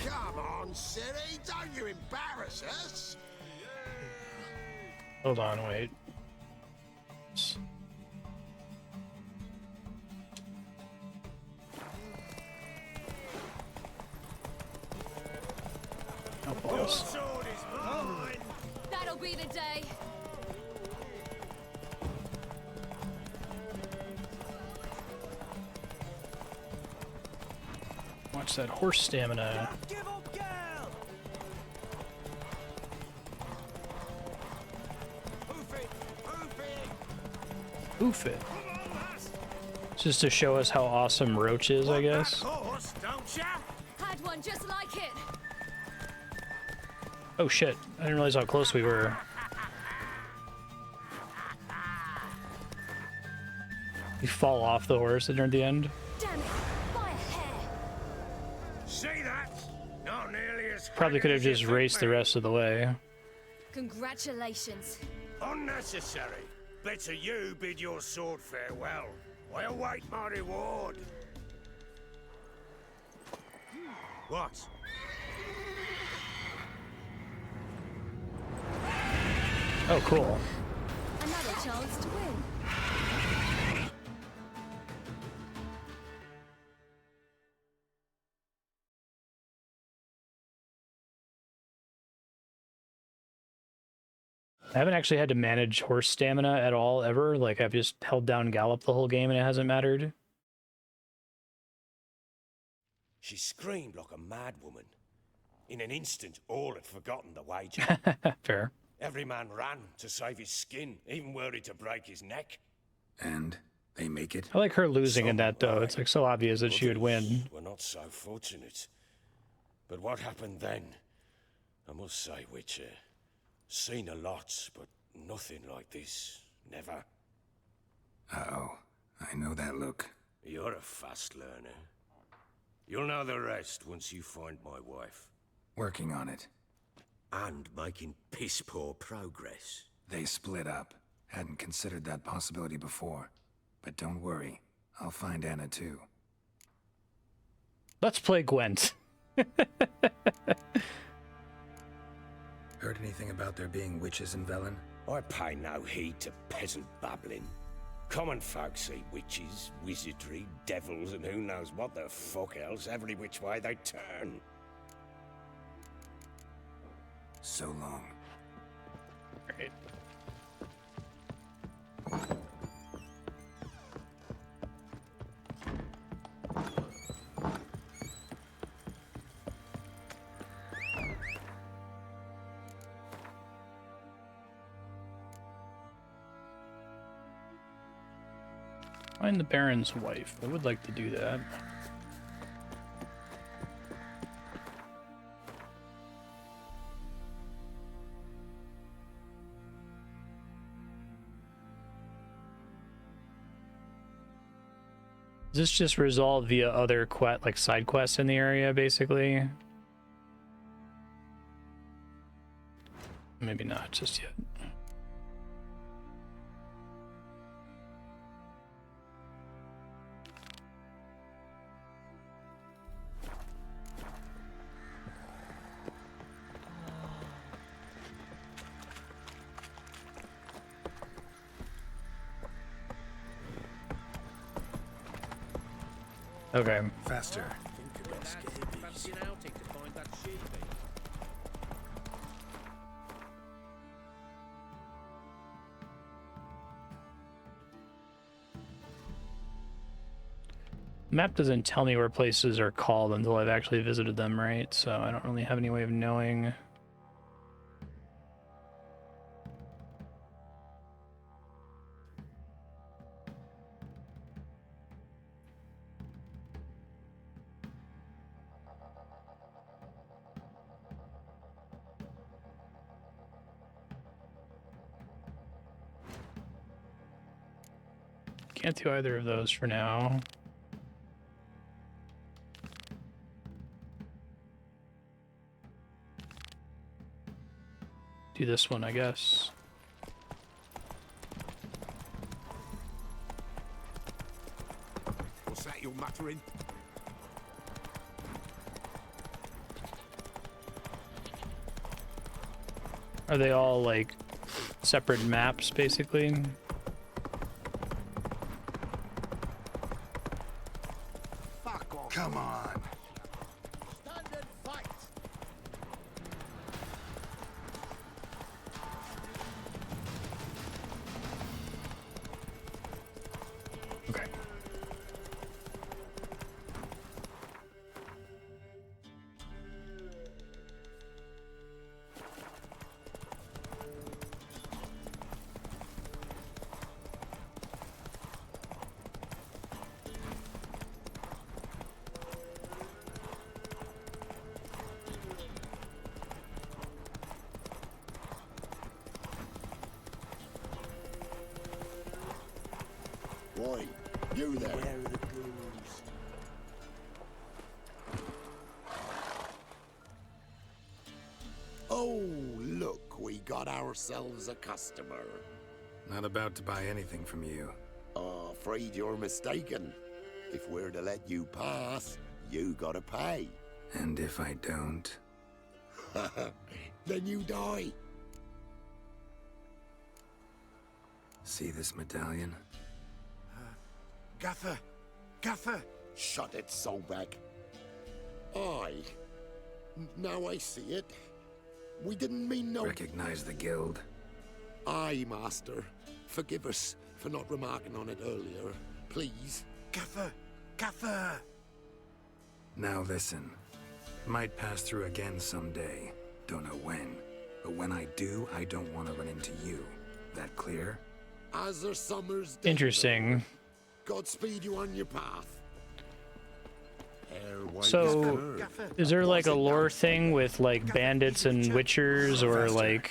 Come on, Siri, don't you embarrass us! Hold on, wait. Oh, balls. That'll be the day. Watch that horse stamina. Oof it. Just to show us how awesome Roach is, I guess. Had one just like it. Oh shit, I didn't realize how close we were. You fall off the horse near the end. Damn it, by a hair. See that? Not nearly as Probably could have just raced the rest of the way. Congratulations. Unnecessary. Better you bid your sword farewell. I await my reward. What? Oh, cool. Another chance to win. I haven't actually had to manage horse stamina at all, ever. Like, I've just held down gallop the whole game and it hasn't mattered. She screamed like a mad woman. In an instant, all had forgotten the wager. Fair. Every man ran to save his skin, even worried to break his neck. And they make it? I like her losing in that, though. It's like so obvious that she would win. We're not so fortunate. But what happened then? I must say, Witcher, seen a lot, but nothing like this. Never. Uh-oh. I know that look. You're a fast learner. You'll know the rest once you find my wife. Working on it. And making piss-poor progress. They split up. Hadn't considered that possibility before. But don't worry. I'll find Anna too. Let's play Gwent. Heard anything about there being witches in Velen? I pay no heed to peasant babbling. Common folk see witches, wizardry, devils, and who knows what the fuck else every which way they turn. So long. Great. Find the Baron's wife. I would like to do that. Is this just resolved via other side quests in the area, basically? Maybe not just yet. Okay. Faster. Fancy an outing to find that sheep. Map doesn't tell me where places are called until I've actually visited them, right? So I don't really have any way of knowing. Can't do either of those for now. Do this one, I guess. What's that you're muttering? Are they all like separate maps, basically? Come on. Stand and fight. Okay. Boy, you there. Where are the ghouls? Oh, look, we got ourselves a customer. Not about to buy anything from you. Afraid you're mistaken. If we're to let you pass, you gotta pay. And if I don't? Then you die. See this medallion? Gaffer! Gaffer! Shut it, Solbag. Aye. Now I see it. We didn't mean no... Recognize the guild? Aye, Master. Forgive us for not remarking on it earlier. Please. Gaffer! Gaffer! Now listen. Might pass through again someday. Don't know when. But when I do, I don't want to run into you. That clear? As are summer's day. Interesting. Godspeed you on your path. So, is there like a lore thing with like bandits and witchers, or like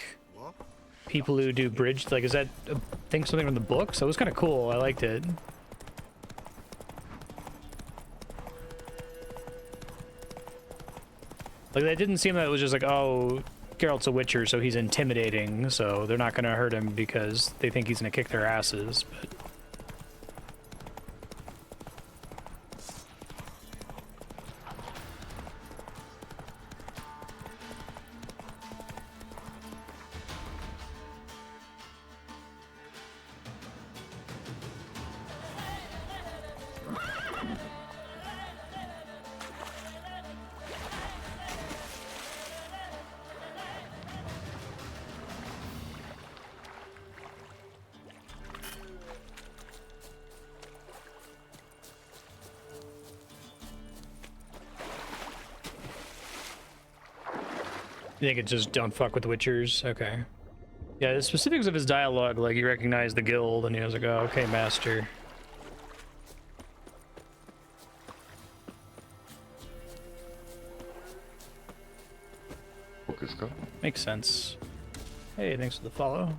people who do bridge? Like, is that I think something from the books? That was kind of cool. I liked it. Like, it didn't seem that it was just like, oh, Geralt's a witcher, so he's intimidating, so they're not gonna hurt him because they think he's gonna kick their asses. But you think it's just don't fuck with witchers? Okay. Yeah, the specifics of his dialogue, like he recognized the guild and he was like, oh, okay, master. Makes sense. Hey, thanks for the follow.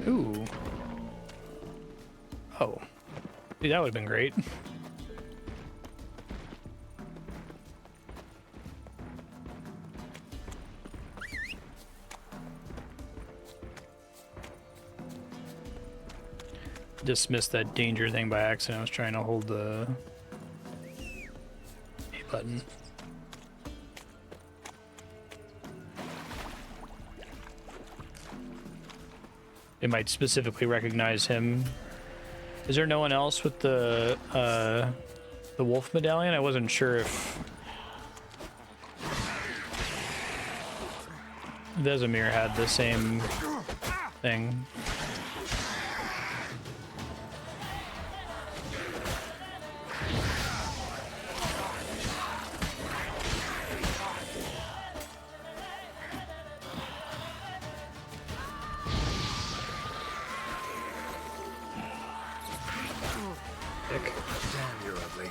Ooh. Oh. Dude, that would have been great. Dismissed that danger thing by accident. I was trying to hold the A button. It might specifically recognize him. Is there no one else with the the wolf medallion. I wasn't sure if Vesemir had the same thing. Damn, you're ugly.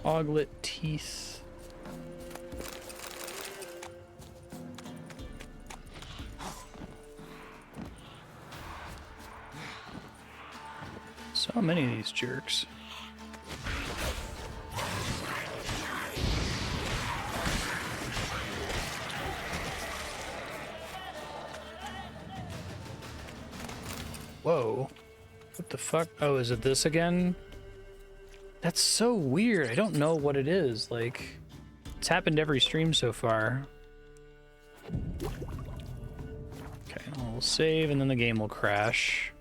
Oglet teeth. So many of these jerks. Whoa. What the fuck? Oh, is it this again? That's so weird. I don't know what it is. Like, it's happened every stream so far. Okay, we'll save and then the game will crash.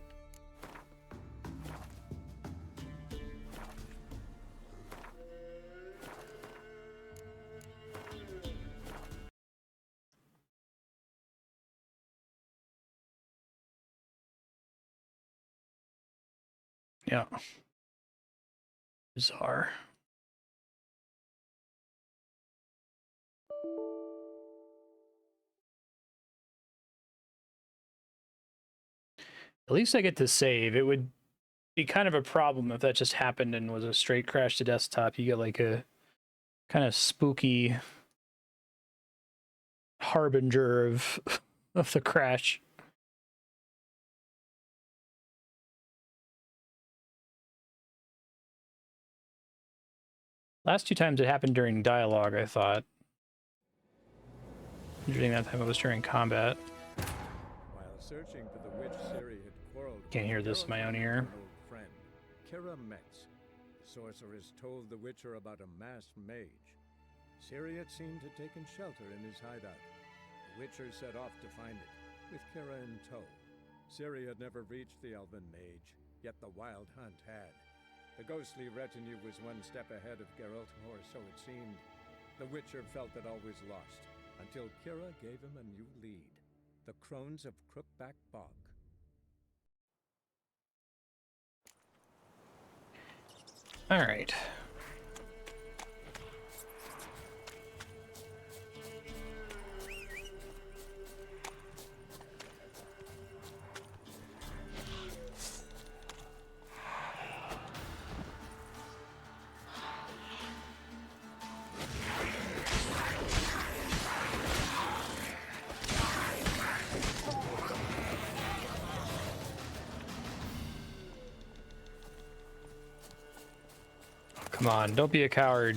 Yeah. Bizarre. At least I get to save. It would be kind of a problem if that just happened and was a straight crash to desktop. You get like a kind of spooky harbinger of of the crash. Last two times it happened during dialogue, I thought. During that time it was during combat. While searching for the witch Ciri had quarreled Can't hear this in my own ear. with an old friend, Kira Metz. The sorceress told the witcher about a masked mage. Ciri had seemed to have taken shelter in his hideout. The witcher set off to find it, with Kira in tow. Ciri had never reached the elven mage, yet the wild hunt had. The ghostly retinue was one step ahead of Geralt, or so it seemed. The Witcher felt that all was lost, until Kira gave him a new lead. The Crones of Crookback Bog. Alright. Come on, don't be a coward.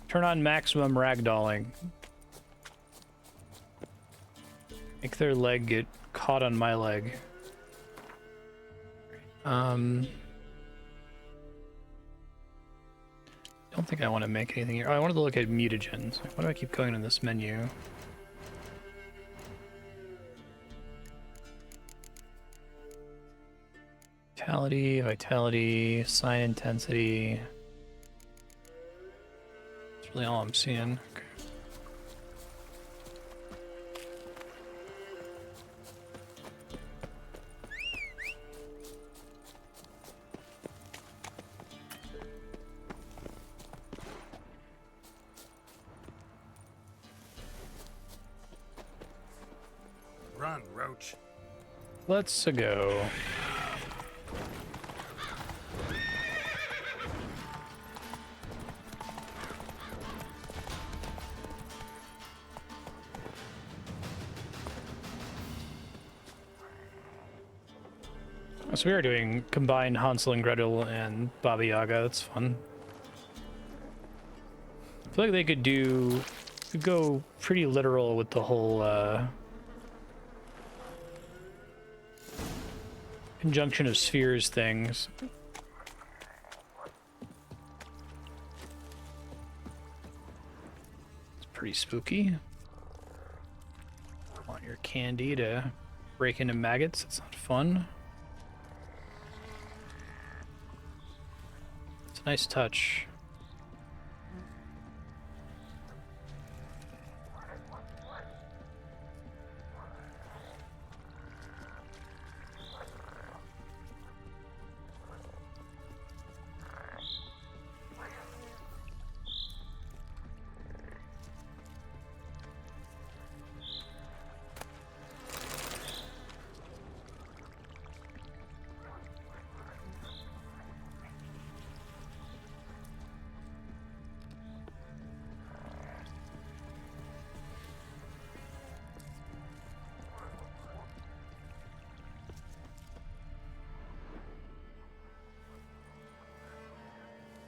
Turn on maximum ragdolling. Make their leg get caught on my leg. Don't think I want to make anything here. Oh, I wanted to look at mutagens. Why do I keep going in this menu? Vitality, vitality, sign intensity. That's really all I'm seeing. Okay. Run, Roach. Let's go. So we are doing combined Hansel and Gretel and Baba Yaga. That's fun. I feel like they could go pretty literal with the whole conjunction of spheres things. It's pretty spooky. Want your candy to break into maggots? It's not fun. It's a nice touch.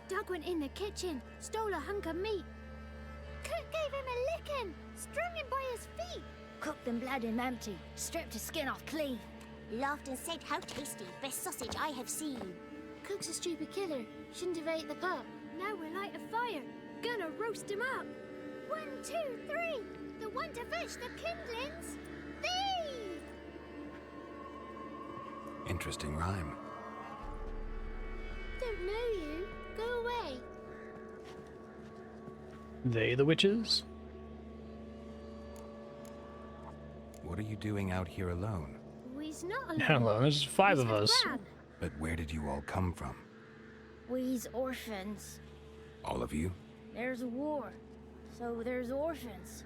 Doug went in the kitchen, stole a hunk of meat. Cook gave him a licking, strung him by his feet. Cooked and bled him empty, stripped his skin off clean. Laughed and said, "How tasty, best sausage I have seen." Cook's a stupid killer, shouldn't have ate the pup. Now we'll light a fire, gonna roast him up. 1, 2, 3, the one to fetch the kindlings. Thee! Interesting rhyme. Don't know you. Go away. They the witches? What are you doing out here alone? We's not alone. Not alone, there's 5 of us. But where did you all come from? We's orphans. All of you? There's a war, so there's orphans.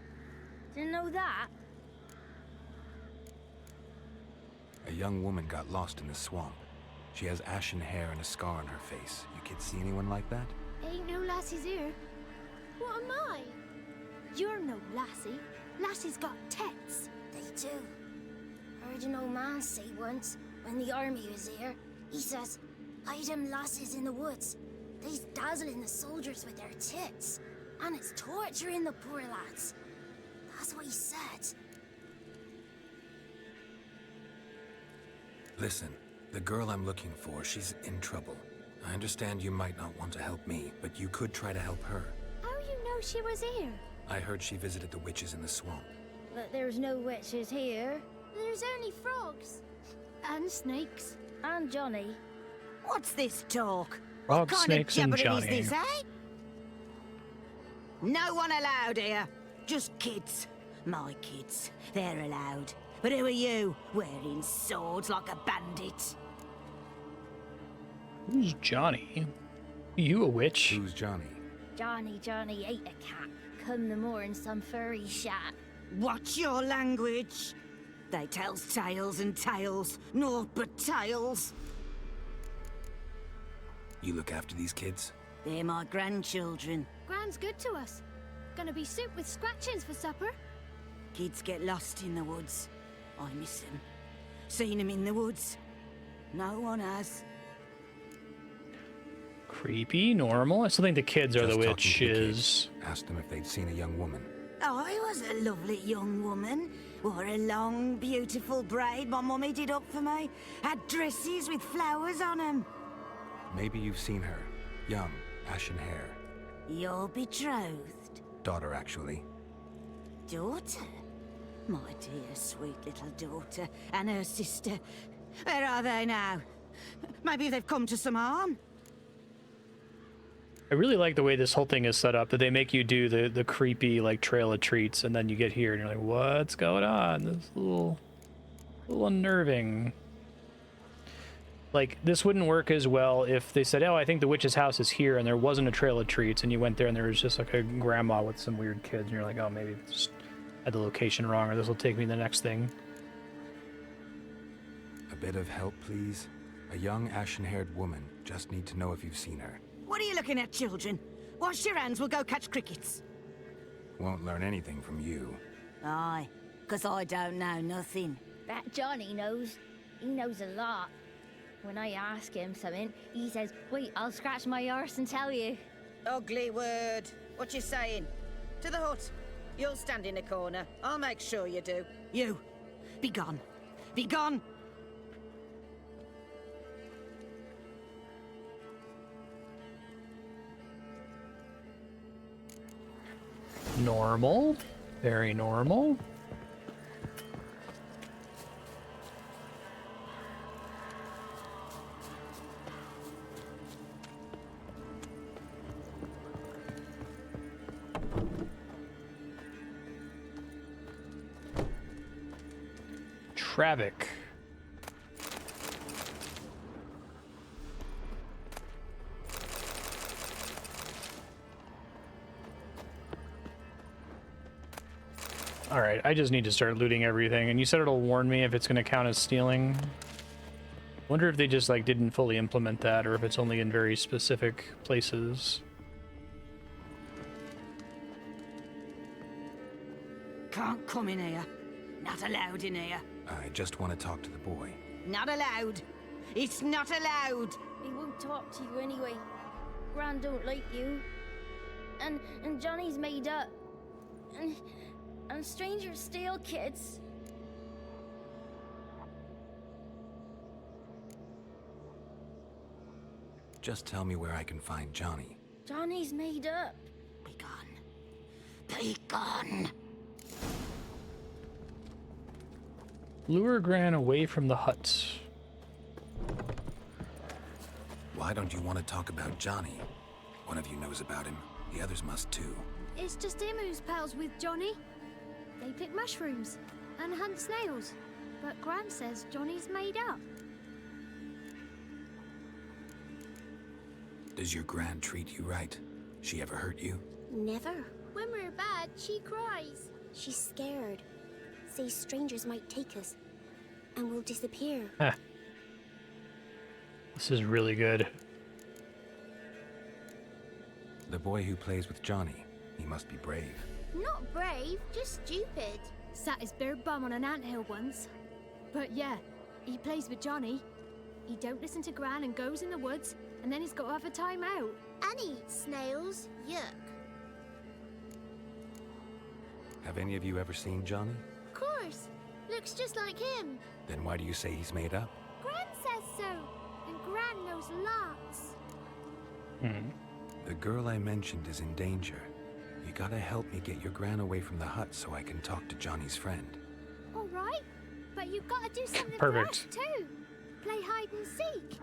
Didn't know that? A young woman got lost in the swamp. She has ashen hair and a scar on her face. You kids see anyone like that? Ain't no lassies here. What am I? You're no lassie. Lassies got tets. They do. Heard an old man say once, when the army was here, he says, "Hide them lasses in the woods. They's dazzling the soldiers with their tits. And it's torturing the poor lads." That's what he said. Listen, the girl I'm looking for, she's in trouble. I understand you might not want to help me, but you could try to help her. How you know she was here? I heard she visited the witches in the swamp. But there's no witches here. There's only frogs. And snakes. And Johnny. What's this talk? Frog, what kind snakes, of and jabbering Johnny. is this, eh? No one allowed here. Just kids. My kids. They're allowed. But who are you, wearing swords like a bandit? Who's Johnny? You a witch? Who's Johnny? Johnny ate a cat. Come the more in some furry shat. Watch your language. They tells tales and tales, naught but tales. You look after these kids? They're my grandchildren. Gran's good to us. Gonna be soup with scratchings for supper. Kids get lost in the woods. I miss them. Seen them in the woods. No one has. Creepy, normal. I still think the kids are Just the talking to the witches. kids. Asked them if they'd seen a young woman. I was a lovely young woman. Wore a long, beautiful braid my mummy did up for me. Had dresses with flowers on them. Maybe you've seen her. Young, ashen hair. You're betrothed. Daughter, actually. Daughter? My dear, sweet little daughter. And her sister. Where are they now? Maybe they've come to some harm. I really like the way this whole thing is set up, that they make you do the creepy, like, trail of treats, and then you get here and you're like, what's going on? This is a little unnerving. Like, this wouldn't work as well if they said, oh, I think the witch's house is here, and there wasn't a trail of treats, and you went there and there was just, like, a grandma with some weird kids, and you're like, oh, maybe I just had the location wrong, or this will take me to the next thing. A bit of help, please? A young, ashen-haired woman. Just need to know if you've seen her. What are you looking at, children? Wash your hands, we'll go catch crickets. Won't learn anything from you. Aye, 'cause I don't know nothing. That Johnny knows. He knows a lot. When I ask him something, he says, wait, I'll scratch my arse and tell you. Ugly word. What you saying? To the hut. You'll stand in a corner. I'll make sure you do. You. Be gone. Be gone. Normal. Very normal. Travic. Alright, I just need to start looting everything, and you said it'll warn me if it's going to count as stealing. Wonder if they just, like, didn't fully implement that, or if it's only in very specific places. Can't come in here. Not allowed in here. I just want to talk to the boy. Not allowed. It's not allowed. He won't talk to you anyway. Gran don't like you. And Johnny's made up. And strangers steal kids. Just tell me where I can find Johnny. Johnny's made up. Be gone. Be gone. Lure Gran away from the hut. Why don't you want to talk about Johnny? One of you knows about him. The others must too. It's just him who's pals with Johnny. They pick mushrooms and hunt snails. But Gran says Johnny's made up. Does your Gran treat you right? She ever hurt you? Never. When we're bad, she cries. She's scared. Says strangers might take us. And we'll disappear. Huh. This is really good. The boy who plays with Johnny. He must be brave. Not brave, just stupid. Sat his bare bum on an anthill once. But yeah, he plays with Johnny. He don't listen to Gran and goes in the woods, and then he's got to have a time out. And eats snails. Yuck. Have any of you ever seen Johnny? Of course. Looks just like him. Then why do you say he's made up? Gran says so. And Gran knows lots. The girl I mentioned is in danger. You gotta help me get your Gran away from the hut so I can talk to Johnny's friend. All right. But you've got to do something Perfect. for us too. Play hide and seek.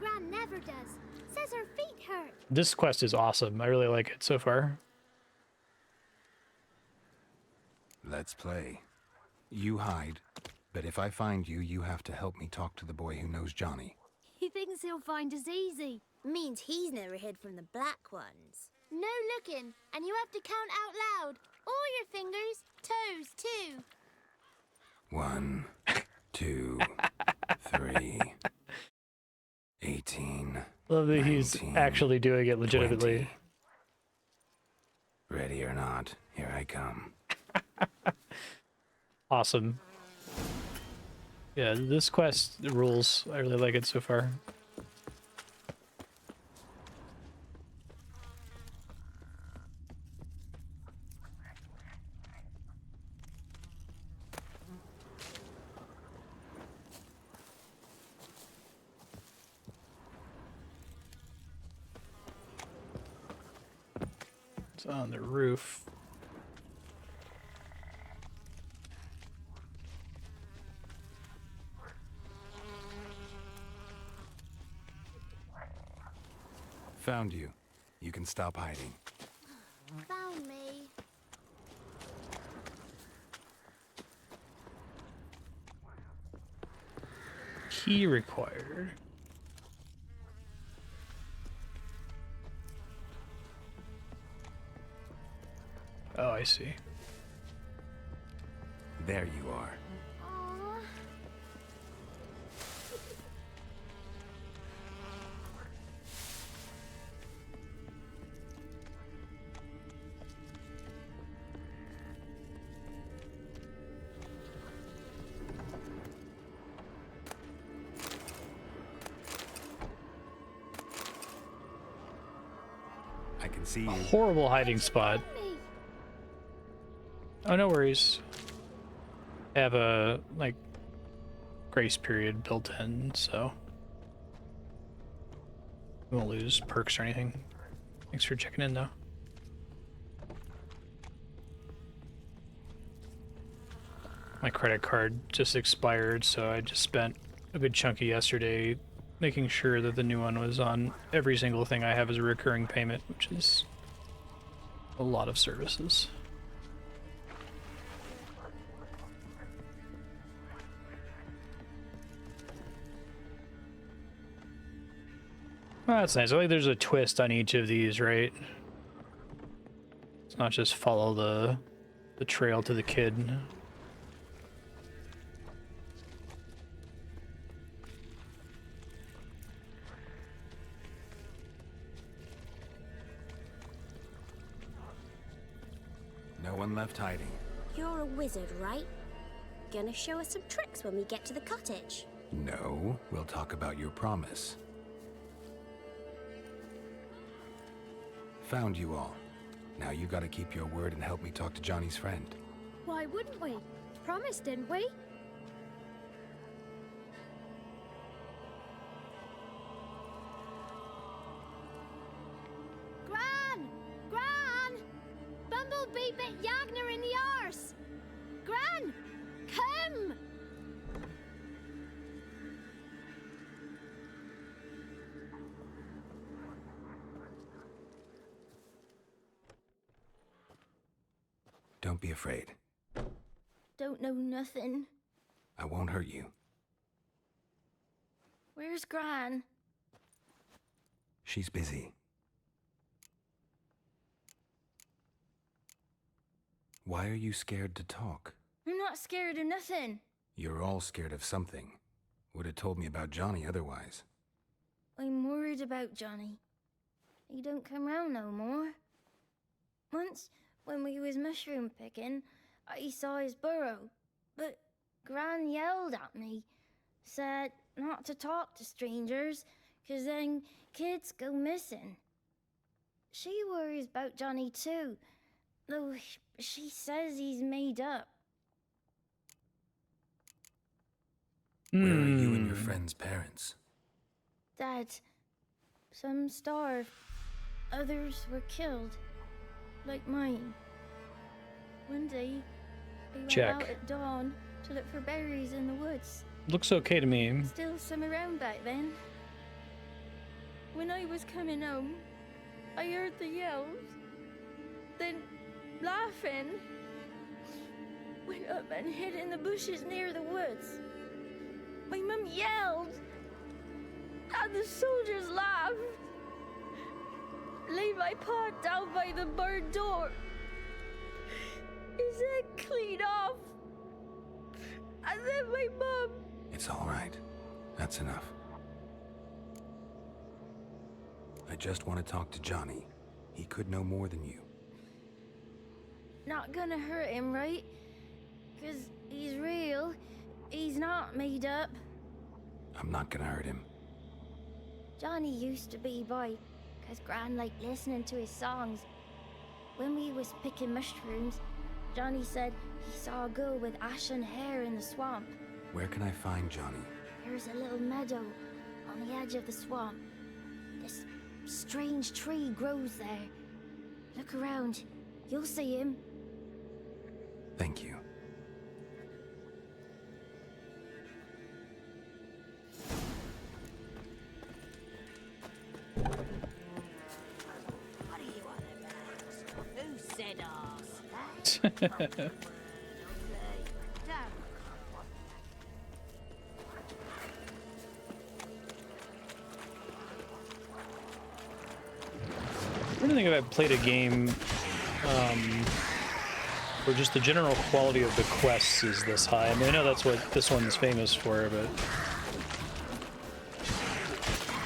Gran never does. Says her feet hurt. This quest is awesome. I really like it so far. Let's play. You hide, but if I find you, you have to help me talk to the boy who knows Johnny. He thinks he'll find us easy. Means he's never hid from the black ones. No looking, and you have to count out loud. All your fingers, toes too. 1, 2, 3, 18. Love that he's 19, actually doing it legitimately. 20. Ready or not, here I come. Awesome. Yeah, this quest rules. I really like it so far. It's on the roof. Found you. You can stop hiding. Found me. Key required. Oh, I see. There you are. I can see you. Horrible hiding spot. Oh, no worries. I have a, like, grace period built in, so we won't lose perks or anything. Thanks for checking in, though. My credit card just expired, so I just spent a good chunk of yesterday making sure that the new one was on every single thing I have as a recurring payment, which is a lot of services. Well, that's nice. I think there's a twist on each of these, right? It's not just follow the trail to the kid. No one left hiding. You're a wizard, right? Gonna show us some tricks when we get to the cottage. No, we'll talk about your promise. Found you all. Now you gotta keep your word and help me talk to Johnny's friend. Why wouldn't we? Promised, didn't we? Gran! Gran! Bumblebee bit Yagner in the arse! Gran! Come! Don't be afraid. Don't know nothing. I won't hurt you. Where's Gran? She's busy. Why are you scared to talk? I'm not scared of nothing. You're all scared of something. Would have told me about Johnny otherwise. I'm worried about Johnny. He don't come round no more. Once, when we was mushroom picking, I saw his burrow, but Gran yelled at me, said not to talk to strangers, 'cause then kids go missing. She worries about Johnny too, though she says he's made up. Where are you and your friend's parents? Dad, some starved, others were killed, like mine. One day, we went Check. out at dawn to look for berries in the woods. Looks okay to me. Still some around back then. When I was coming home, I heard the yells. Then, laughing, went up and hid in the bushes near the woods. My mum yelled, and the soldiers laughed. Laid my pa down by the barn door. His head clean off. And then my mum. It's all right. That's enough. I just want to talk to Johnny. He could know more than you. Not gonna hurt him, right? 'Cause he's real. He's not made up. I'm not gonna hurt him. Johnny used to be boy, 'cause Gran liked listening to his songs. When we was picking mushrooms, Johnny said he saw a girl with ashen hair in the swamp. Where can I find Johnny? There's a little meadow on the edge of the swamp. This strange tree grows there. Look around. You'll see him. Thank you. What are you on about? Who said arse? I don't think if I've played a game where just the general quality of the quests is this high. I mean, I know that's what this one's famous for, but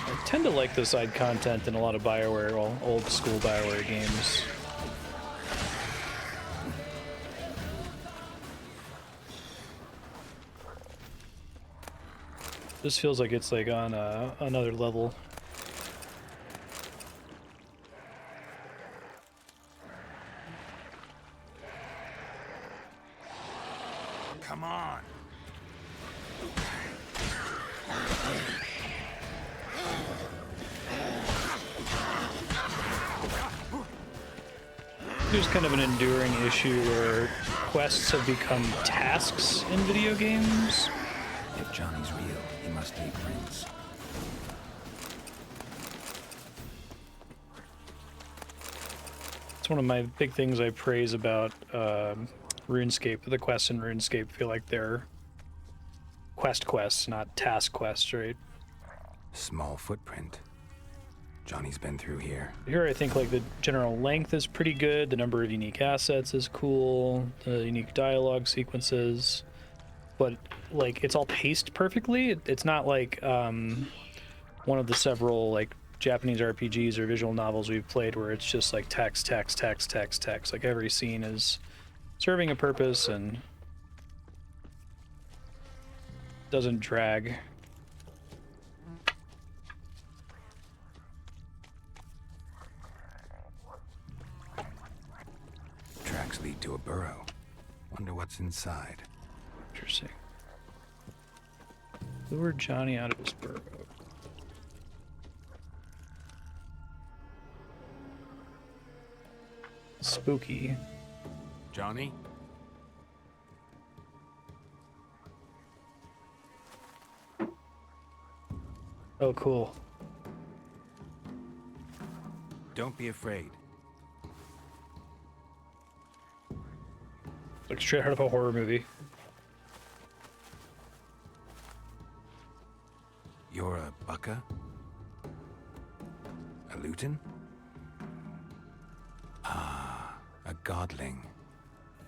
I tend to like the side content in a lot of BioWare, well, old school BioWare games. This feels like it's like on another level. Come on. There's kind of an enduring issue where quests have become tasks in video games. If Johnny's real, he must need Prince. It's one of my big things I praise about RuneScape. The quests in RuneScape feel like they're quests, not task quests, right? Small footprint. Johnny's been through here. Here I think like the general length is pretty good, the number of unique assets is cool, the unique dialogue sequences, but like it's all paced perfectly. It's not like one of the several like Japanese RPGs or visual novels we've played where it's just like text. Like every scene is serving a purpose and doesn't drag. Tracks lead to a burrow. Wonder what's inside. Interesting. Lure Johnny out of his burrow. Spooky. Johnny? Oh, cool. Don't be afraid. Like straight out of a horror movie. You're a Bucka? A Luton? Ah, a godling.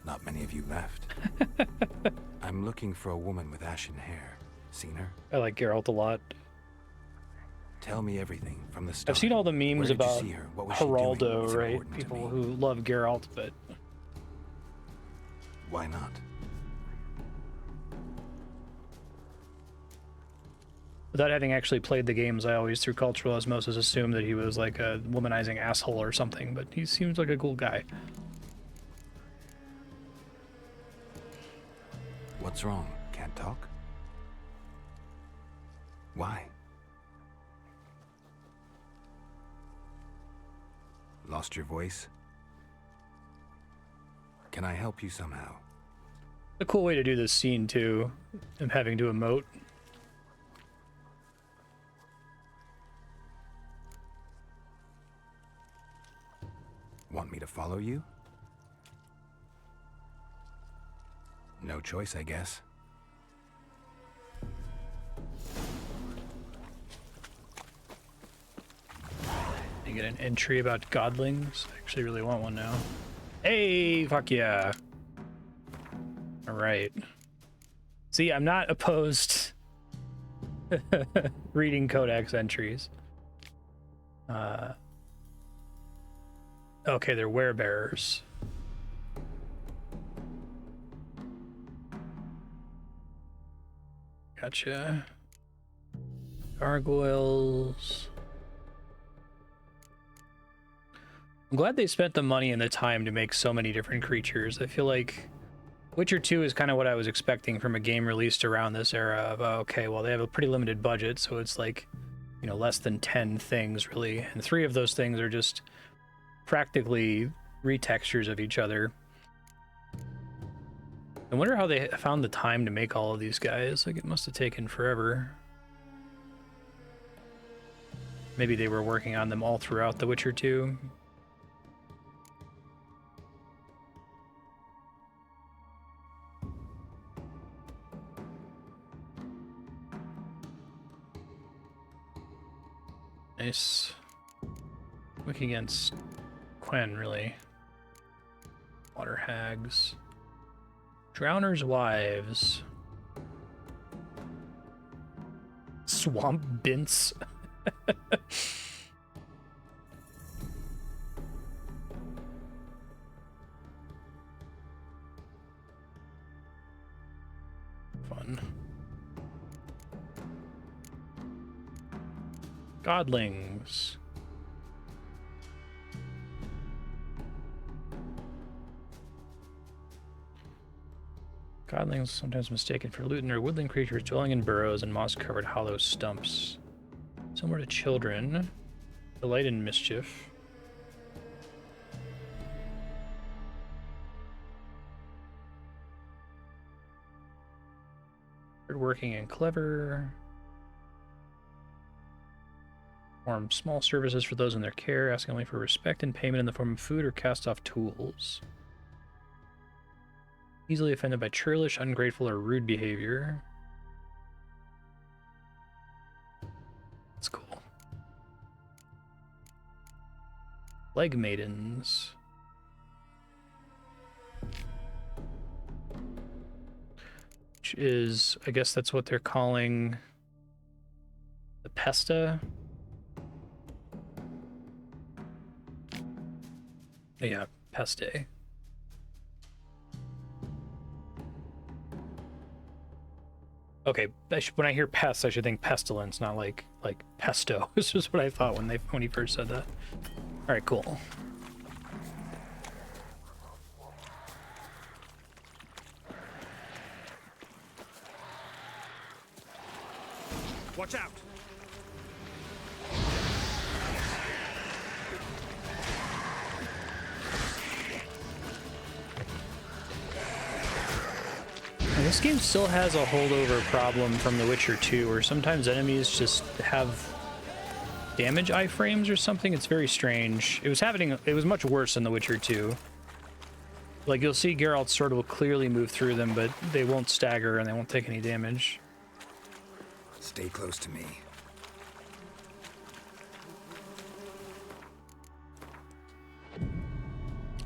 Not many of you left. I'm looking for a woman with ashen hair. Seen her? I like Geralt a lot. Tell me everything from the start. I've seen all the Where memes did you about see her? What was she doing? Geraldo, It's right? important to People me. who love Geralt, but Why not? without having actually played the games, I always, through cultural osmosis, assumed that he was like a womanizing asshole or something, but he seems like a cool guy. What's wrong? Can't talk? Why? Lost your voice? Can I help you somehow? A cool way to do this scene, too, him having to emote. Want me to follow you? No choice, I guess. You get an entry about godlings. I actually really want one now. Hey, fuck yeah. All right. See, I'm not opposed reading codex entries. Okay, they're werebearers. Gotcha. Gargoyles. I'm glad they spent the money and the time to make so many different creatures. I feel like Witcher 2 is kind of what I was expecting from a game released around this era of, okay, well, they have a pretty limited budget, so it's like, you know, less than 10 things, really. And 3 of those things are just practically retextures of each other. I wonder how they found the time to make all of these guys. Like, it must have taken forever. Maybe they were working on them all throughout The Witcher 2. Nice. Quick against Quen, really. Water hags. Drowners' wives. Swamp bints. Fun. Godlings. Godlings sometimes mistaken for Luton or woodland creatures dwelling in burrows and moss-covered hollow stumps. Similar to children, delight in mischief. Hardworking and clever. Perform small services for those in their care, asking only for respect and payment in the form of food or cast-off tools. Easily offended by churlish, ungrateful, or rude behavior. That's cool. Leg maidens. Which is, I guess that's what they're calling the Pesta. Yeah, Peste. Okay, when I hear pest, I should think pestilence, not like pesto. This is what I thought when he first said that. All right, cool. Watch out! This game still has a holdover problem from The Witcher 2, where sometimes enemies just have damage iframes or something. It's very strange. It was much worse in The Witcher 2. Like, you'll see Geralt's sword will clearly move through them, but they won't stagger and they won't take any damage. Stay close to me.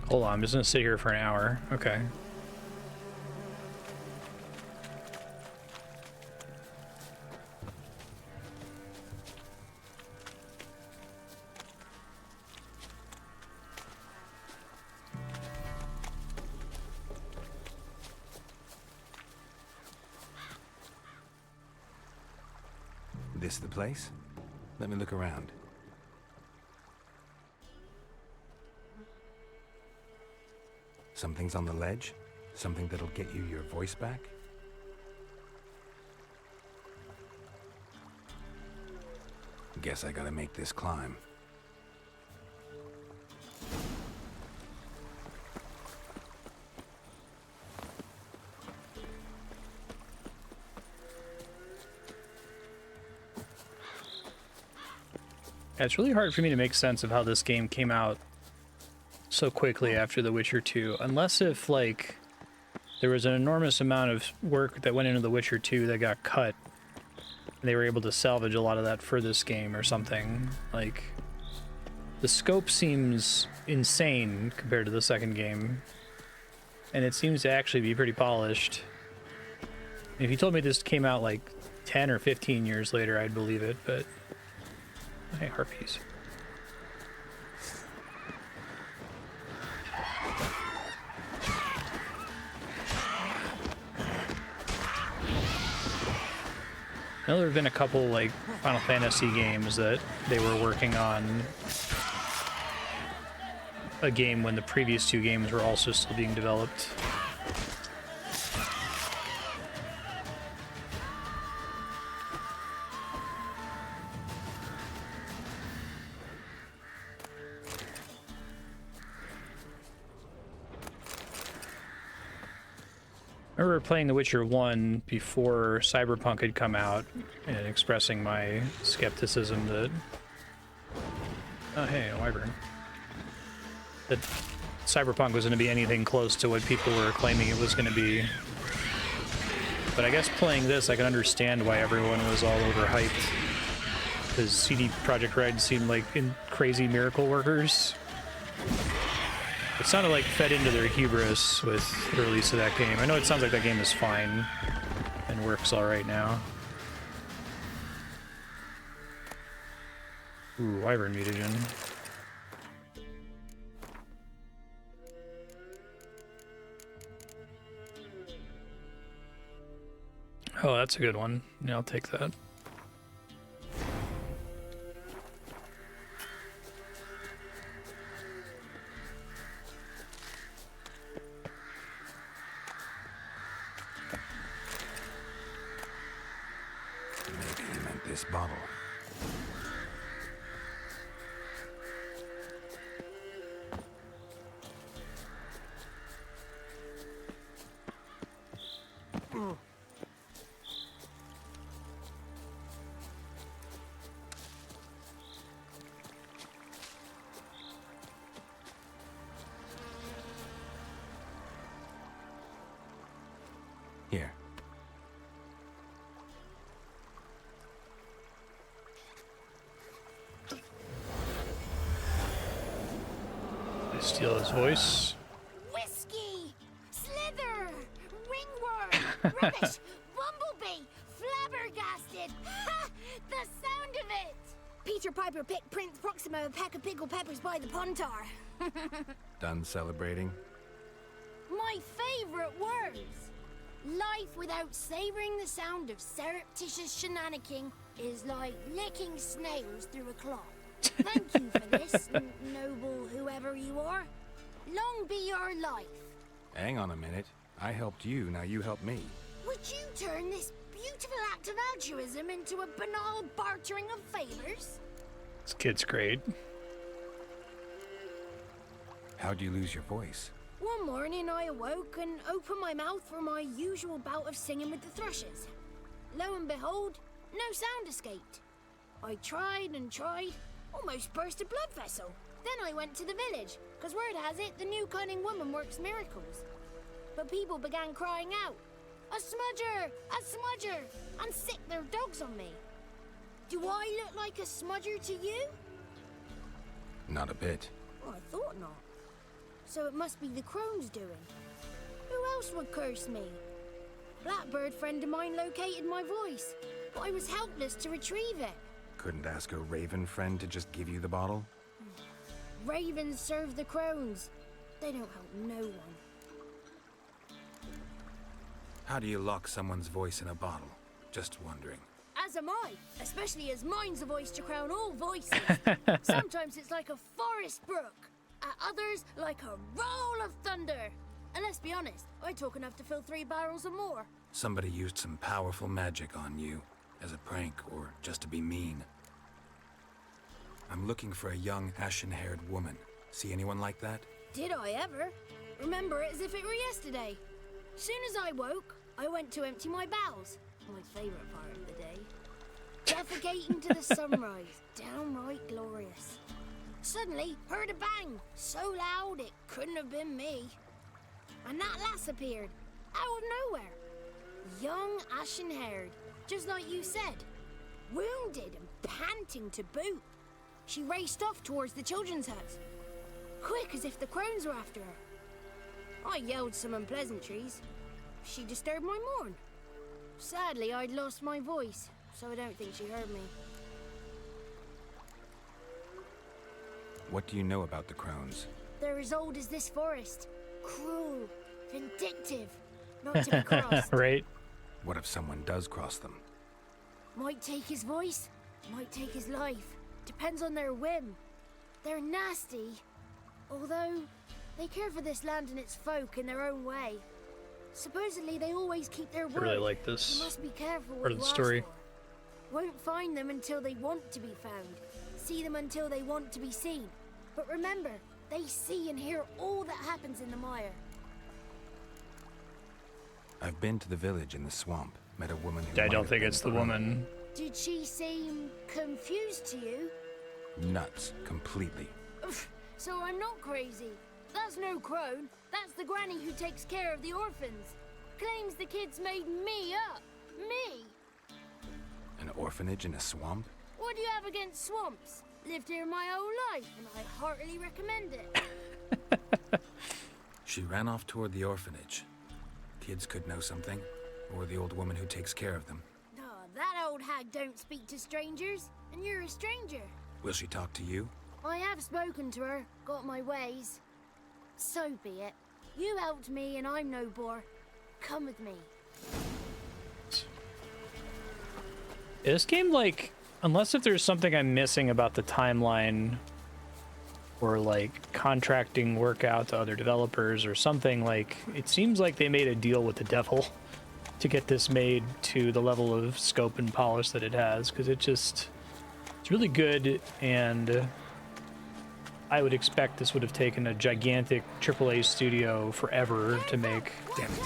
Hold on, I'm just gonna sit here for an hour. Okay. This the place? Let me look around. Something's on the ledge? Something that'll get you your voice back? Guess I gotta make this climb. Yeah, it's really hard for me to make sense of how this game came out so quickly after The Witcher 2, unless if, like, there was an enormous amount of work that went into The Witcher 2 that got cut, and they were able to salvage a lot of that for this game or something. Like, the scope seems insane compared to the second game, and it seems to actually be pretty polished. If you told me this came out, like, 10 or 15 years later, I'd believe it, but... Hey, harpies. I know there have been a couple, like, Final Fantasy games that they were working on a game when the previous two games were also still being developed. I remember playing The Witcher 1 before Cyberpunk had come out and expressing my skepticism that... Oh, hey, a wyvern. That Cyberpunk was going to be anything close to what people were claiming it was going to be. But I guess playing this, I can understand why everyone was all overhyped. Because CD Projekt Red seemed like crazy miracle workers. It sounded like fed into their hubris with the release of that game. I know it sounds like that game is fine and works all right now. Ooh, wyvern mutagen. Oh, that's a good one. Yeah, I'll take that. this bottle. Here. Steal his voice. Whiskey! Slither! Ringworm! Rubbish! Bumblebee! Flabbergasted! Ha! The sound of it! Peter Piper picked Prince Proximo a pack of pickled peppers by the Pontar. Done celebrating? My favorite words! Life without savoring the sound of surreptitious shenanigans is like licking snails through a cloth. Thank you for this, noble whoever you are. Long be your life. Hang on a minute. I helped you, now you help me. Would you turn this beautiful act of altruism into a banal bartering of favors? This kid's great. How'd you lose your voice? One morning I awoke and opened my mouth for my usual bout of singing with the thrushes. Lo and behold, no sound escaped. I tried and tried, almost burst a blood vessel. Then I went to the village, because word has it the new cunning woman works miracles. But people began crying out, "A smudger! A smudger!" and sicked their dogs on me. Do I look like a smudger to you? Not a bit. Well, I thought not. So it must be the Crones' doing. Who else would curse me? Blackbird friend of mine located my voice, but I was helpless to retrieve it. Couldn't ask a raven friend to just give you the bottle? Ravens serve the Crones. They don't help no one. How do you lock someone's voice in a bottle? Just wondering. As am I, especially as mine's a voice to crown all voices. Sometimes it's like a forest brook, at others like a roll of thunder. And let's be honest, I talk enough to fill 3 barrels or more. Somebody used some powerful magic on you, as a prank or just to be mean. I'm looking for a young, ashen-haired woman. See anyone like that? Did I ever? Remember it as if it were yesterday. Soon as I woke, I went to empty my bowels. My favourite part of the day. Defecating to the sunrise. Downright glorious. Suddenly, heard a bang. So loud it couldn't have been me. And that lass appeared. Out of nowhere. Young, ashen-haired. Just like you said. Wounded and panting to boot. She raced off towards the children's hut. Quick as if the Crones were after her. I yelled some unpleasantries. She disturbed my morn. Sadly, I'd lost my voice, so I don't think she heard me. What do you know about the Crones? They're as old as this forest. Cruel, vindictive, not to be crossed. Right? What if someone does cross them? Might take his voice, might take his life. Depends on their whim. They're nasty, although they care for this land and its folk in their own way. Supposedly, they always keep their word. I really like this You must be careful what part of you the ask story. for. Won't find them until they want to be found. See them until they want to be seen. But remember, they see and hear all that happens in the mire. I've been to the village in the swamp. Met a woman who I might don't have think been it's the Crone. woman. Did she seem confused to you? Nuts. Completely. So I'm not crazy. That's no crone. That's the granny who takes care of the orphans. Claims the kids made me up. Me! An orphanage in a swamp? What do you have against swamps? Lived here my whole life, and I heartily recommend it. She ran off toward the orphanage. Kids could know something, or the old woman who takes care of them. Oh, that old hag don't speak to strangers, and you're a stranger. Will she talk to you? I have spoken to her, got my ways. So be it. You helped me, and I'm no bore. Come with me. This game, like, unless if there's something I'm missing about the timeline, or like contracting work out to other developers or something, like, it seems like they made a deal with the devil to get this made to the level of scope and polish that it has, because it's really good, and I would expect this would have taken a gigantic AAA studio forever to make. Damn it.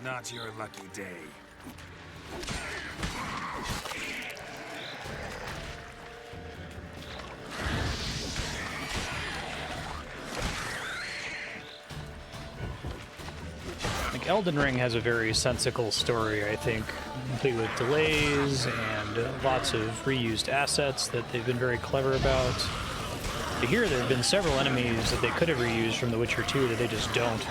Not your lucky day. Like, Elden Ring has a very sensical story, I think, complete with delays and lots of reused assets that they've been very clever about. But here, there have been several enemies that they could have reused from The Witcher 2 that they just don't.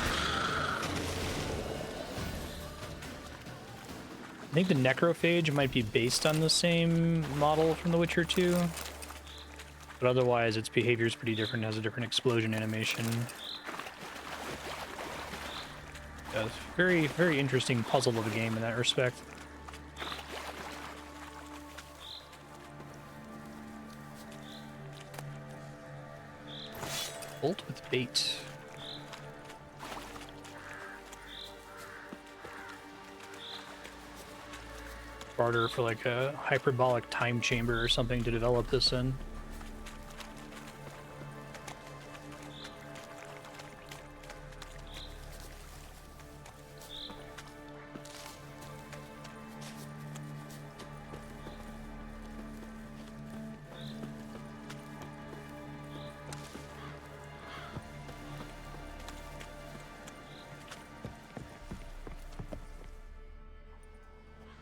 I think the Necrophage might be based on the same model from The Witcher 2, but otherwise its behavior is pretty different. It has a different explosion animation. Very, very interesting puzzle of a game in that respect. Bolt with bait. Barter for like a hyperbolic time chamber or something to develop this in.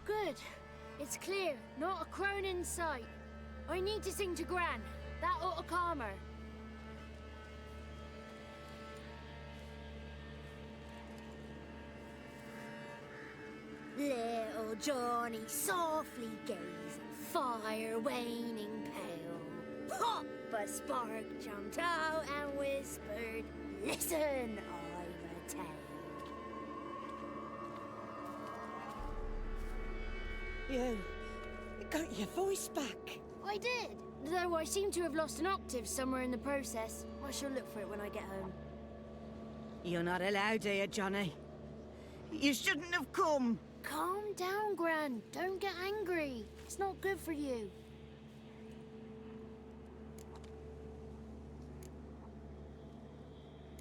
Good. It's clear. Not a crone in sight. I need to sing to Gran. That ought to calm her. Little Johnny softly gazed, fire waning pale. Pop! A spark jumped out and whispered, "Listen, I've a tale." You got your voice back. I did, though I seem to have lost an octave somewhere in the process. I shall look for it when I get home. You're not allowed here, Johnny. You shouldn't have come. Calm down, Gran. Don't get angry. It's not good for you.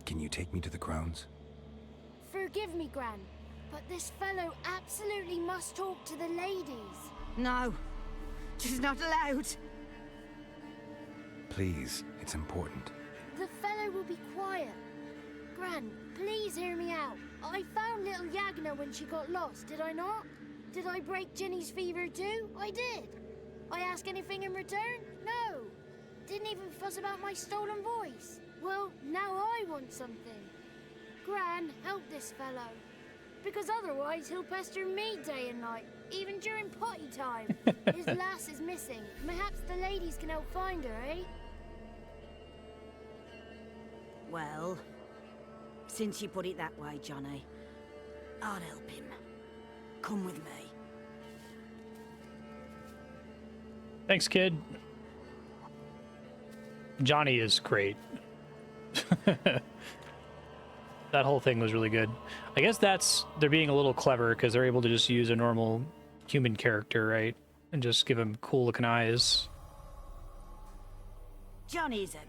Can you take me to the Crones? Forgive me, Gran, but this fellow absolutely must talk to the ladies. No, she's not allowed. Please, it's important. The fellow will be quiet. Gran, please hear me out. I found little Yagna when she got lost, did I not? Did I break Ginny's fever too? I did. I ask anything in return? No. Didn't even fuss about my stolen voice. Well, now I want something. Gran, help this fellow. Because otherwise he'll pester me day and night, even during potty time. His lass is missing. Perhaps the ladies can help find her, eh? Well, since you put it that way, Johnny, I'll help him. Come with me. Thanks, kid. Johnny is great. That whole thing was really good. I guess they're being a little clever because they're able to just use a normal human character, right? And just give him cool looking eyes. Johnny's a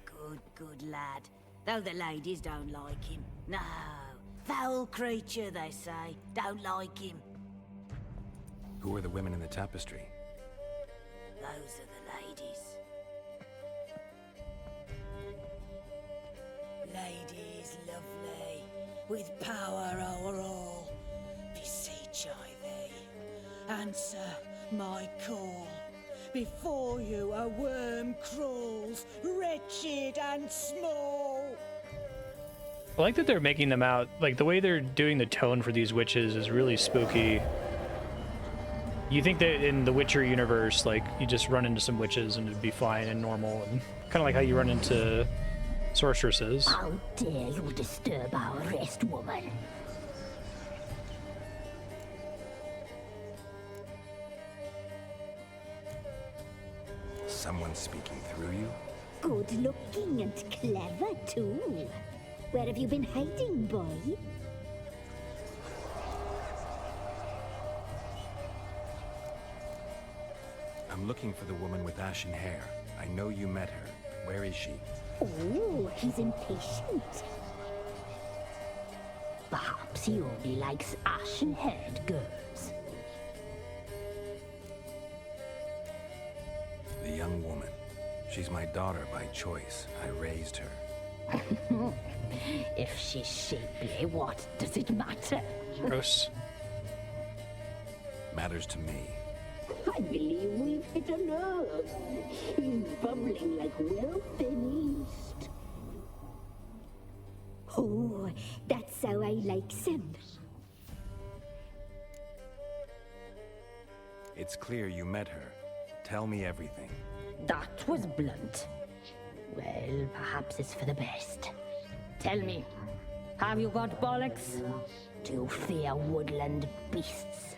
good lad, though the ladies don't like him. No, foul creature, they say. Don't like him. Who are the women in the tapestry? Those are the ladies. Ladies lovely, with power o'er all, beseech I thee, answer my call. Before you a worm crawls, wretched and small. I like that they're making them out, like the way they're doing the tone for these witches is really spooky. You think that in the Witcher universe, like, you just run into some witches and it'd be fine and normal, and kind of like how you run into sorceresses. How dare you disturb our rest, woman? Someone speaking through you? Good looking and clever, too. Where have you been hiding, boy? I'm looking for the woman with ashen hair. I know you met her. Where is she? Oh, he's impatient. Perhaps he only likes ashen-haired girls. The young woman. She's my daughter by choice. I raised her. If she's shapely, what does it matter? Gross. Matters to me. I believe we've hit a nerve. He's bubbling like well-fed yeast. Oh, that's how I likes him. It's clear you met her. Tell me everything. That was blunt. Well, perhaps it's for the best. Tell me, have you got bollocks? Do you fear woodland beasts?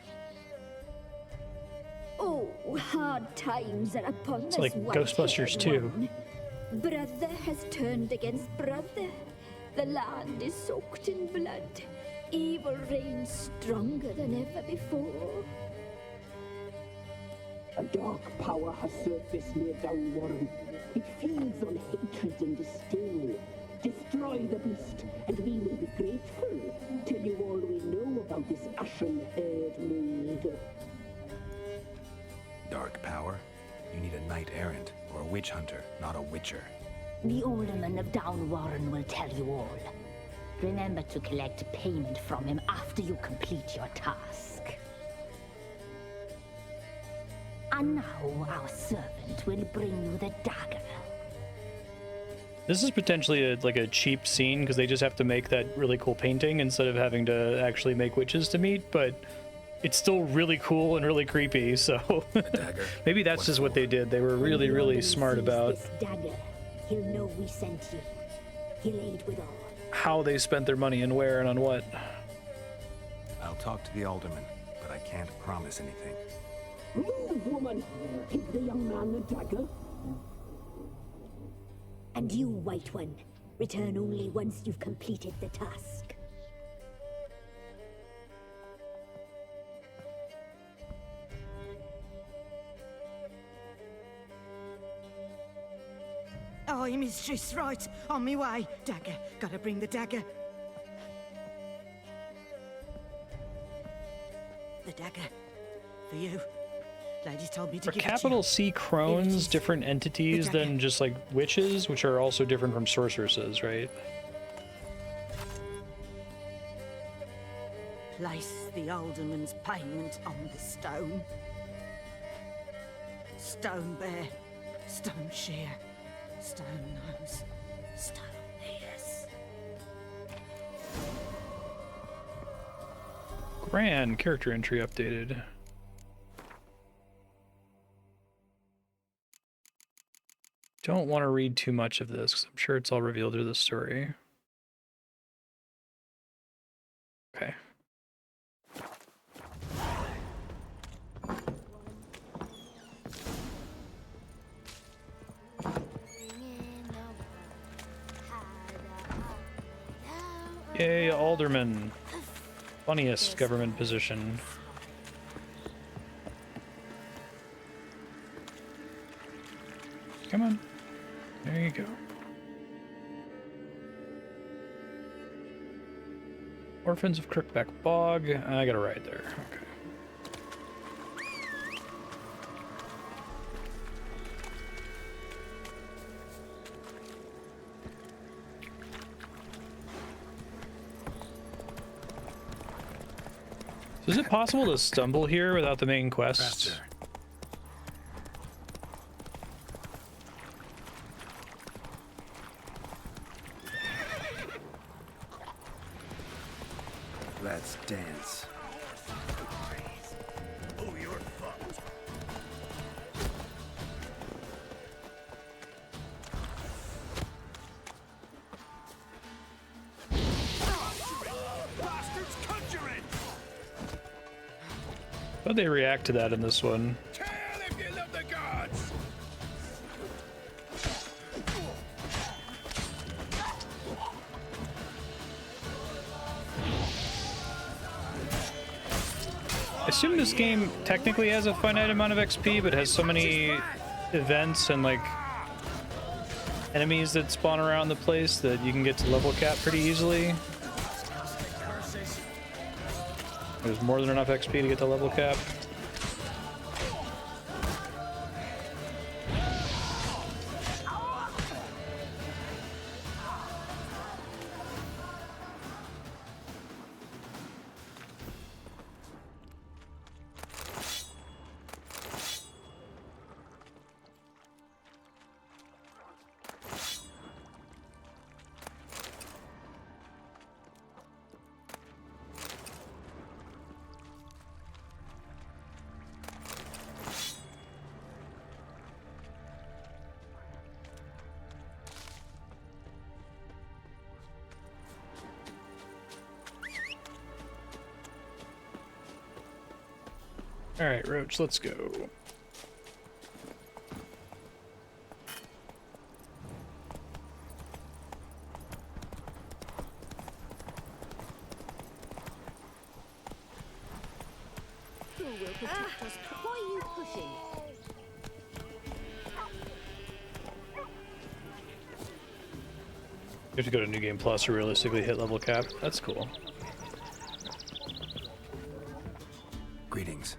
Oh, hard times are upon us. It's like Ghostbusters 2. Brother has turned against brother. The land is soaked in blood. Evil reigns stronger than ever before. A dark power has surfaced near Downwarren. It feeds on hatred and disdain. Destroy the beast, and we will be grateful. Tell you all we know about this ashen-haired maid. Dark power? You need a knight errant or a witch hunter, not a witcher. The alderman of Downwarren will tell you all. Remember to collect payment from him after you complete your task. And now our servant will bring you the dagger. This is potentially like a cheap scene because they just have to make that really cool painting instead of having to actually make witches to meet, but it's still really cool and really creepy, so maybe that's just what they did. They were really, really smart about This dagger, he'll know we sent you. He'll aid with all. how they spent their money and where and on what. I'll talk to the alderman, but I can't promise anything. Move, woman! Give the young man the dagger. And you, White One, return only once you've completed the task. Aye, mistress, right. On me way. Dagger. Gotta bring the dagger. The dagger. For you. Ladies told me to Are give capital it to C Crones different entities than just like witches, which are also different from sorceresses, right? you. Place the alderman's payment on the stone. Stone bear. Stone shear. Stone nose. Stone ears. Grand character entry updated. Don't want to read too much of this because I'm sure it's all revealed through the story. Okay. Yay, alderman. Funniest government position. Come on. There you go. Orphans of Crookback Bog. I got a ride there. Okay. So is it possible to stumble here without the main quest? Faster. Let's dance. Oh, you're fucked. Bastards conjuring! How'd they react to that in this one? Tell if you love the gods! I assume this game technically has a finite amount of XP, but has so many events and like enemies that spawn around the place that you can get to level cap pretty easily. There's more than enough XP to get to level cap. Alright, Roach, let's go. Who will protect us? Why are you pushing? You have to go to New Game Plus to realistically hit level cap. That's cool. Greetings.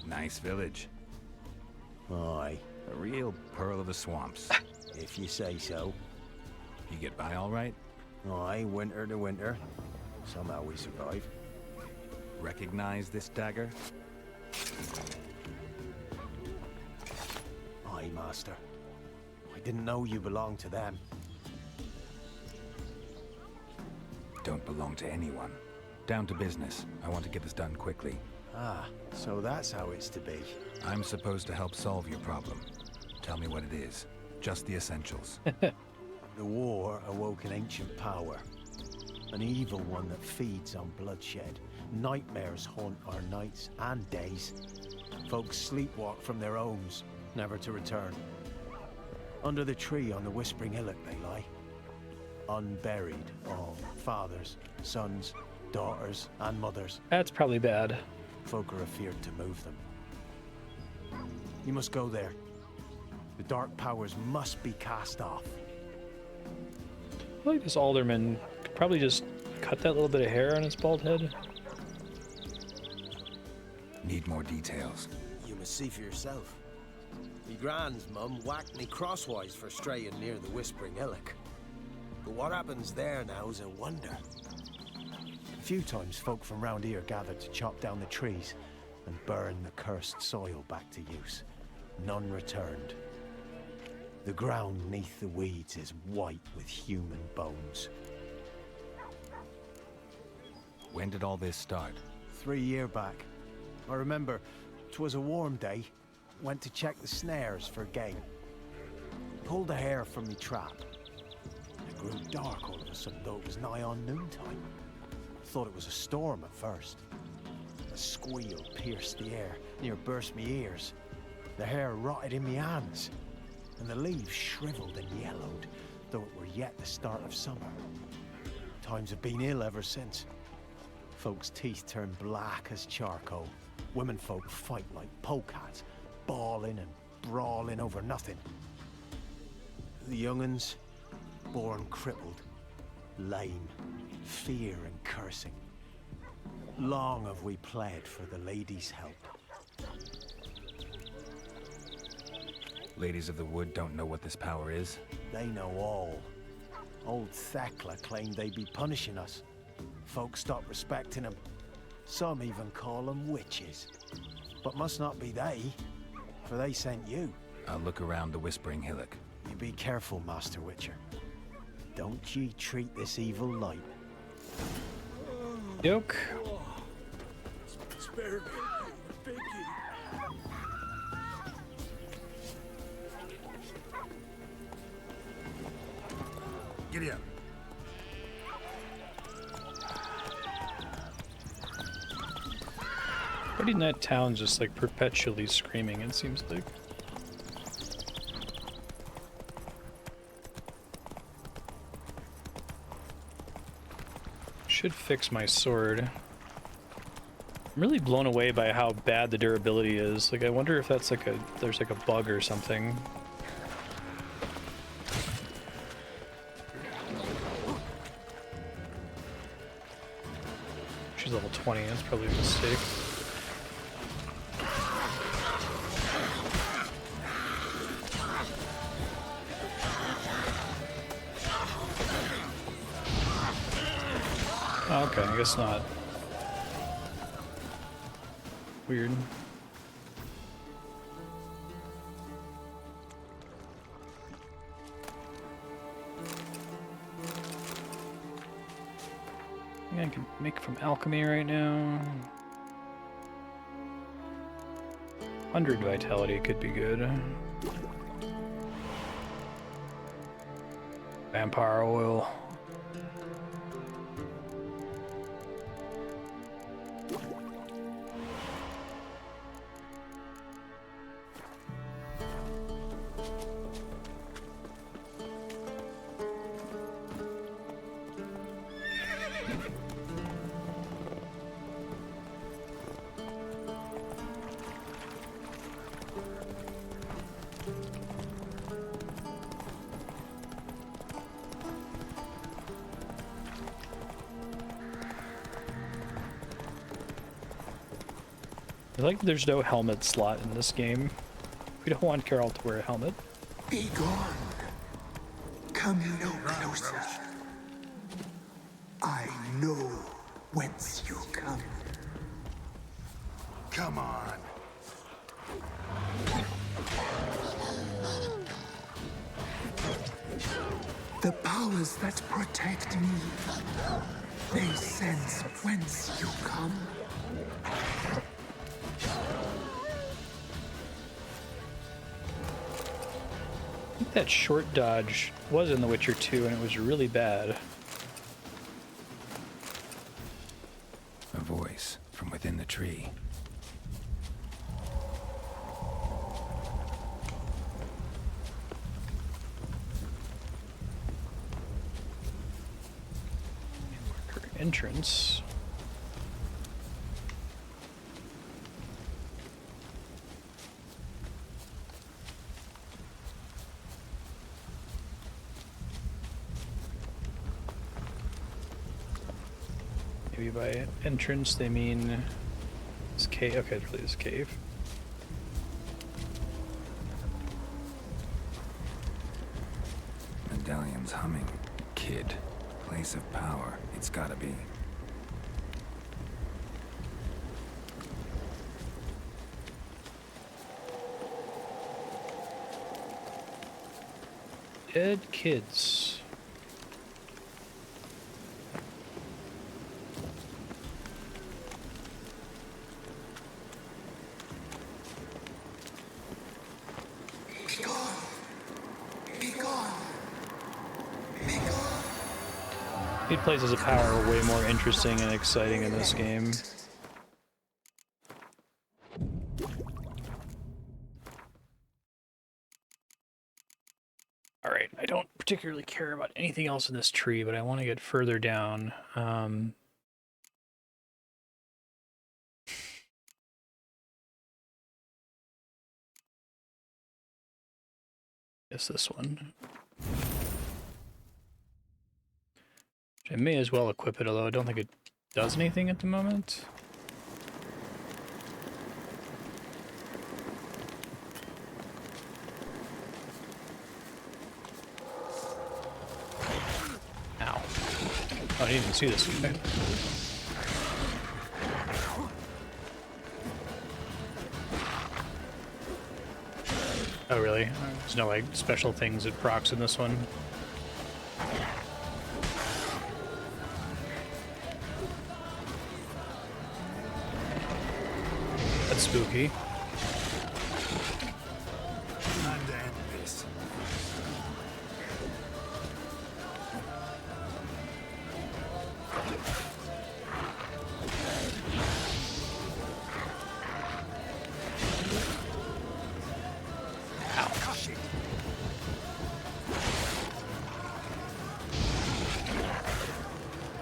Nice village. Aye. A real pearl of the swamps. If you say so. You get by all right? Aye, winter to winter. Somehow we survive. Recognize this dagger? Aye, Master. I didn't know you belonged to them. Don't belong to anyone. Down to business. I want to get this done quickly. Ah, so that's how it's to be. I'm supposed to help solve your problem. Tell me what it is. Just the essentials. The war awoke an ancient power. An evil one that feeds on bloodshed. Nightmares haunt our nights and days. Folks sleepwalk from their homes, never to return. Under the tree on the Whispering Hillock they lie. Unburied, all fathers, sons, daughters, and mothers. That's probably bad. Folk are afeard to move them. You must go there. The dark powers must be cast off. I feel like this alderman could probably just cut that little bit of hair on his bald head. Need more details. You must see for yourself. Me grand's mum whacked me crosswise for straying near the Whispering Hillock. But what happens there now's a wonder. A few times folk from round here gathered to chop down the trees and burn the cursed soil back to use. None returned. The ground neath the weeds is white with human bones. When did all this start? 3 years back. I remember 'twas a warm day. Went to check the snares for game. Pulled a hare from me trap. It grew dark all of a sudden, though it was nigh on noontime. Thought it was a storm at first. A squeal pierced the air, near burst me ears. The hair rotted in me hands, and the leaves shriveled and yellowed, though it were yet the start of summer. Times have been ill ever since. Folks' teeth turn black as charcoal. Women folk fight like polecats, bawling and brawling over nothing. The young'uns, born crippled, lame, fear and cursing. Long have we pled for the lady's help. Ladies of the Wood don't know what this power is? They know all. Old Thekla claimed they'd be punishing us. Folks stopped respecting them. Some even call them witches. But must not be they, for they sent you. I'll look around the Whispering Hillock. You be careful, Master Witcher. Don't ye treat this evil light. Yoke. Spare me, Vicky. Giddy up. Everybody in that town just like perpetually screaming, it seems like. Should fix my sword. I'm really blown away by how bad the durability is. Like, I wonder if that's like there's like a bug or something. She's level 20, that's probably a mistake. Oh, okay, I guess not. Weird. I can make from alchemy right now. 100 vitality could be good. Vampire oil. I like that there's no helmet slot in this game. We don't want Carol to wear a helmet. Be gone. Come no closer. I know whence you come. Come on. The powers that protect me, they sense whence you come. I think that short dodge was in The Witcher 2 and it was really bad. A voice from within the tree. Entrance. Maybe by entrance they mean this cave. Okay, it's really this cave. Medallion's humming. Kid. Place of power. It's gotta be. Dead kids. Be gone. Be gone. Be gone. Made places of power way more interesting and exciting in this game. Alright, I don't particularly care about anything else in this tree, but I want to get further down. Guess this one. I may as well equip it, although I don't think it does anything at the moment. Ow. Oh, I didn't even see this. Okay. Oh, really? There's no, like, special things it procs in this one? That's spooky. And end this.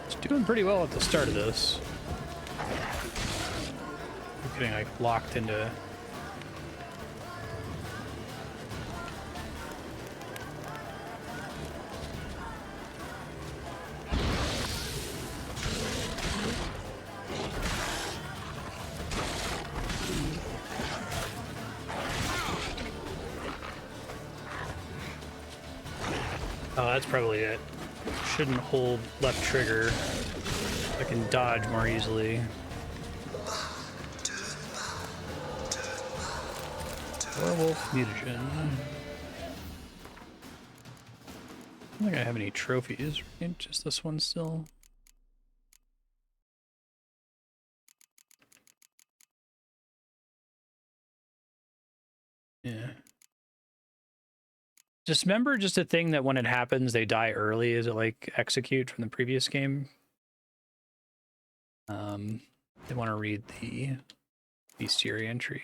Let's do Doing pretty well at the start of this. I'm getting like locked into. Oh, that's probably it. Shouldn't hold left trigger. I can dodge more easily. Werewolf mutagen. I don't think I have any trophies, right? Just this one still. Yeah. Dismember just a thing that when it happens they die early? Is it like execute from the previous game? They want to read the bestiary entry.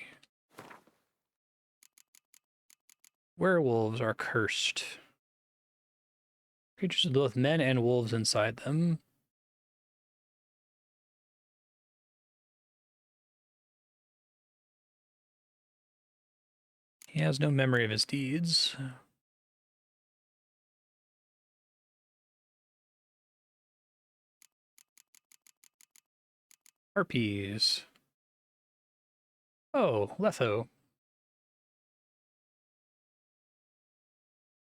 Werewolves are cursed. Creatures with both men and wolves inside them. He has no memory of his deeds. Harpies. Oh, Letho.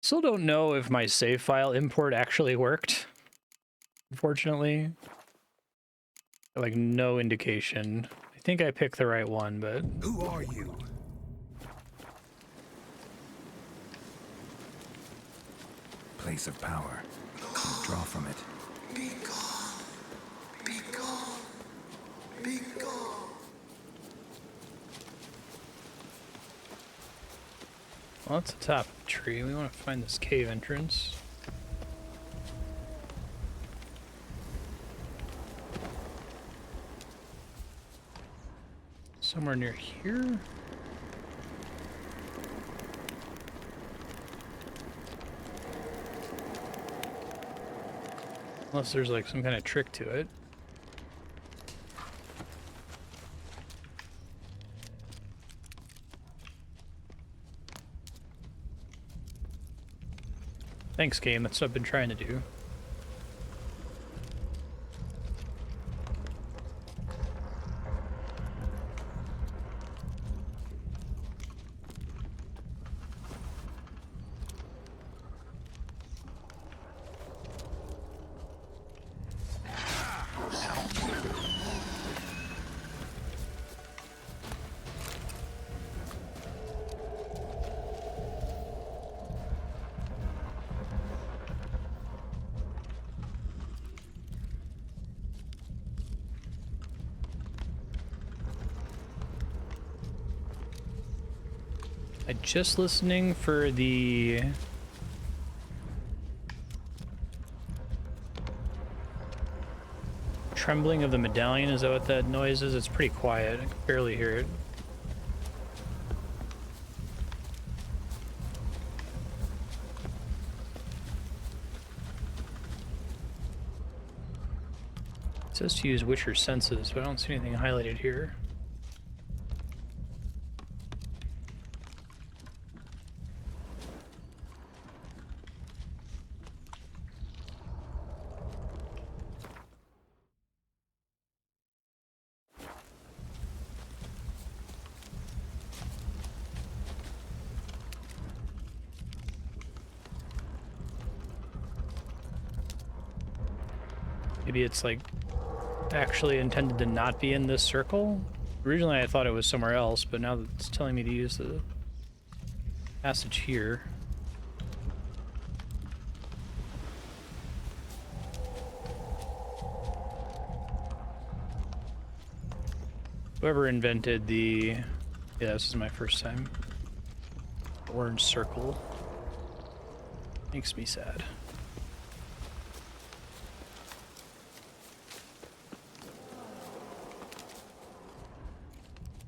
Still don't know if my save file import actually worked. Unfortunately. Like, no indication. I think I picked the right one, but... Who are you? Place of power. Draw from it. Be gone. Be gone. Be gone. Well, that's the top of the tree. We want to find this cave entrance. Somewhere near here? Unless there's like some kind of trick to it. Thanks, game. That's what I've been trying to do. I'm just listening for the trembling of the medallion. Is that what that noise is? It's pretty quiet. I can barely hear it. It says to use Witcher senses, but I don't see anything highlighted here. Maybe it's like actually intended to not be in this circle. Originally I thought it was somewhere else, but now it's telling me to use the passage here. Whoever invented the... Yeah, this is my first time. Orange circle. Makes me sad.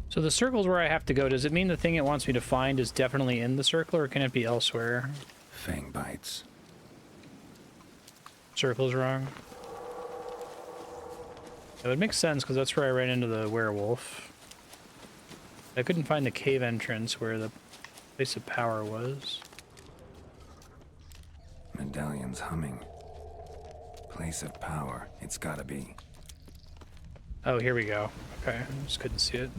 So the circle's where I have to go. Does it mean the thing it wants me to find is definitely in the circle, or can it be elsewhere? Fang bites. Circle's wrong. It would make sense because that's where I ran into the werewolf. I couldn't find the cave entrance where the place of power was. Medallion's humming. Place of power. It's gotta be. Oh, here we go. Okay, I just couldn't see it.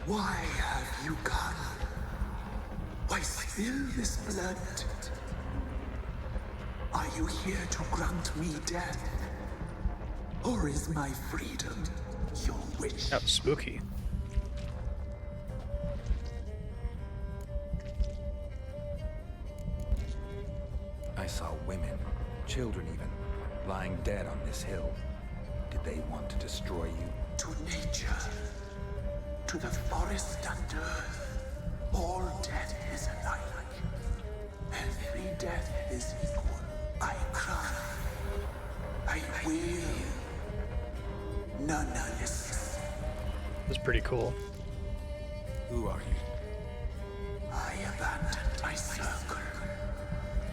Why have you come? Why spill this blood? Are you here to grant me death? Or is my freedom your wish? That was spooky. I saw women, children even, lying dead on this hill. Did they want to destroy you? To nature, to the forest and earth, all death is alike. Every death is equal. I cry. I wail. None listens. That's pretty cool. Who are you? I abandoned my circle,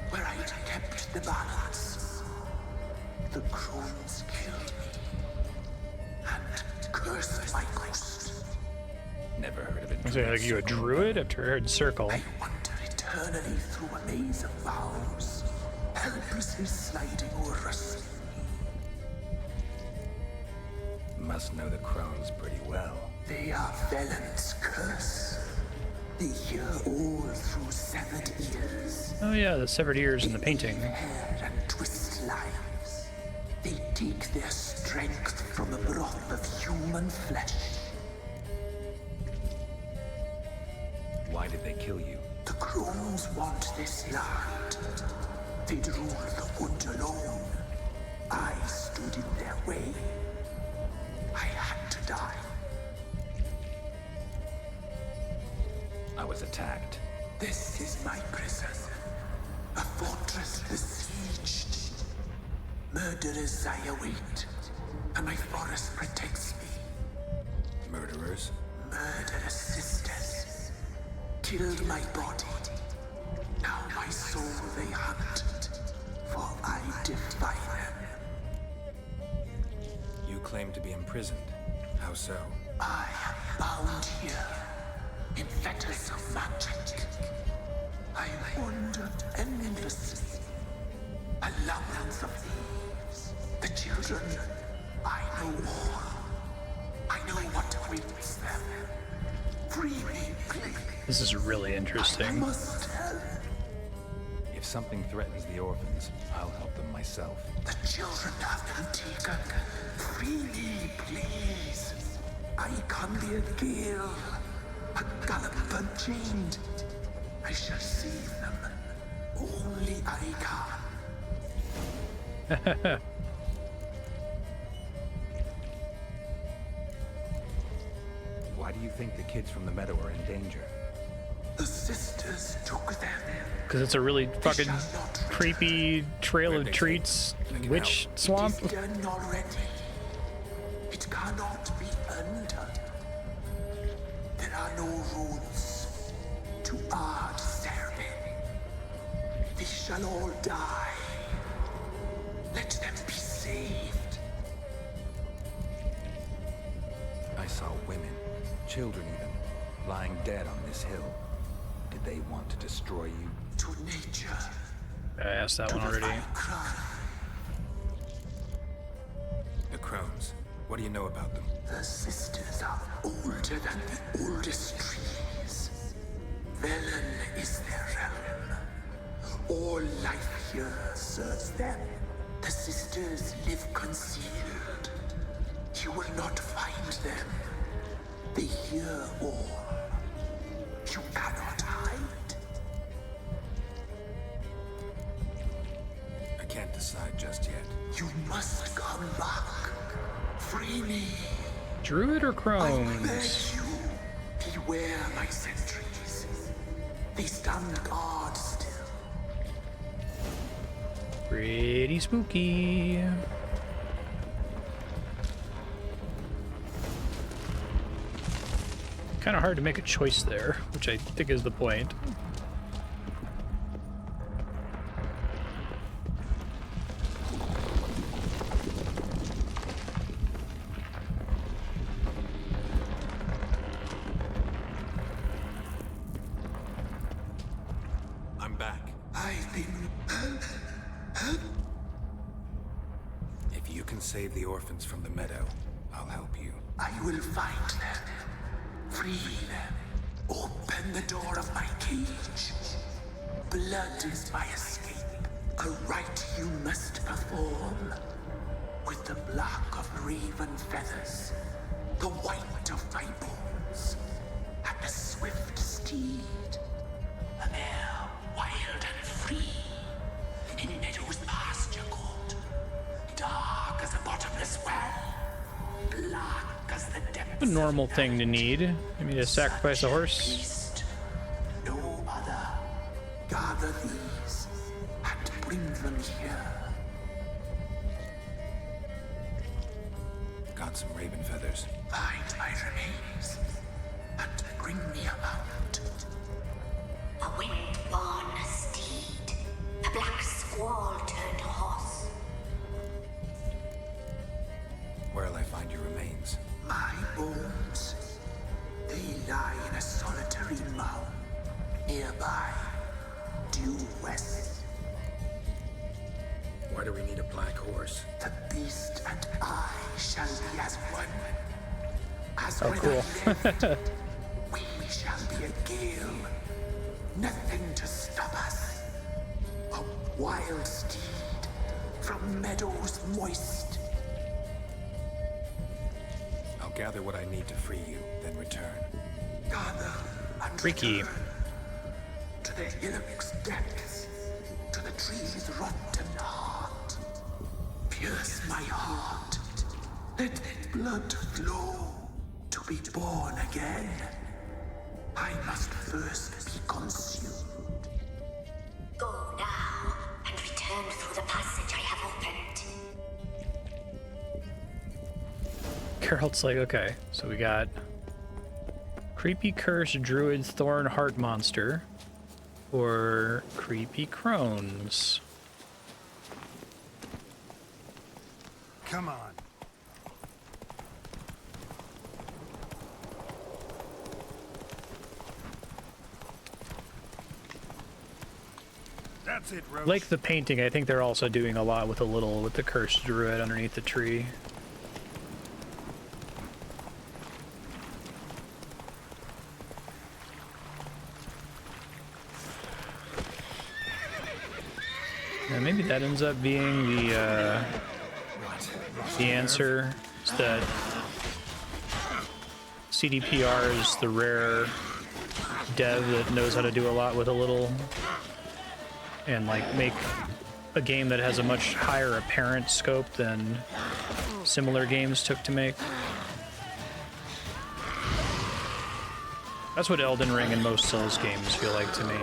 where I'd kept the balance. The Crones killed me, and cursed my ghost. Never heard of it. Was it like you a druid after I heard circle? I wander eternally through a maze of vows, helplessly sliding over us. Must know the Crones pretty well. They are Velen's curse. They hear all through severed ears. Oh yeah, the severed ears in the painting. Hair and twist lives. They take their strength from a broth of human flesh. Why did they kill you? The Crones want this land. They'd rule the wood alone. I stood in their way. I had to die. I was attacked. This is my prison. A fortress besieged. Murderers I await, and my forest protects me. Murderers? Murderous sisters. Killed my body. Now my soul they hunt, for I defy them. You claim to be imprisoned. How so? I am bound here, in fetters of magic. I wandered endlessly, a labyrinth of thieves. The children, I know all. I know what awaits them. Free me, please. This is really interesting. I must help. If something threatens the orphans, I'll help them myself. The children have been taken. Free me, please. I can be a gale, a gallop unchained. I shall save them. Only I can. Why do you think the kids from the meadow are in danger? The sisters took them. Because it's a really fucking creepy trail of treats witch swamp. It is done already. It cannot be undone. There are no rules to our serving. They shall all die. Let them be saved. I saw women, children even, lying dead on this hill. Did they want to destroy you? To nature. I asked that one already. The Crones. What do you know about them? The sisters are older than the oldest trees. Velen is their realm. All life here serves them. The sisters live concealed. You will not find them. They hear all. You cannot hide. Free me. Druid or I beg Crones? you, beware my sentries. They stand guard still. Pretty spooky. Kind of hard to make a choice there, which I think is the point. I'm back. I've been... If you can save the orphans from the meadow, I'll help you. I will find them. Free them. Open the door of my cage. Blood is my escape. A rite you must perform. With the black of raven feathers, the white of my bones, and a swift steed. A mare wild and free, in meadows pasture cold, dark as a bottomless well, black as the depths. A normal thing to need. I mean, to sacrifice a horse. No other. Gather these and bring them here. Got some raven feathers. Find my remains and bring me a mount. A wind-born steed. A black squall turned horse. Where'll I find your remains? My bones. They lie in a solitary mound. Nearby, due west. Why do we need a black horse? The beast and I shall be as one. As Oh, when cool. I left, we shall be a gale. Nothing to stop us. A wild steed from meadows moist. I'll gather what I need to free you, then return. Gather and Freaky. return to the hillock's depths, to the tree's rotten heart. Pierce my heart. Let blood flow to be born again. I must first be consumed. Go now and return through the passage I have opened. Geralt's like, okay, so we got creepy cursed druid thorn heart monster or creepy crones. Come on. That's it, Roach. Like the painting, I think they're also doing a lot with the cursed druid underneath the tree. And maybe that ends up being the answer. Is that CDPR is the rare dev that knows how to do a lot with a little, and like make a game that has a much higher apparent scope than similar games took to make. That's what Elden Ring and most Souls games feel like to me.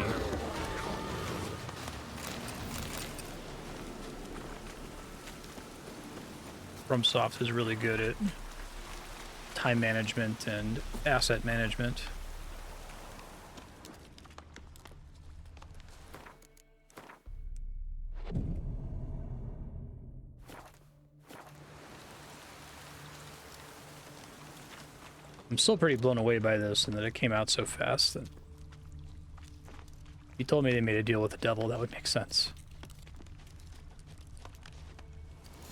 FromSoft is really good at time management and asset management. I'm still pretty blown away by this and that it came out so fast. That if you told me they made a deal with the devil, that would make sense.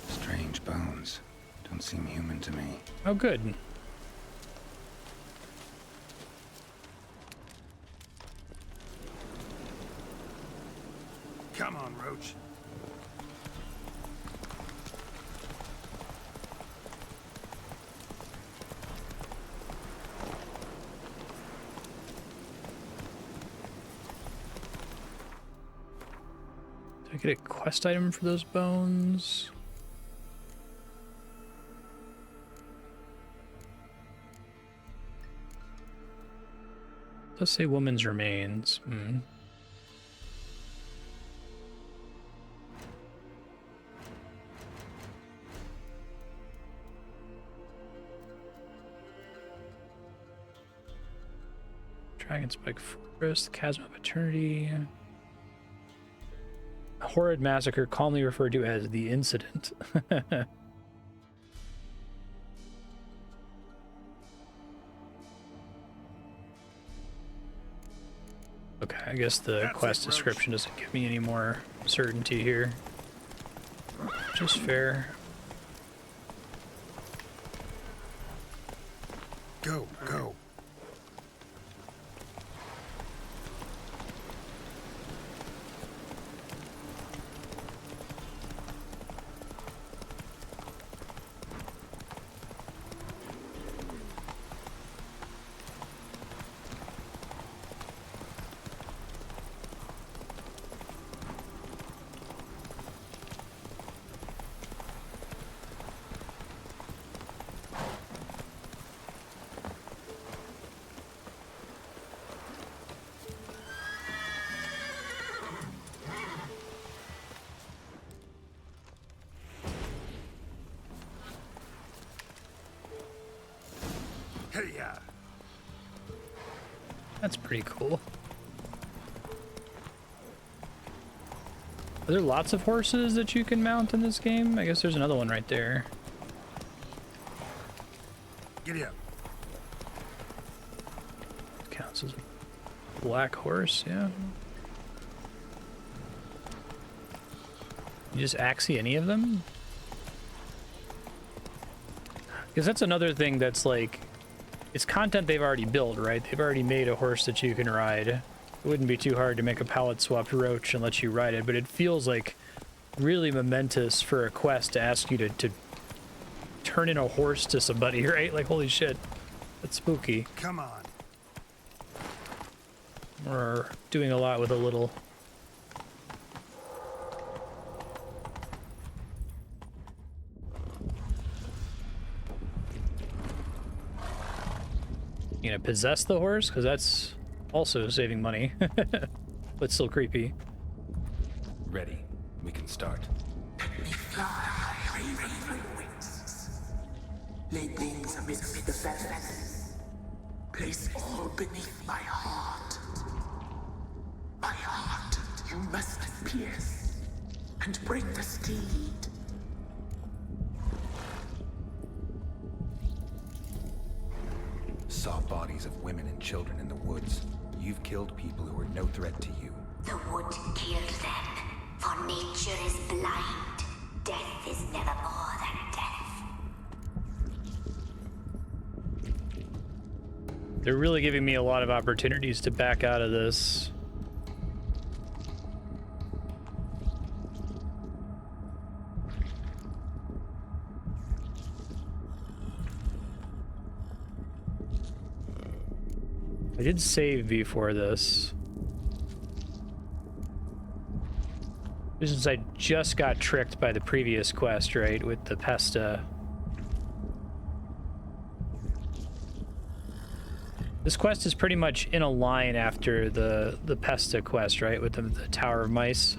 Strange bones. Don't seem human to me. Oh, good. Come on, Roach. Did I get a quest item for those bones? Let's say woman's remains. Dragonspike Forest, Chasm of Eternity. A horrid massacre calmly referred to as the incident. Okay, I guess the quest description doesn't give me any more certainty here. Which is fair. Go, go. That's pretty cool. Are there lots of horses that you can mount in this game? I guess there's another one right there. Giddy up. Counts as a black horse, yeah. You just axie any of them? Because that's another thing that's like, it's content they've already built, right? They've already made a horse that you can ride. It wouldn't be too hard to make a palette-swapped roach and let you ride it, but it feels like really momentous for a quest to ask you to turn in a horse to somebody, right? Like, holy shit, that's spooky. Come on. We're doing a lot with a little. You gonna possess the horse? Because that's also saving money. But still creepy. Ready. We can start. Let me fly, raven wings. Lay things amidst the feathers. Place all beneath my heart. My heart you must pierce and bring the steed. Saw bodies of women and children in the woods. You've killed people who were no threat to you. The wood killed them, for nature is blind. Death is never more than death. They're really giving me a lot of opportunities to back out of this. I did save before this. Since I just got tricked by the previous quest, right, with the Pesta. This quest is pretty much in a line after the Pesta quest, right, with the Tower of Mice.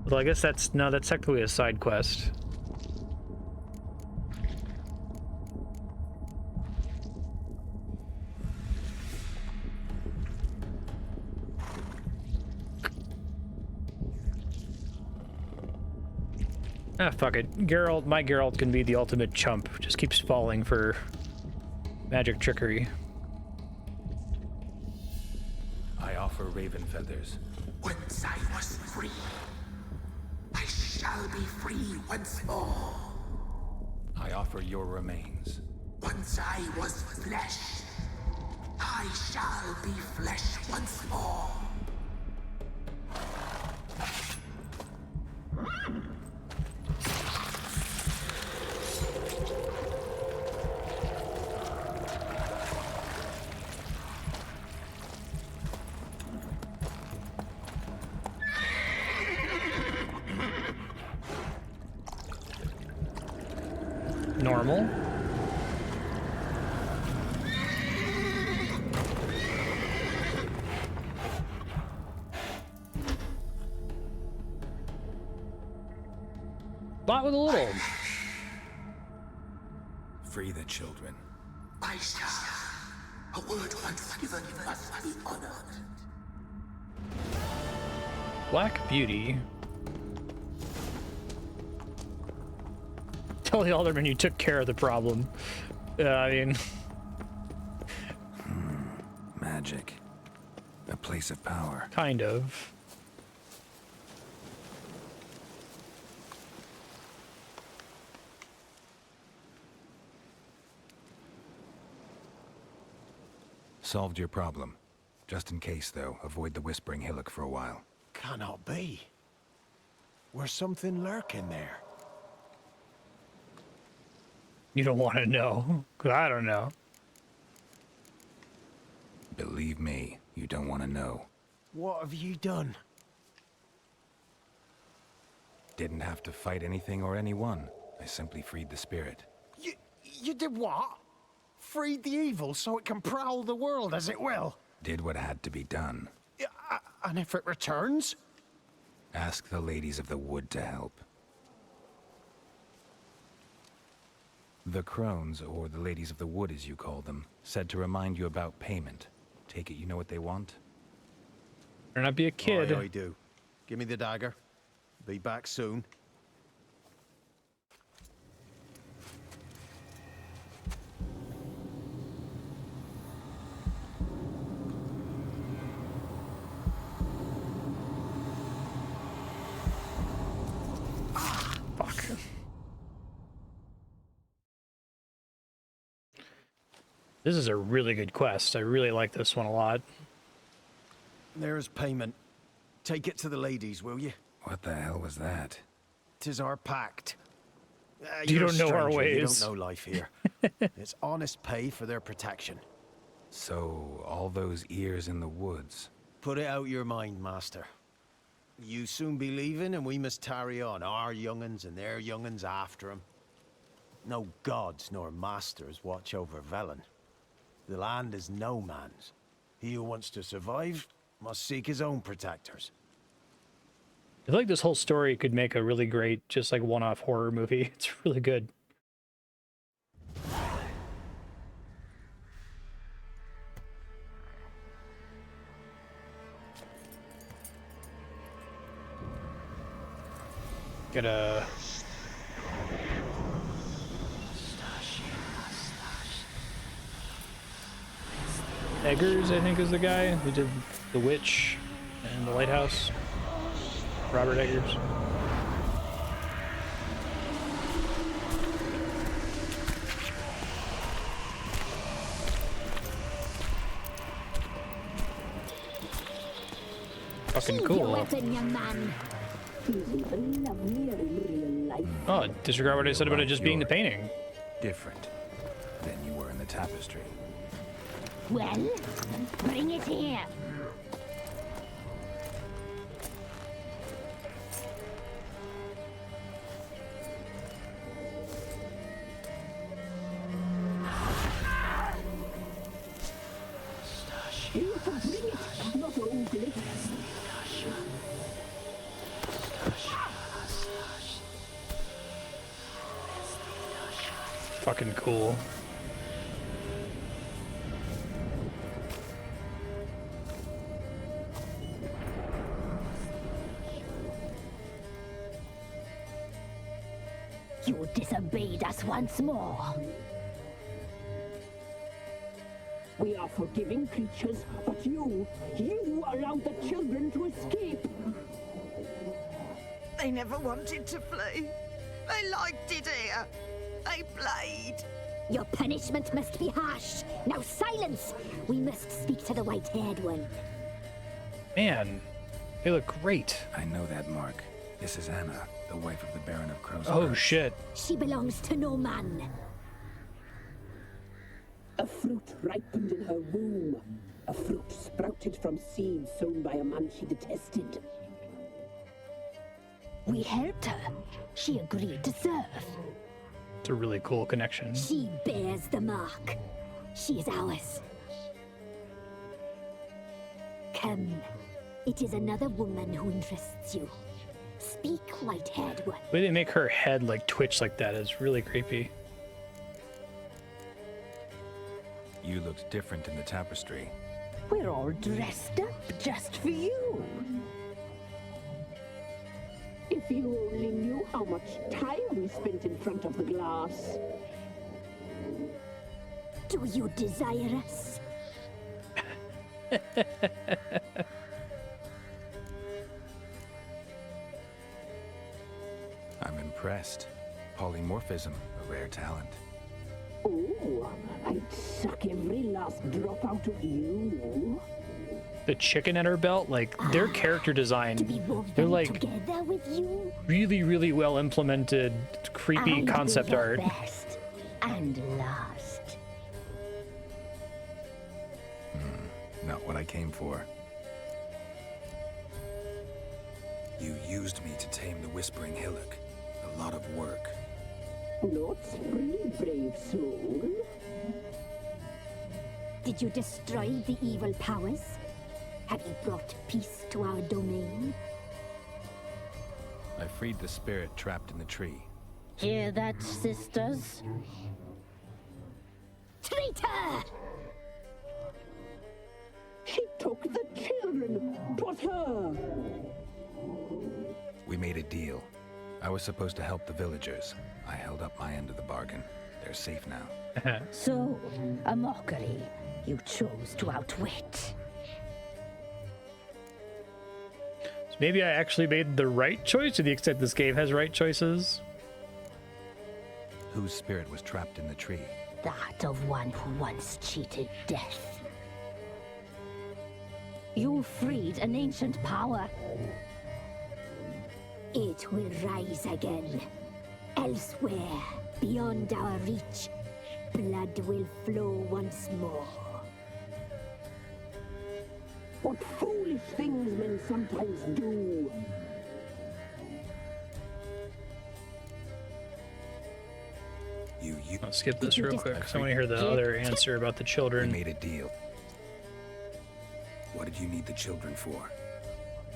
Well, I guess that's technically a side quest. Ah, fuck it. Geralt, my Geralt can be the ultimate chump. Just keeps falling for magic trickery. I offer raven feathers. Once I was free, I shall be free once more. I offer your remains. Once I was flesh, I shall be flesh once more. Normal. lot with a little. Free the children. Aisha, a word once given must be honored. Black Beauty. Tell the alderman you took care of the problem. I mean... Magic. A place of power. Kind of. Solved your problem. Just in case, though, avoid the Whispering Hillock for a while. Cannot be. Where's something lurking there? You don't want to know, 'cause I don't know. Believe me, you don't want to know. What have you done? Didn't have to fight anything or anyone. I simply freed the spirit. You did what? Freed the evil so it can prowl the world as it will? Did what had to be done. And if it returns? Ask the ladies of the wood to help. The Crones, or the ladies of the wood as you call them, said to remind you about payment. Take it you know what they want? Better not be a kid. I do. Give me the dagger. Be back soon. Fuck. This is a really good quest. I really like this one a lot. There's payment. Take it to the ladies, will you? What the hell was that? 'Tis our pact. You You're don't a know our stranger, You ways. don't know life here. It's honest pay for their protection. So, all those ears in the woods. Put it out your mind, Master. You soon be leaving, and we must tarry on, our young'uns and their young'uns after 'em. No gods nor masters watch over Velen. The land is no man's. He who wants to survive must seek his own protectors. I feel like this whole story could make a really great, just like one-off horror movie. It's really good. Get a... Eggers, I think, is the guy who did The Witch and The Lighthouse. Robert Eggers. Fucking Keep cool. your weapon, young man. He's even lovelier in real life. Oh, disregard what I said about it just being the painting. Different than you were in the tapestry. Well, bring it here. You can bring it, not ugly. Fucking cool. You disobeyed us once more. We are forgiving creatures, but you allowed the children to escape. They never wanted to flee. They liked it here. They played. Your punishment must be harsh. Now silence! We must speak to the white-haired one. Man, they look great. I know that mark. This is Anna, the wife of the Baron of Crones. Oh shit. She belongs to no man. A fruit ripened in her womb. A fruit sprouted from seeds sown by a man she detested. We helped her. She agreed to serve. It's a really cool connection. She bears the mark. She is ours. Come. It is another woman who interests you. Speak, white-haired one. The way they make her head like twitch like that is really creepy. You looked different in the tapestry. We're all dressed up just for you. If you only knew how much time we spent in front of the glass. Do you desire us? I'm impressed. Polymorphism, a rare talent. Oh, I'd suck every last drop out of you. The chicken at her belt, like their character design, they're like Together with you? really, really well implemented, creepy I'd concept be your art. Best and last. Not what I came for. You used me to tame the Whispering Hillock. A lot of work. Not free, brave soul. Did you destroy the evil powers? Have you brought peace to our domain? I freed the spirit trapped in the tree. Hear that, sisters? Traitor! She took the children. 'Twas her. We made a deal. I was supposed to help the villagers. I held up my end of the bargain. They're safe now. So, a mockery you chose to outwit. So maybe I actually made the right choice to the extent this game has right choices. Whose spirit was trapped in the tree? That of one who once cheated death. You freed an ancient power. It will rise again. Elsewhere, beyond our reach, blood will flow once more. What foolish things men sometimes do. I'll skip this real quick because I want to hear the other answer about the children. We made a deal. What did you need the children for?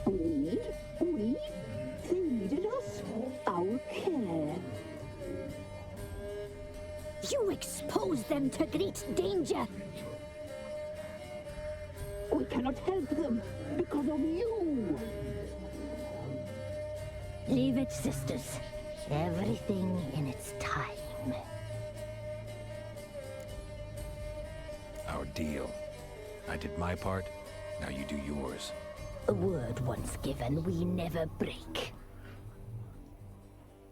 We? They needed us. Our care. You exposed them to great danger. We cannot help them because of you. Leave it, sisters. Everything in its time. Our deal. I did my part, now you do yours. A word once given, we never break.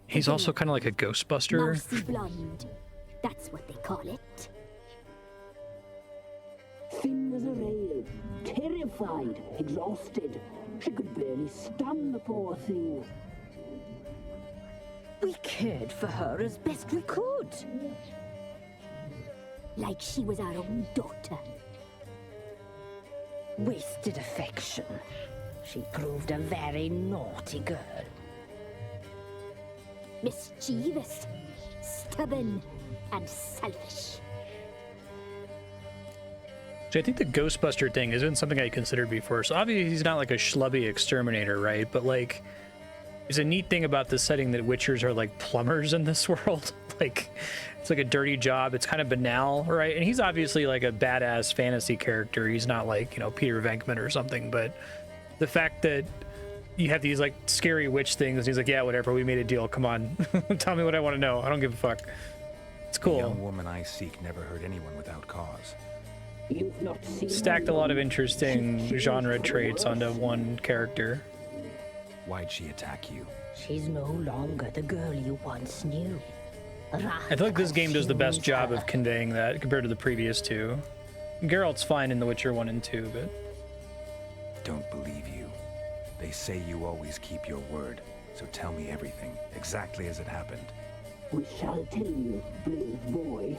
He's also kind of like a Ghostbuster. Mousy blonde. That's what they call it. Thin as a rail, terrified, exhausted. She could barely stand, the poor thing. We cared for her as best we could. Like she was our own daughter. Wasted affection. She proved a very naughty girl. Mischievous, stubborn, and selfish. So I think the Ghostbuster thing isn't something I considered before. So obviously he's not like a schlubby exterminator, right? But like, there's a neat thing about this setting that Witchers are like plumbers in this world. Like, it's like a dirty job. It's kind of banal, right? And he's obviously like a badass fantasy character. He's not like, you know, Peter Venkman or something. But the fact that you have these like scary witch things, and he's like, yeah, whatever, we made a deal. Come on, tell me what I want to know. I don't give a fuck. It's cool. The young woman I seek never hurt anyone without cause. You've not seen Stacked a lot of interesting genre traits onto one character. Why'd she attack you? She's no longer the girl you once knew. I feel like this game does the best job of conveying that compared to the previous two. Geralt's fine in The Witcher 1 and 2, but... Don't believe you. They say you always keep your word, so tell me everything, exactly as it happened. We shall tell you, brave boy.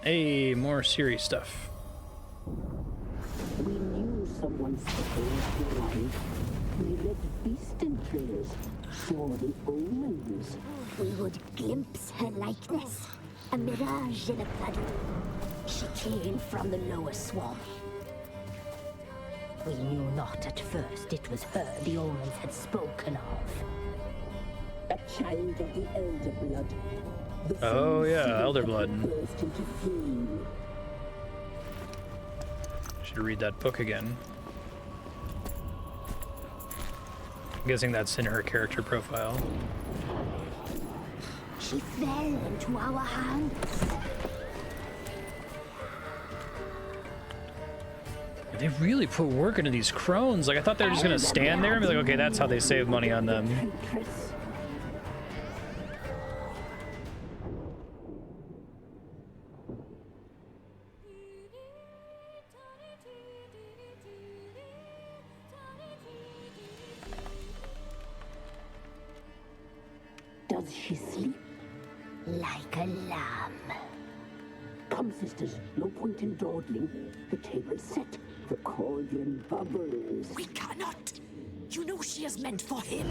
Hey, more serious stuff. We knew someone supposed to arrive. We read beast entrails, saw the omens. We would glimpse her likeness, a mirage in a puddle. She came from the lower swamp. We knew not at first it was her the omens had spoken of. A child of the Elder Blood. Oh yeah, Elder Blood. Burst into flame. Should read that book again. I'm guessing that's in her character profile. She fell into our hands. They really put work into these Crones. Like, I thought they were just gonna stand there and be like, okay, that's how they save money on them. Does she sleep? Like a lamb. Come, sisters, no point in dawdling. The table's set. The cauldron bubbles. We cannot. You know she is meant for him.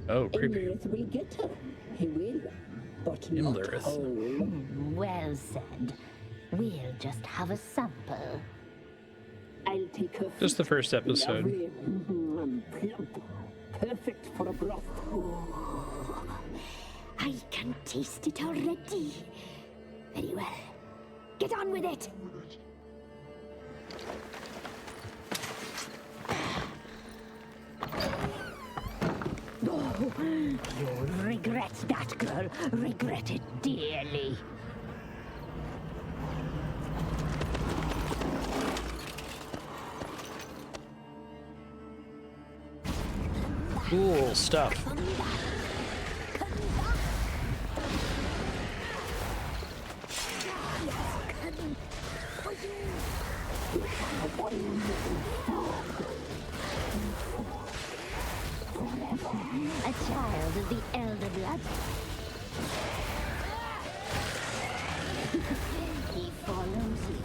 Oh, creepy. Earth will get her. He will. But not Imlerith. whole. Well said. We'll just have a sample. I'll take her. Just the first episode. Lovely. Plump. Perfect for a broth. I can taste it already. Very well. Get on with it. Oh, you'll regret that, girl. Regret it dearly. Cool stuff. A child of the Elder Blood. He follows you.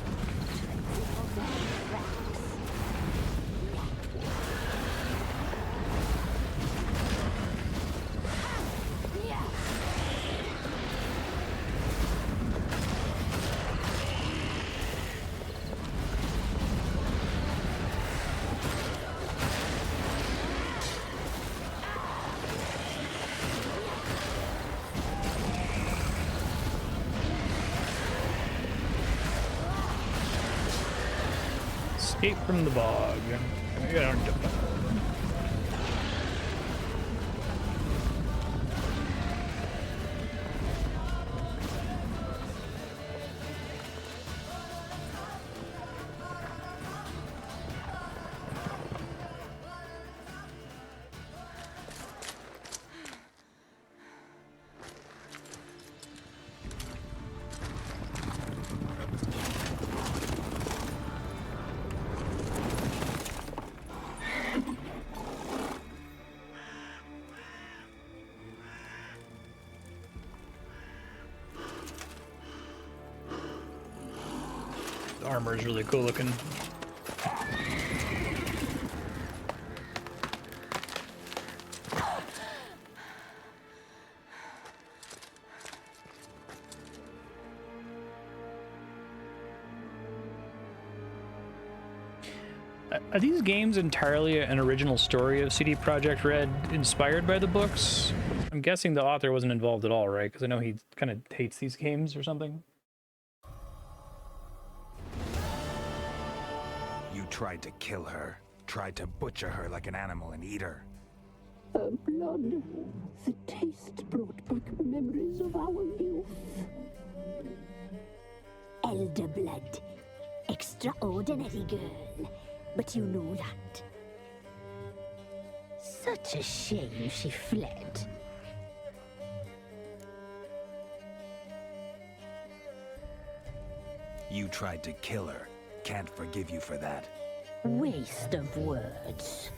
Escape from the bog. The armor is really cool looking. Are these games entirely an original story of CD Projekt Red, inspired by the books? I'm guessing the author wasn't involved at all, right? Because I know he kind of hates these games or something. You tried to kill her. Tried to butcher her like an animal and eat her. Her blood. The taste brought back memories of our youth. Elder Blood. Extraordinary girl. But you know that. Such a shame she fled. You tried to kill her. Can't forgive you for that. Waste of words.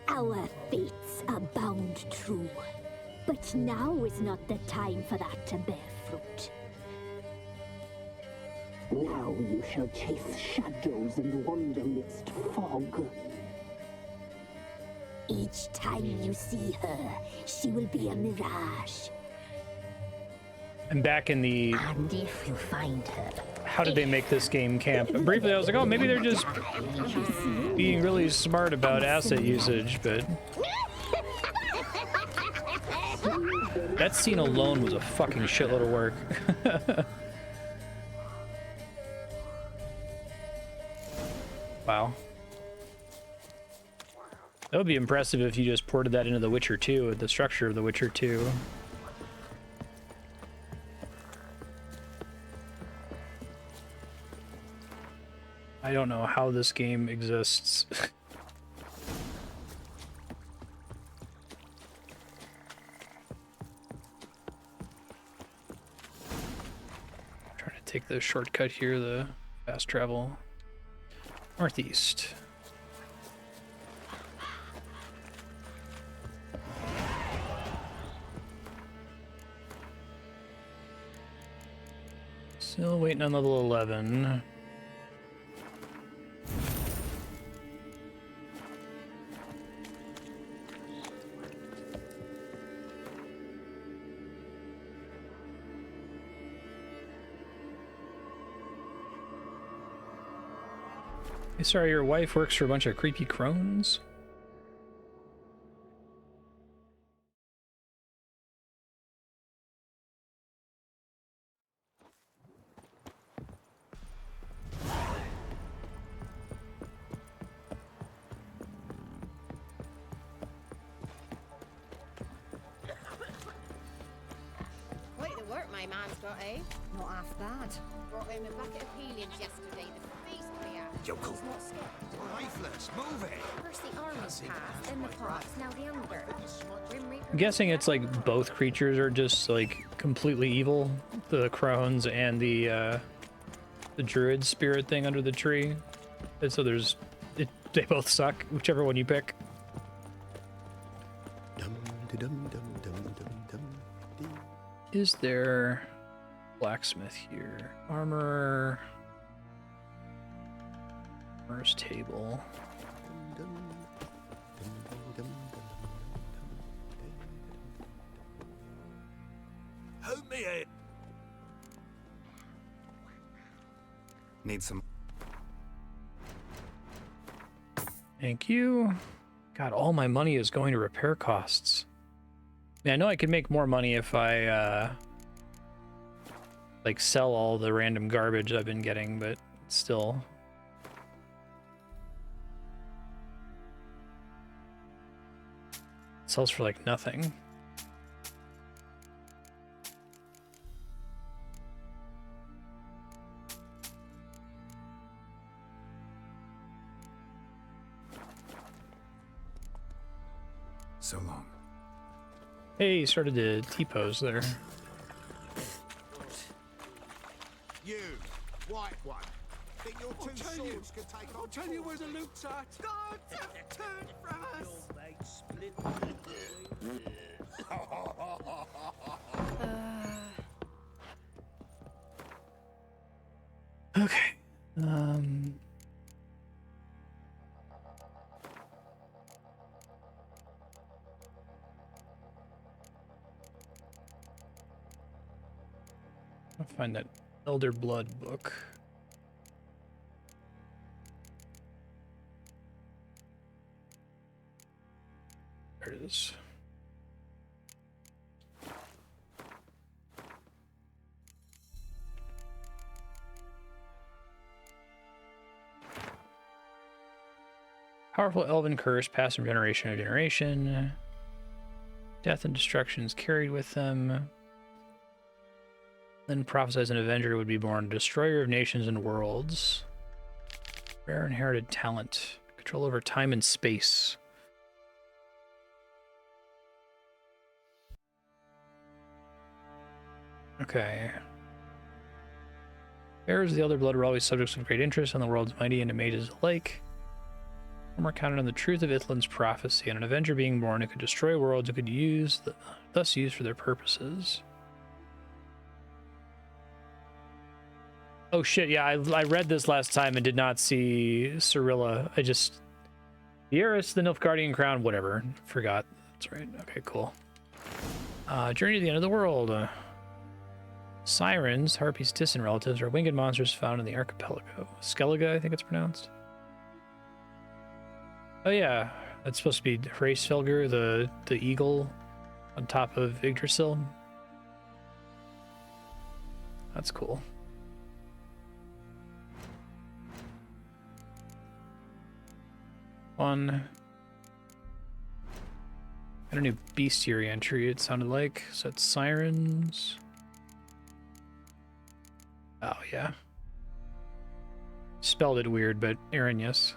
Our fates are bound true. But now is not the time for that to bear fruit. Now you shall chase shadows and wander midst fog. Each time you see her, she will be a mirage. And back in the... And if you find her, how did they make this game camp? And briefly, I was like, oh, maybe they're just being really smart about asset usage, but that scene alone was a fucking shitload of work. Wow. That would be impressive if you just ported that into The Witcher 2, the structure of The Witcher 2. I don't know how this game exists. Trying to take the shortcut here, the fast travel. Northeast. Still waiting on level 11. Hey, sorry, your wife works for a bunch of creepy crones? Quite the work my man's got, eh? Not half bad. Brought him a bucket of peelings yesterday. The feast we had. Yokel. He's not scared. Lifeless, move it. First the army's passed, then the pots, now the Unger. Grim Reaper. I'm guessing it's like both creatures are just like completely evil. The crones and the druid spirit thing under the tree. And so they both suck, whichever one you pick. Is there blacksmith here? Armorer's table. Hold me head. Need some. Thank you. God, all my money is going to repair costs. I mean, I know I could make more money if I like sell all the random garbage I've been getting, but still. It sells for like nothing. So long. Hey, he started to T-pose there. You, white one. Think your two swords could take on. I'll tell you where the loot's at. God, turn it from us. Okay. I'll find that Elder Blood book. There it is. Powerful elven curse passed from generation to generation. Death and destruction is carried with them. Then prophesies an avenger would be born, destroyer of nations and worlds. Rare inherited talent. Control over time and space. Okay. Bearers of the Elder Blood were always subjects of great interest on the world's mighty and mages alike. Some were counted on the truth of Ithlin's prophecy, and an avenger being born who could destroy worlds who could thus use for their purposes. Oh shit, yeah, I read this last time and did not see Cyrilla. The heiress, the Nilfgaardian crown, whatever. Forgot. That's right. Okay, cool. Journey to the end of the world. Sirens, Harpy's distant relatives, are winged monsters found in the archipelago. Skellige, I think it's pronounced. Oh yeah, that's supposed to be Hraesvelgr, the eagle on top of Yggdrasil. That's cool. One. Got a new bestiary entry, it sounded like. So that's Sirens. Oh, yeah. Spelled it weird, but Aaron, yes.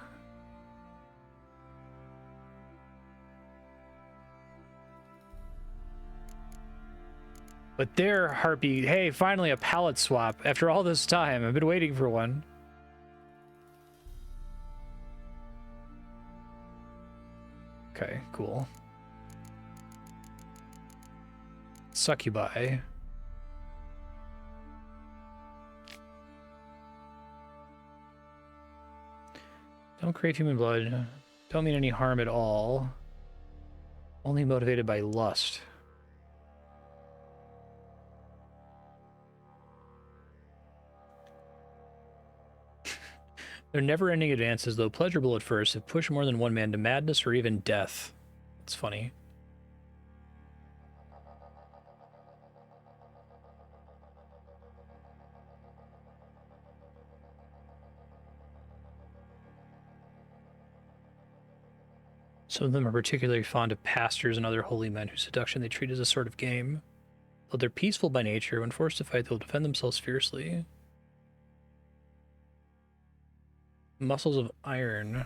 But there, Harpy, hey, finally a palette swap. After all this time, I've been waiting for one. Okay, cool. Succubi. Don't crave human blood. Don't mean any harm at all. Only motivated by lust. Their never-ending advances, though pleasurable at first, have pushed more than one man to madness or even death. It's funny. Some of them are particularly fond of pastors and other holy men whose seduction they treat as a sort of game. Though they're peaceful by nature, when forced to fight, they'll defend themselves fiercely. Muscles of iron.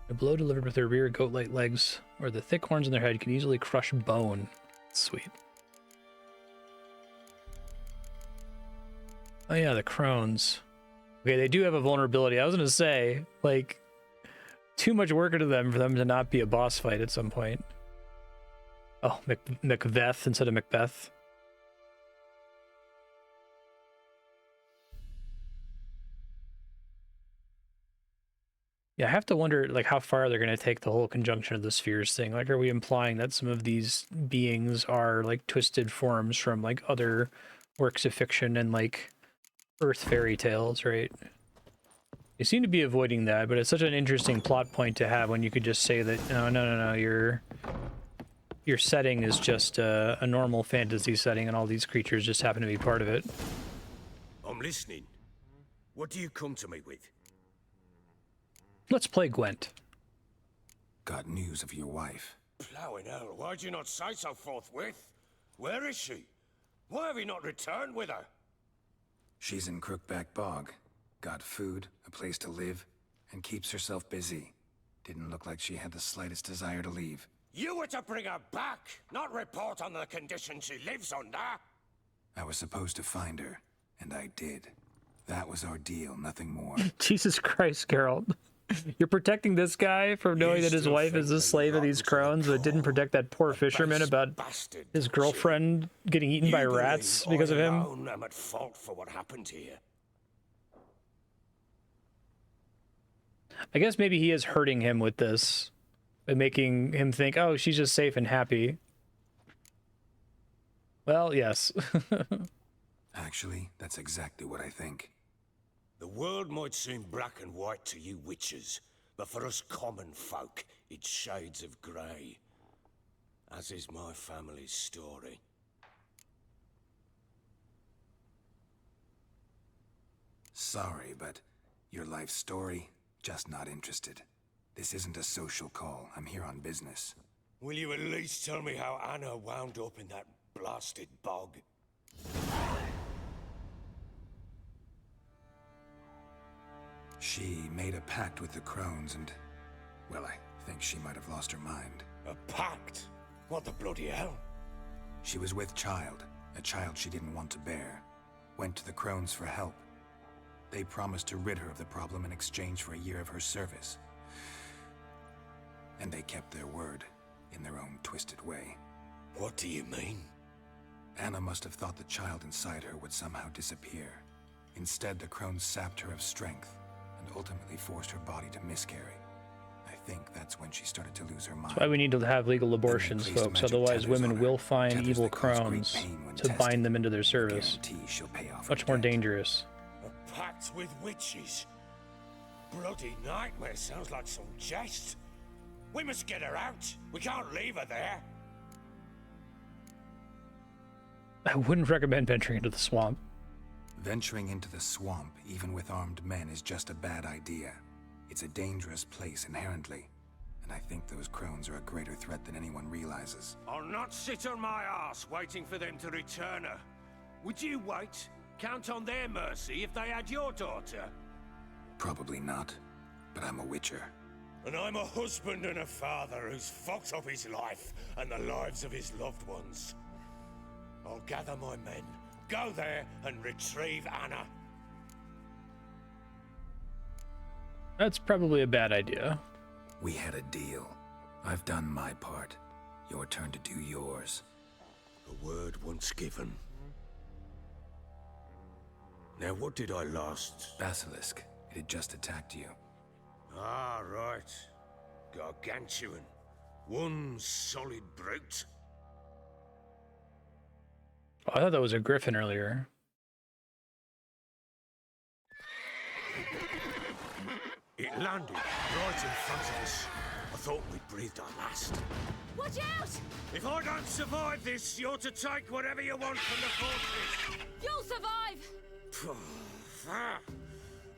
A blow delivered with their rear goat-like legs or the thick horns on their head can easily crush bone. Sweet. Oh yeah, the Crones. Okay, they do have a vulnerability. I was gonna say, like, too much work into them for them to not be a boss fight at some point. Oh, Macbeth instead of Macbeth. Yeah, I have to wonder, like, how far they're going to take the whole conjunction of the spheres thing. Like, are we implying that some of these beings are, like, twisted forms from, like, other works of fiction and, like, Earth fairy tales, right? They seem to be avoiding that, but it's such an interesting plot point to have when you could just say that, no, your setting is just a normal fantasy setting and all these creatures just happen to be part of it. I'm listening. What do you come to me with? Let's play Gwent. Got news of your wife. Plowing hell, why'd you not say so forthwith? Where is she? Why have you not returned with her? She's in Crookback Bog. Got food, a place to live, and keeps herself busy. Didn't look like she had the slightest desire to leave. You were to bring her back, not report on the condition she lives under. I was supposed to find her, and I did. That was our deal, nothing more. Jesus Christ, Geralt. You're protecting this guy from knowing that his wife is a slave of these Crones, but didn't protect that poor fisherman about his girlfriend getting eaten by rats because of him. I'm at fault for what happened here. I guess maybe he is hurting him with this, by making him think, oh, she's just safe and happy. Well, yes. Actually, that's exactly what I think. The world might seem black and white to you witches, but for us common folk, it's shades of grey. As is my family's story. Sorry, but your life story, just not interested. This isn't a social call. I'm here on business. Will you at least tell me how Anna wound up in that blasted bog? She made a pact with the Crones and, well, I think she might have lost her mind. A pact? What the bloody hell? She was with child, a child she didn't want to bear. Went to the Crones for help. They promised to rid her of the problem in exchange for a year of her service. And they kept their word, in their own twisted way. What do you mean? Anna must have thought the child inside her would somehow disappear. Instead, the Crones sapped her of strength, and ultimately forced her body to miscarry. I think that's when she started to lose her mind. That's why we need to have legal abortions, placed folks. magic Otherwise, tethers women on her. will find Tethers evil that cause great crones pain when to tested. bind them into their service. Guarantee she'll pay off her Much more debt. dangerous. A pact with witches? Bloody nightmare, sounds like some jest. We must get her out. We can't leave her there. I wouldn't recommend venturing into the swamp. Venturing into the swamp, even with armed men, is just a bad idea. It's a dangerous place inherently, and I think those Crones are a greater threat than anyone realizes. I'll not sit on my ass waiting for them to return her. Would you wait? Count on their mercy if they had your daughter? Probably not, but I'm a witcher. And I'm a husband and a father who's fucked up his life and the lives of his loved ones. I'll gather my men, go there and retrieve Anna. That's probably a bad idea. We had a deal. I've done my part. Your turn to do yours. A word once given. Now what did I last? Basilisk. It had just attacked you. Ah, right. Gargantuan. One solid brute. Oh, I thought that was a griffin earlier. It landed right in front of us. I thought we'd breathed our last. Watch out! If I don't survive this, you're to take whatever you want from the fortress. You'll survive!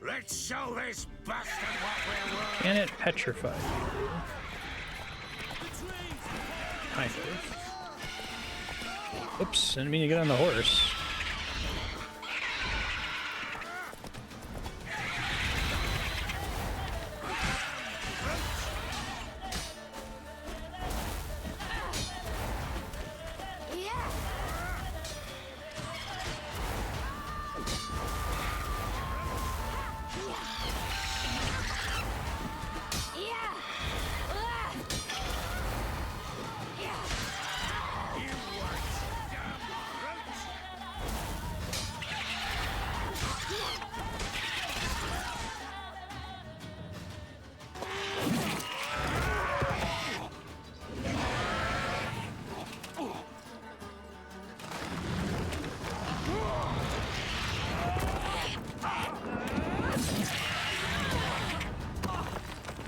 Let's show this bastard what we're worth. Can it petrify? Kind of. Oops, didn't mean to get on the horse.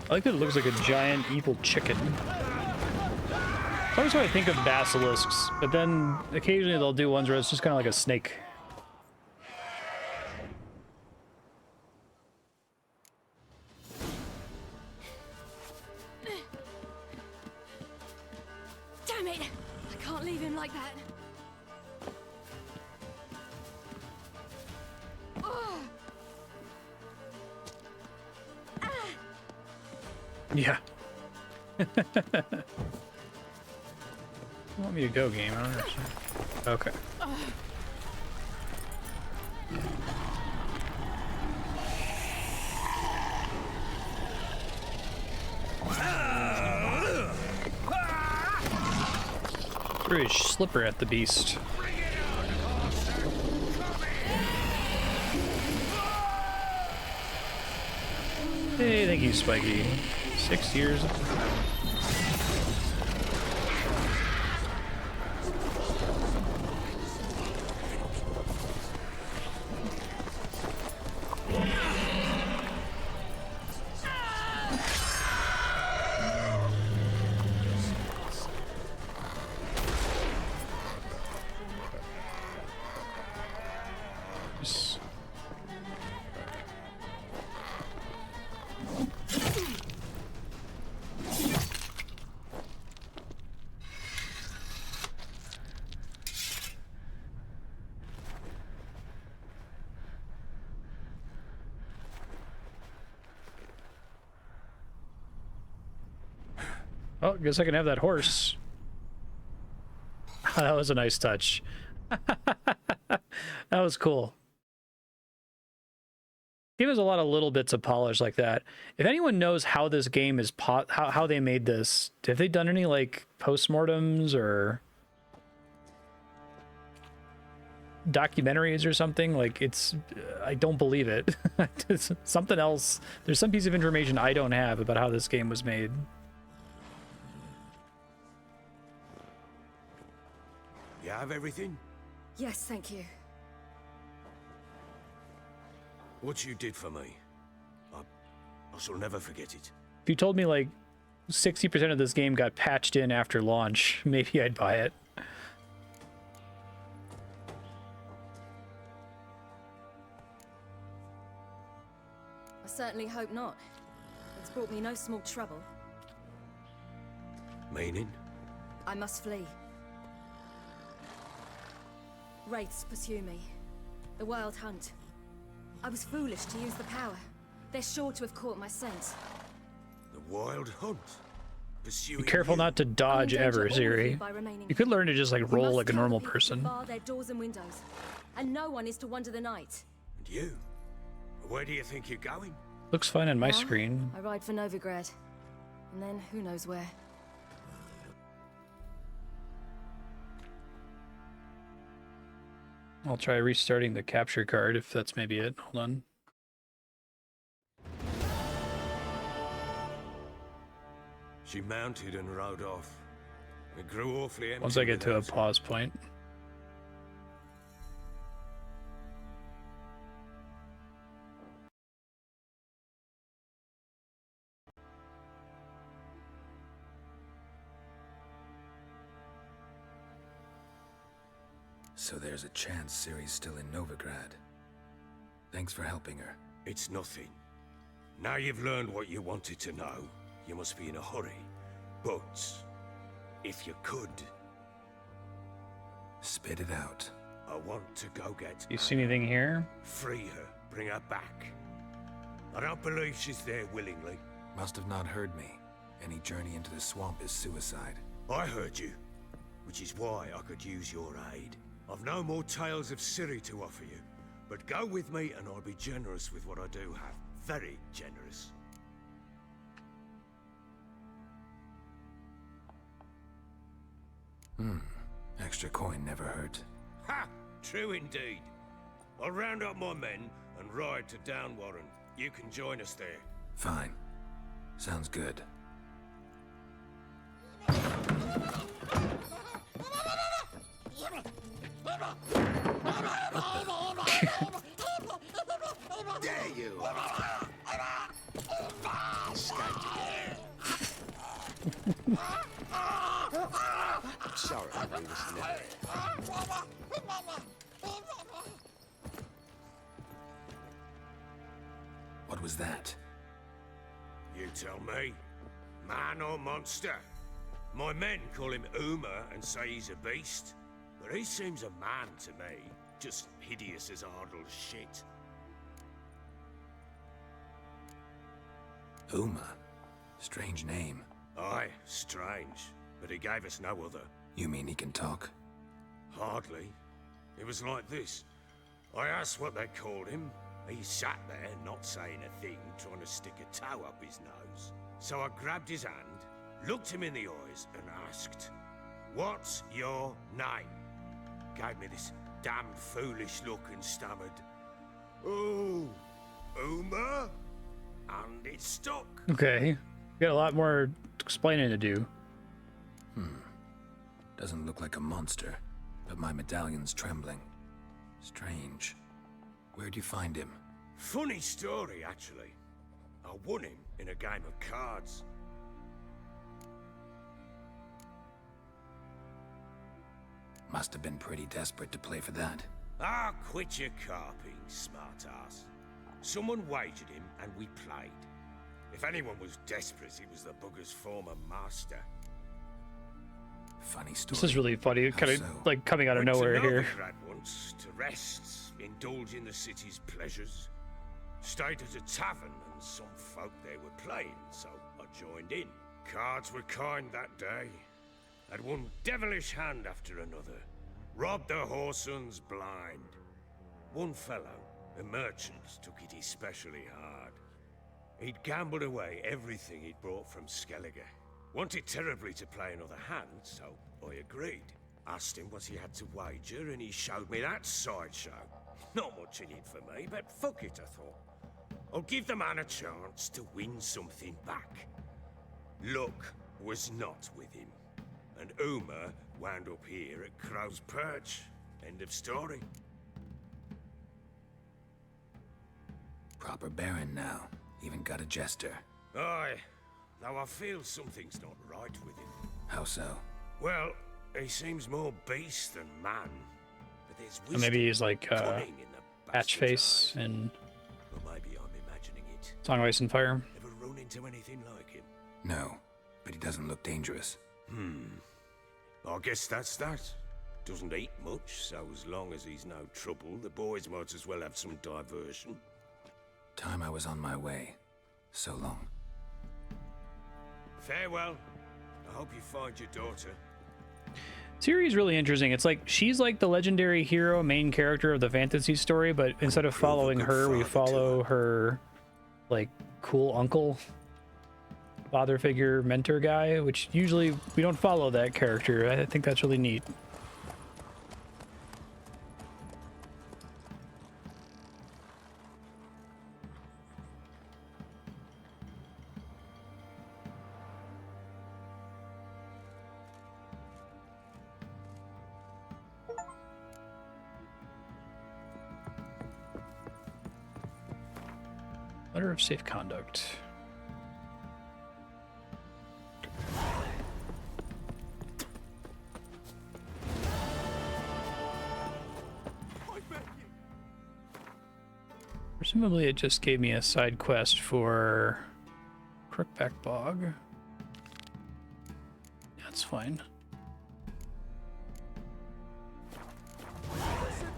I like that it looks like a giant evil chicken. That's always what I think of basilisks, but then occasionally they'll do ones where it's just kind of like a snake. Damn it! I can't leave him like that. Yeah. You want me to go, game? I don't understand. Okay. Threw his slipper at the beast. Hey, thank you, Spiky. 6 years. Oh, guess I can have that horse. That was a nice touch. That was cool. Game has a lot of little bits of polish like that. If anyone knows how this game is how they made this, have they done any like postmortems or documentaries or something. Like, it's I don't believe it. It's something else. There's some piece of information I don't have about how this game was made. You have everything? Yes, thank you. What you did for me, I shall never forget it. If you told me like 60% of this game got patched in after launch, maybe I'd buy it. I certainly hope not. It's brought me no small trouble. Meaning? I must flee. Wraiths pursue me. The Wild Hunt. I was foolish to use the power. They're sure to have caught my scent. The Wild Hunt? Be careful not to dodge ever, Siri. You could learn to just like roll like a normal person. Bar their doors and windows, and no one is to wander the night. And you? Where do you think you're going? Looks fine on my Now, screen. I ride for Novigrad, and then who knows where. I'll try restarting the capture card if that's maybe it. Hold on. She mounted and rode off. It grew awfully empty. Once I get to a without her. pause point. So there's a chance Ciri's still in Novigrad. Thanks for helping her. It's nothing. Now you've learned what you wanted to know, you must be in a hurry. But if you could... Spit it out. I want to go get... You see anything here? Free her, bring her back. I don't believe she's there willingly. Must have not heard me. Any journey into the swamp is suicide. I heard you, which is why I could use your aid. I've no more tales of Ciri to offer you, but go with me and I'll be generous with what I do have. Very generous. Extra coin never hurt. Ha! True indeed. I'll round up my men and ride to Downwarren. You can join us there. Fine. Sounds good. There you are. I'm sorry, we was never. What was that? You tell me. Man or monster? My men call him Uma and say he's a beast, but he seems a man to me. Just hideous as Ardle's shit. Uma? Strange name. Aye, strange. But he gave us no other. You mean he can talk? Hardly. It was like this. I asked what they called him. He sat there, not saying a thing, trying to stick a toe up his nose. So I grabbed his hand, looked him in the eyes, and asked, "What's your name?" Gave me this damned foolish look and stammered, "Oh, Uma?" And it stuck. Okay. You got a lot more explaining to do. Doesn't look like a monster, but my medallion's trembling. Strange. Where'd you find him? Funny story, actually. I won him in a game of cards. Must have been pretty desperate to play for that. Ah, quit your carping, smartass. Someone wagered him, and we played. If anyone was desperate, it was the bugger's former master. Funny story. This is really funny. Kind of so? like coming out of Went nowhere to here. Novigrad once to rest, indulge in the city's pleasures. Stayed at a tavern, and some folk there were playing, so I joined in. Cards were kind that day. Had one devilish hand after another. Robbed the whoresons blind. One fellow, a merchant, took it especially hard. He'd gambled away everything he'd brought from Skellige. Wanted terribly to play another hand, so I agreed. Asked him what he had to wager, and he showed me that sideshow. Not much in it for me, but fuck it, I thought. I'll give the man a chance to win something back. Luck was not with him, and Uma wound up here at Crow's Perch. End of story. Proper Baron now. Even got a jester. Aye, though I feel something's not right with him. How so? Well, he seems more beast than man. But there's Or maybe he's like cunning in the Patchface and Or maybe I'm imagining it. Song of Ice and Fire. Ever run into anything like him? No, but he doesn't look dangerous. I guess that's that. Doesn't eat much, so as long as he's no trouble, the boys might as well have some diversion. Time I was on my way. So long. Farewell. I hope you find your daughter. Series really interesting. It's like she's like the legendary hero, main character of the fantasy story, but instead of following her, we follow her like cool uncle, father figure, mentor guy, which usually we don't follow that character. I think that's really neat. Letter of safe conduct. Presumably it just gave me a side quest for Crookback Bog. That's fine.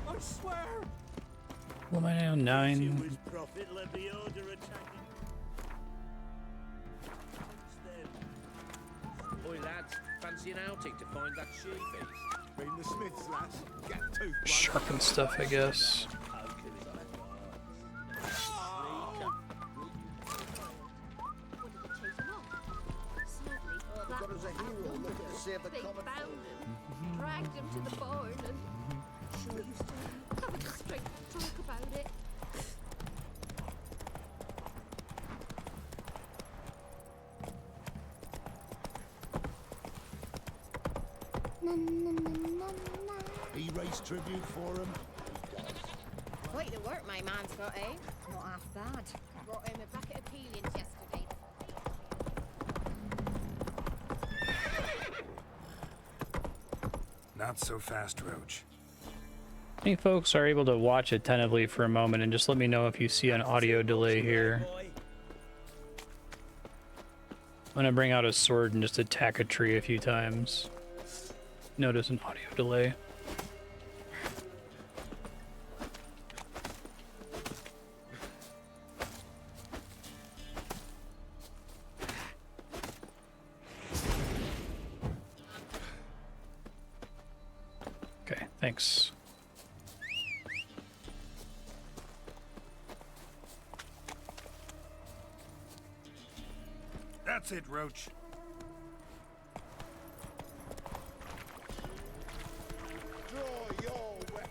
I swear! What am I now? 9. Prophet led the order attacking. Oi, lads, fancy an outing to find that she beast? Been the Smiths, lads. Get two. Sharpen stuff, I guess. Got us a hero looking to save the They common found him, dragged him to the barn, and sure you still haven't the strength to talk about it. He raised tribute for him. Quite the work my man's got, eh? Not half bad. Brought him a bucket of peelings yesterday. Not so fast, Roach. Any folks are able to watch attentively for a moment and just let me know if you see an audio delay here. I'm gonna bring out a sword and just attack a tree a few times. Notice an audio delay. Okay, thanks. That's it, Roach. Draw your weapon.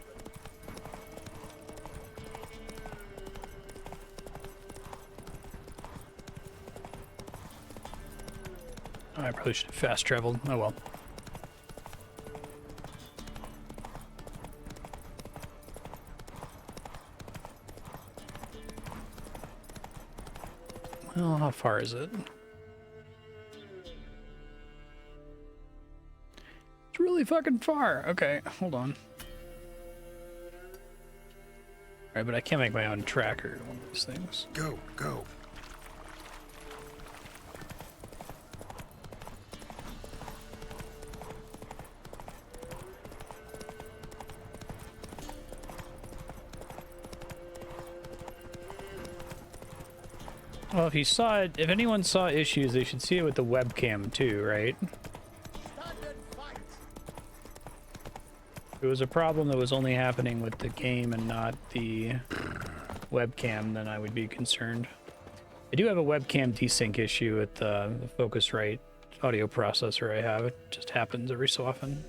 I probably should have fast traveled. Oh well. Well, how far is it? It's really fucking far. Okay, hold on. Alright, but I can't make my own tracker, one of these things. Go, go. Well, if you saw it, if anyone saw issues, they should see it with the webcam too, right? If it was a problem that was only happening with the game and not the webcam, then I would be concerned. I do have a webcam desync issue with the Focusrite audio processor I have. It just happens every so often.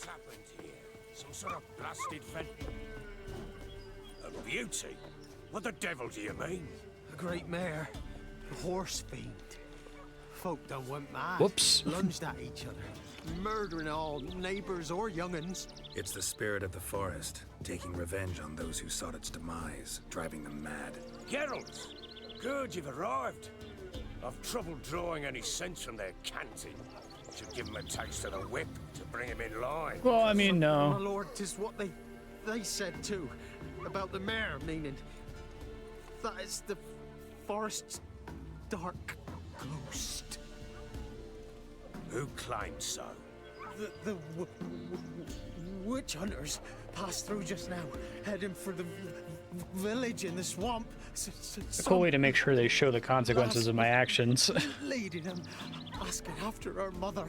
happened here? Some sort of blasted vent? A beauty? What the devil do you mean? A great mare. A horse fiend. Folk done went mad. Whoops. Lunged at each other. Murdering all neighbors or young'uns. It's the spirit of the forest, taking revenge on those who sought its demise, driving them mad. Geralt! Good, you've arrived. I've trouble drawing any sense from their canting. Should give him a taste of the whip to bring him in line. Well, I mean, no. My lord, 'tis what they said too. About the mare, meaning that is the forest's dark ghost. Who claimed so? The witch hunters passed through just now, heading for the village in the swamp. A cool way to make sure they show the consequences of my actions. Leading them, asking after her mother.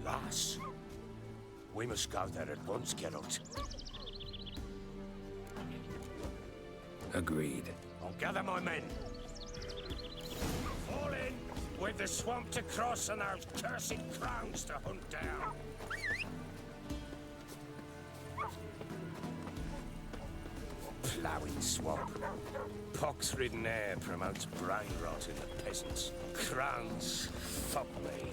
Lass. We must go there at once, Geralt. Agreed. I'll gather my men. Fall in, with the swamp to cross and those cursed Crones to hunt down. Ploughing swamp. Pox-ridden air promotes brain rot in the peasants. Crones, fuck me.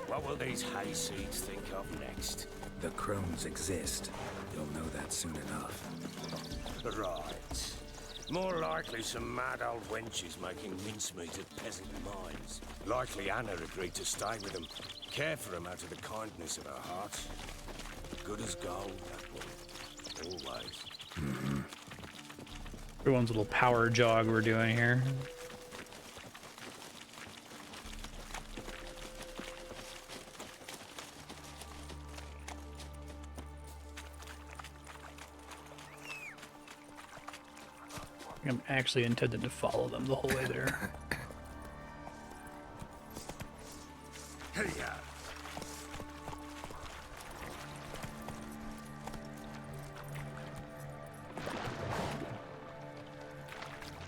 What will these hayseeds think of next? The Crones exist. You'll know that soon enough. Right. More likely some mad old wenches making mincemeat at peasant mines. Likely Anna agreed to stay with them, care for them out of the kindness of her heart. Good as gold, that one. Always. Everyone's little power jog we're doing here. I'm actually intended to follow them the whole way there. Hey,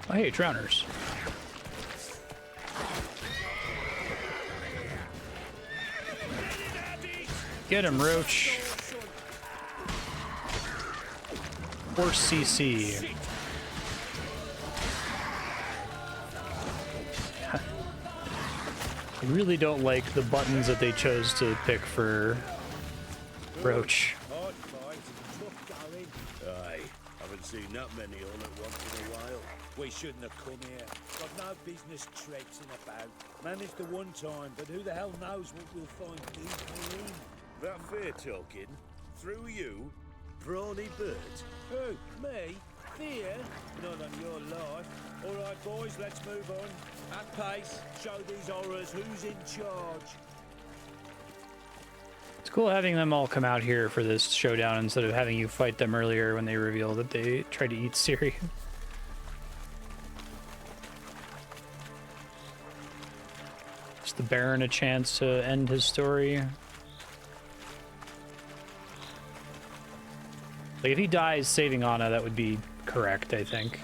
Oh, hey, drowners. Get him, Roach. Horse CC. I really don't like the buttons that they chose to pick for Roach. Aye, haven't seen that many all at once in a while. We shouldn't have come here. Got no business traipsing about. Managed the one time, but who the hell knows what we'll find deep in. That fair talking? Through you? Brawny bird? Who? Me? Fear? Not on your life. All right, boys, let's move on. At pace, show these horrors who's in charge. It's cool having them all come out here for this showdown instead of having you fight them earlier when they reveal that they tried to eat Ciri. Just the Baron a chance to end his story. Like, if he dies saving Anna, that would be correct, I think.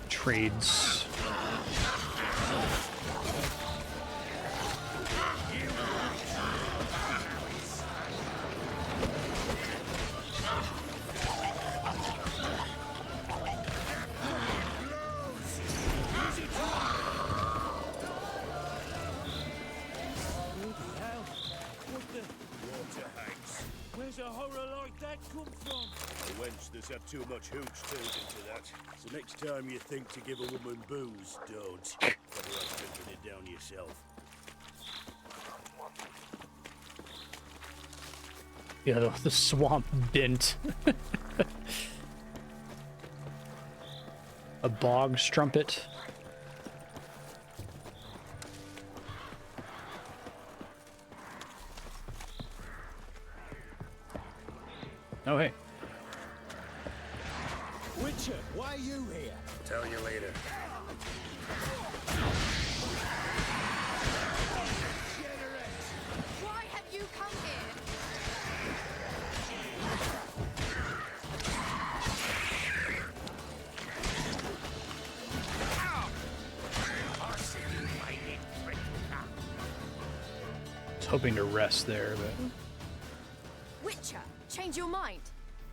Trades. Where's a horror like that come from? A wench that's had too much hooch turned into that. So next time you think to give a woman booze, don't. Better off drinking it down yourself. Yeah, the swamp bint. A bog strumpet. Oh, hey. Witcher, why are you here? Tell you later. Why have you come here? hoping to rest there, but... Witcher, change your mind.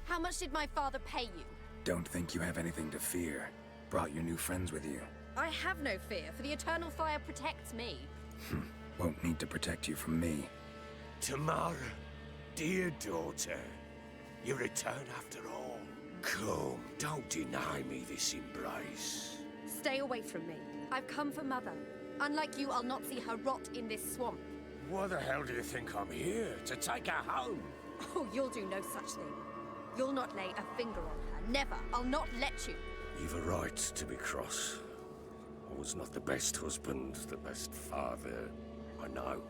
How much did my father pay you? Don't think you have anything to fear. Brought your new friends with you. I have no fear, for the eternal fire protects me. Won't need to protect you from me. Tamara, dear daughter, you return after all. Come, don't deny me this embrace. Stay away from me. I've come for Mother. Unlike you, I'll not see her rot in this swamp. Why the hell do you think I'm here? To take her home? Oh, you'll do no such thing. You'll not lay a finger on her. Never. I'll not let you. You've a right to be cross. I was not the best husband, the best father, I know.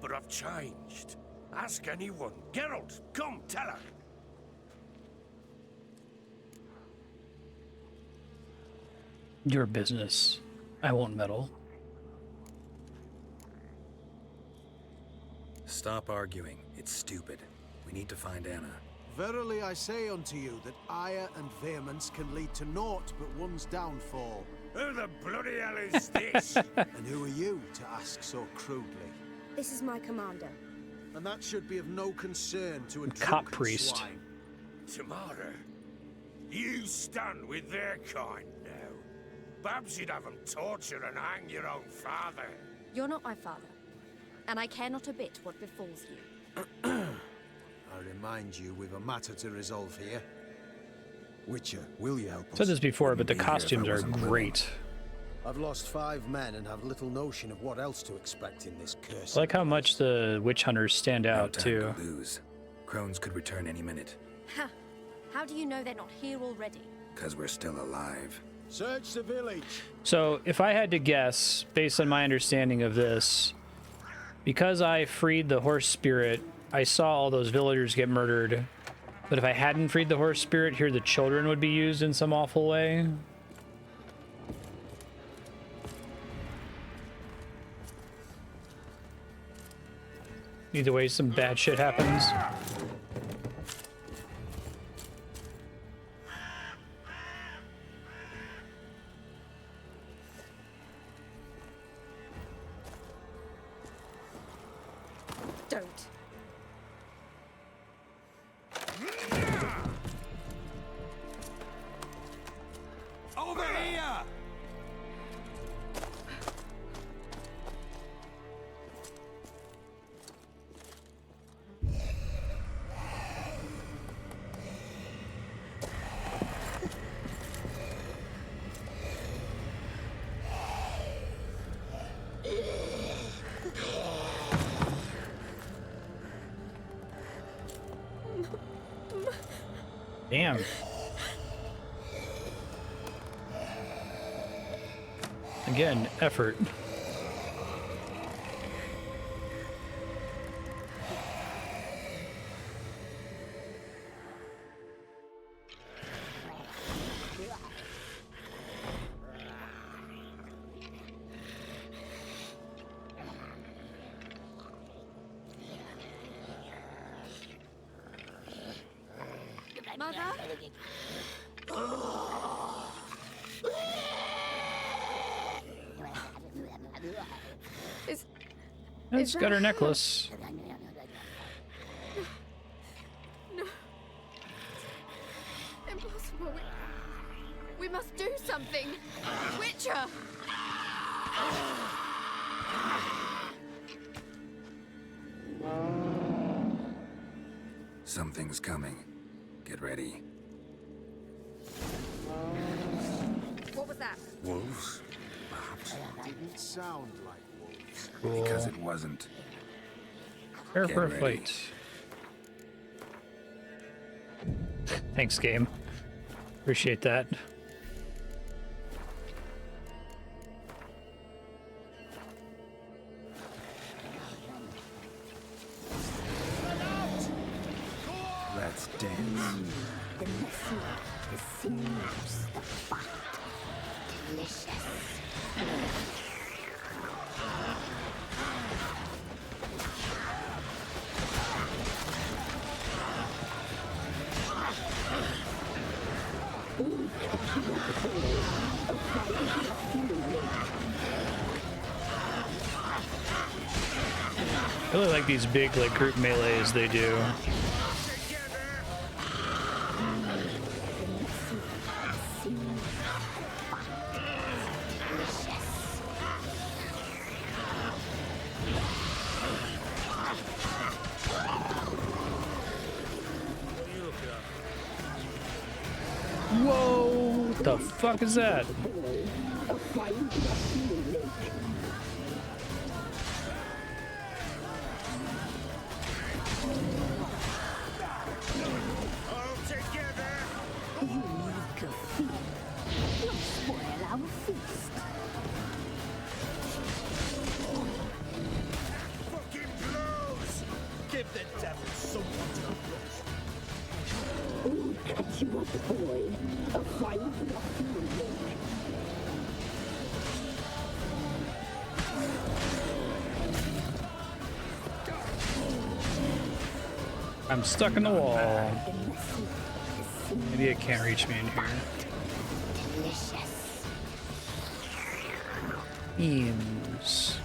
But I've changed. Ask anyone. Geralt, come, tell her. Your business. I won't meddle. Stop arguing. It's stupid. We need to find Anna. Verily I say unto you that ire and vehemence can lead to naught but one's downfall. Who the bloody hell is this? And who are you to ask so crudely? This is my commander. And that should be of no concern to a Cop drunken priest. swine. Tamara, you stand with their kind now. Perhaps you'd have them torture and hang your own father. You're not my father. And I care not a bit what befalls you. I remind you, we've a matter to resolve here. Witcher, will you help us? Said this before, but the costumes are great. I've lost 5 men and have little notion of what else to expect in this curse. I like how much the witch hunters stand out, No too. time to lose. Crones could return any minute. Ha! How do you know they're not here already? 'Cause we're still alive. Search the village. So, if I had to guess, based on my understanding of this, because I freed the horse spirit, I saw all those villagers get murdered. But if I hadn't freed the horse spirit, here the children would be used in some awful way. Either way, some bad shit happens. Don't. Over here! Damn. Again, effort. Mother? It's got her necklace. No. Impossible. We must do something. Witcher! Something's coming. Get ready. What was that? Wolves? Perhaps. Didn't sound like wolves. Cool. Because it wasn't. Prepare Get for a ready. fight. Thanks, game. Appreciate that. Let's dance. The messy, the sinews, the fat. Delicious. I really like these big like group melees they do. Whoa! What the fuck is that? Give the devil someone to approach. Oh, catch you up, boy. A fine ruffian. I'm stuck in the wall. Maybe it can't reach me in here. Beams.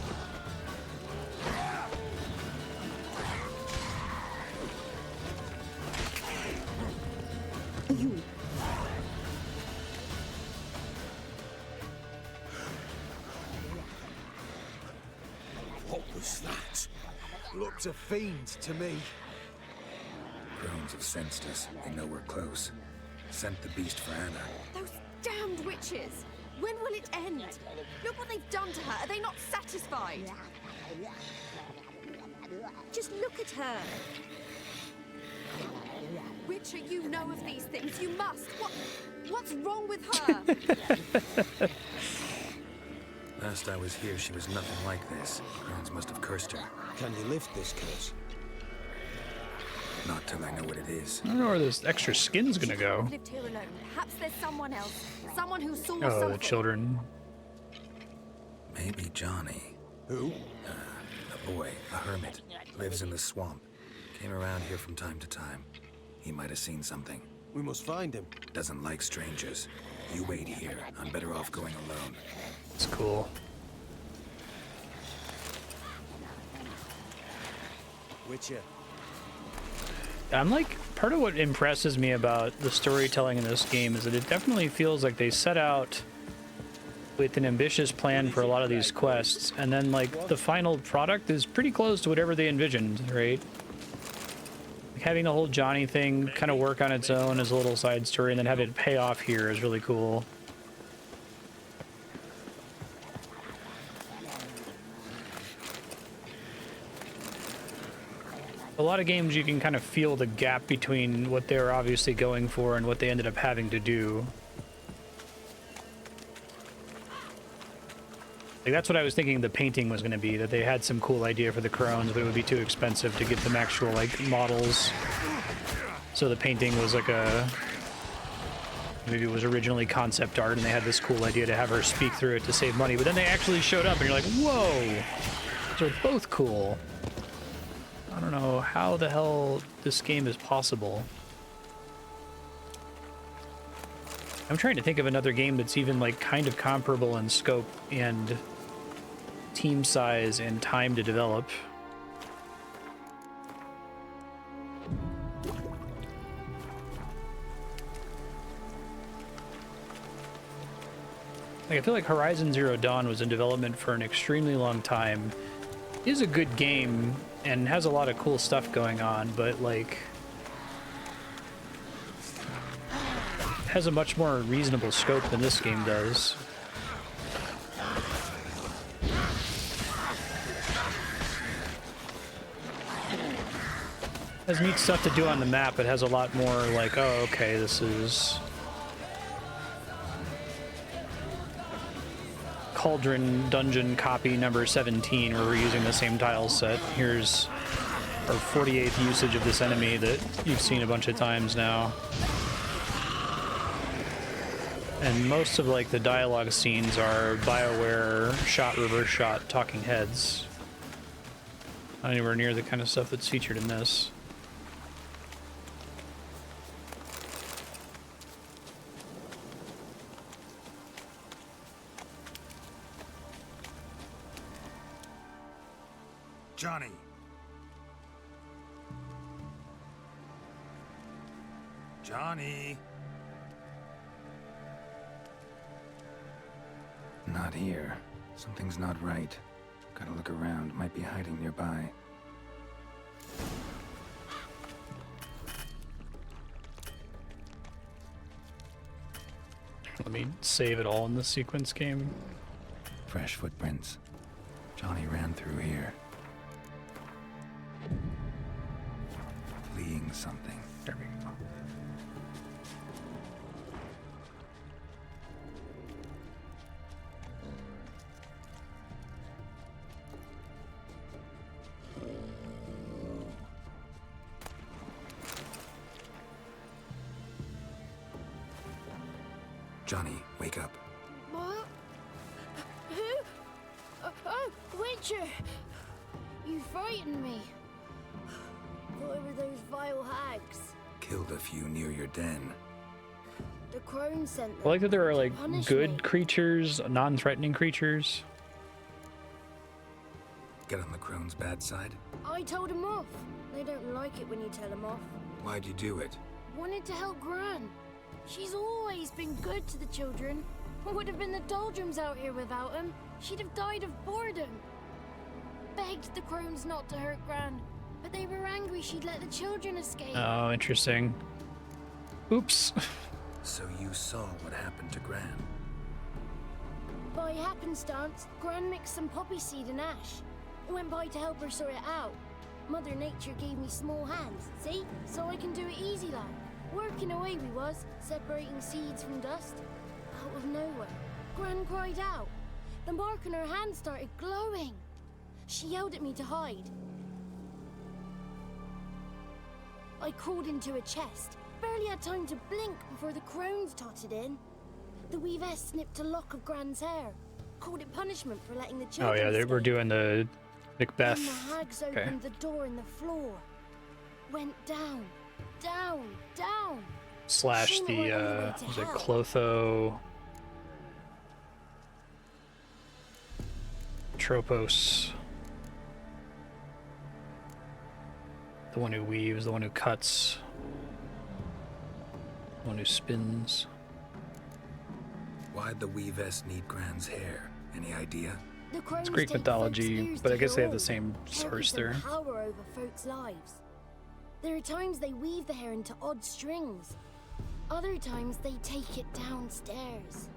What was that? Looked a fiend to me. Crones have sensed us. They know we're close. Sent the beast for Anna. Those damned witches! When will it end? Look what they've done to her. Are they not satisfied? Just look at her. Witcher, you know of these things. You must. What's wrong with her? Last I was here, she was nothing like this. Crones must have cursed her. Can you lift this curse? Not till I know what it is. I don't know where this extra skin's gonna go. Lived here alone. Perhaps there's someone else. Someone who saw Oh, something. the children. Maybe Johnny. Who? A boy, a hermit. Lives in the swamp. Came around here from time to time. He might have seen something. We must find him. Doesn't like strangers. You wait here. I'm better off going alone. It's cool. Witcher. I'm like, part of what impresses me about the storytelling in this game is that it definitely feels like they set out with an ambitious plan for a lot of these quests, and then like the final product is pretty close to whatever they envisioned, right? Like having the whole Johnny thing kind of work on its own as a little side story, and then have it pay off here is really cool. A lot of games you can kind of feel the gap between what they were obviously going for and what they ended up having to do. Like that's what I was thinking the painting was going to be, that they had some cool idea for the Crones, but it would be too expensive to get them actual like models. So the painting was like maybe it was originally concept art and they had this cool idea to have her speak through it to save money, but then they actually showed up and you're like, whoa, those are both cool. I don't know how the hell this game is possible. I'm trying to think of another game that's even like kind of comparable in scope and team size and time to develop. Like I feel like Horizon Zero Dawn was in development for an extremely long time. It is a good game and has a lot of cool stuff going on, but like has a much more reasonable scope than this game does. Has neat stuff to do on the map, but has a lot more like, oh, okay, this is Cauldron Dungeon copy number 17, where we're using the same tile set. Here's our 48th usage of this enemy that you've seen a bunch of times now. And most of like the dialogue scenes are BioWare shot, reverse shot, talking heads. Not anywhere near the kind of stuff that's featured in this. Johnny! Johnny! Not here. Something's not right. Gotta look around. Might be hiding nearby. Let me save it all in the sequence game. Fresh footprints. Johnny ran through here. Fleeing something. There we go. Johnny, wake up. What? Who? Oh, Witcher! You frightened me. Thought it were those vile hags. Killed a few near your den. The Crones sent them. I like that there are like Punish good me. creatures, non-threatening creatures. Get on the Crone's bad side? I told them off. They don't like it when you tell them off. Why'd you do it? Wanted to help Gran. She's always been good to the children. Would have been the doldrums out here without him. She'd have died of boredom. Begged the Crones not to hurt Gran, but they were angry she'd let the children escape. Oh, interesting. Oops. So you saw what happened to Gran? By happenstance, Gran mixed some poppy seed and ash. Went by to help her sort it out. Mother Nature gave me small hands, see? So I can do it easy like. Working away we was, separating seeds from dust. Out of nowhere, Gran cried out. The mark on her hand started glowing. She yelled at me to hide. I crawled into a chest. Barely had time to blink before the Crones totted in. The weavess snipped a lock of Gran's hair. Called it punishment for letting the Oh children yeah, they were escape. doing the Macbeth. Then the hags Okay. opened the door in the floor. Went down, down, down. Slash Shame it the weren't on the way to was it hell. Clotho Tropos. The one who weaves, the one who cuts, the one who spins. Why'd the weavess need Gran's hair? Any idea? The Crones It's Greek take mythology, folks' ears but I to guess they have heal the same all. source Gives them there. Power over folks' lives. There are times they weave the hair into odd strings. Other times they take it downstairs.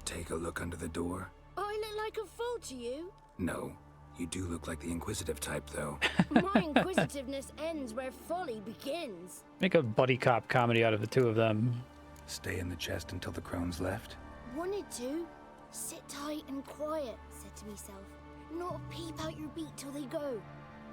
Take a look under the door? I look like a fool to you? No. You do look like the inquisitive type, though. My inquisitiveness ends where folly begins. Make a buddy cop comedy out of the two of them. Stay in the chest until the Crones left? Wanted to. Sit tight and quiet, said to myself. Not peep out your beat till they go.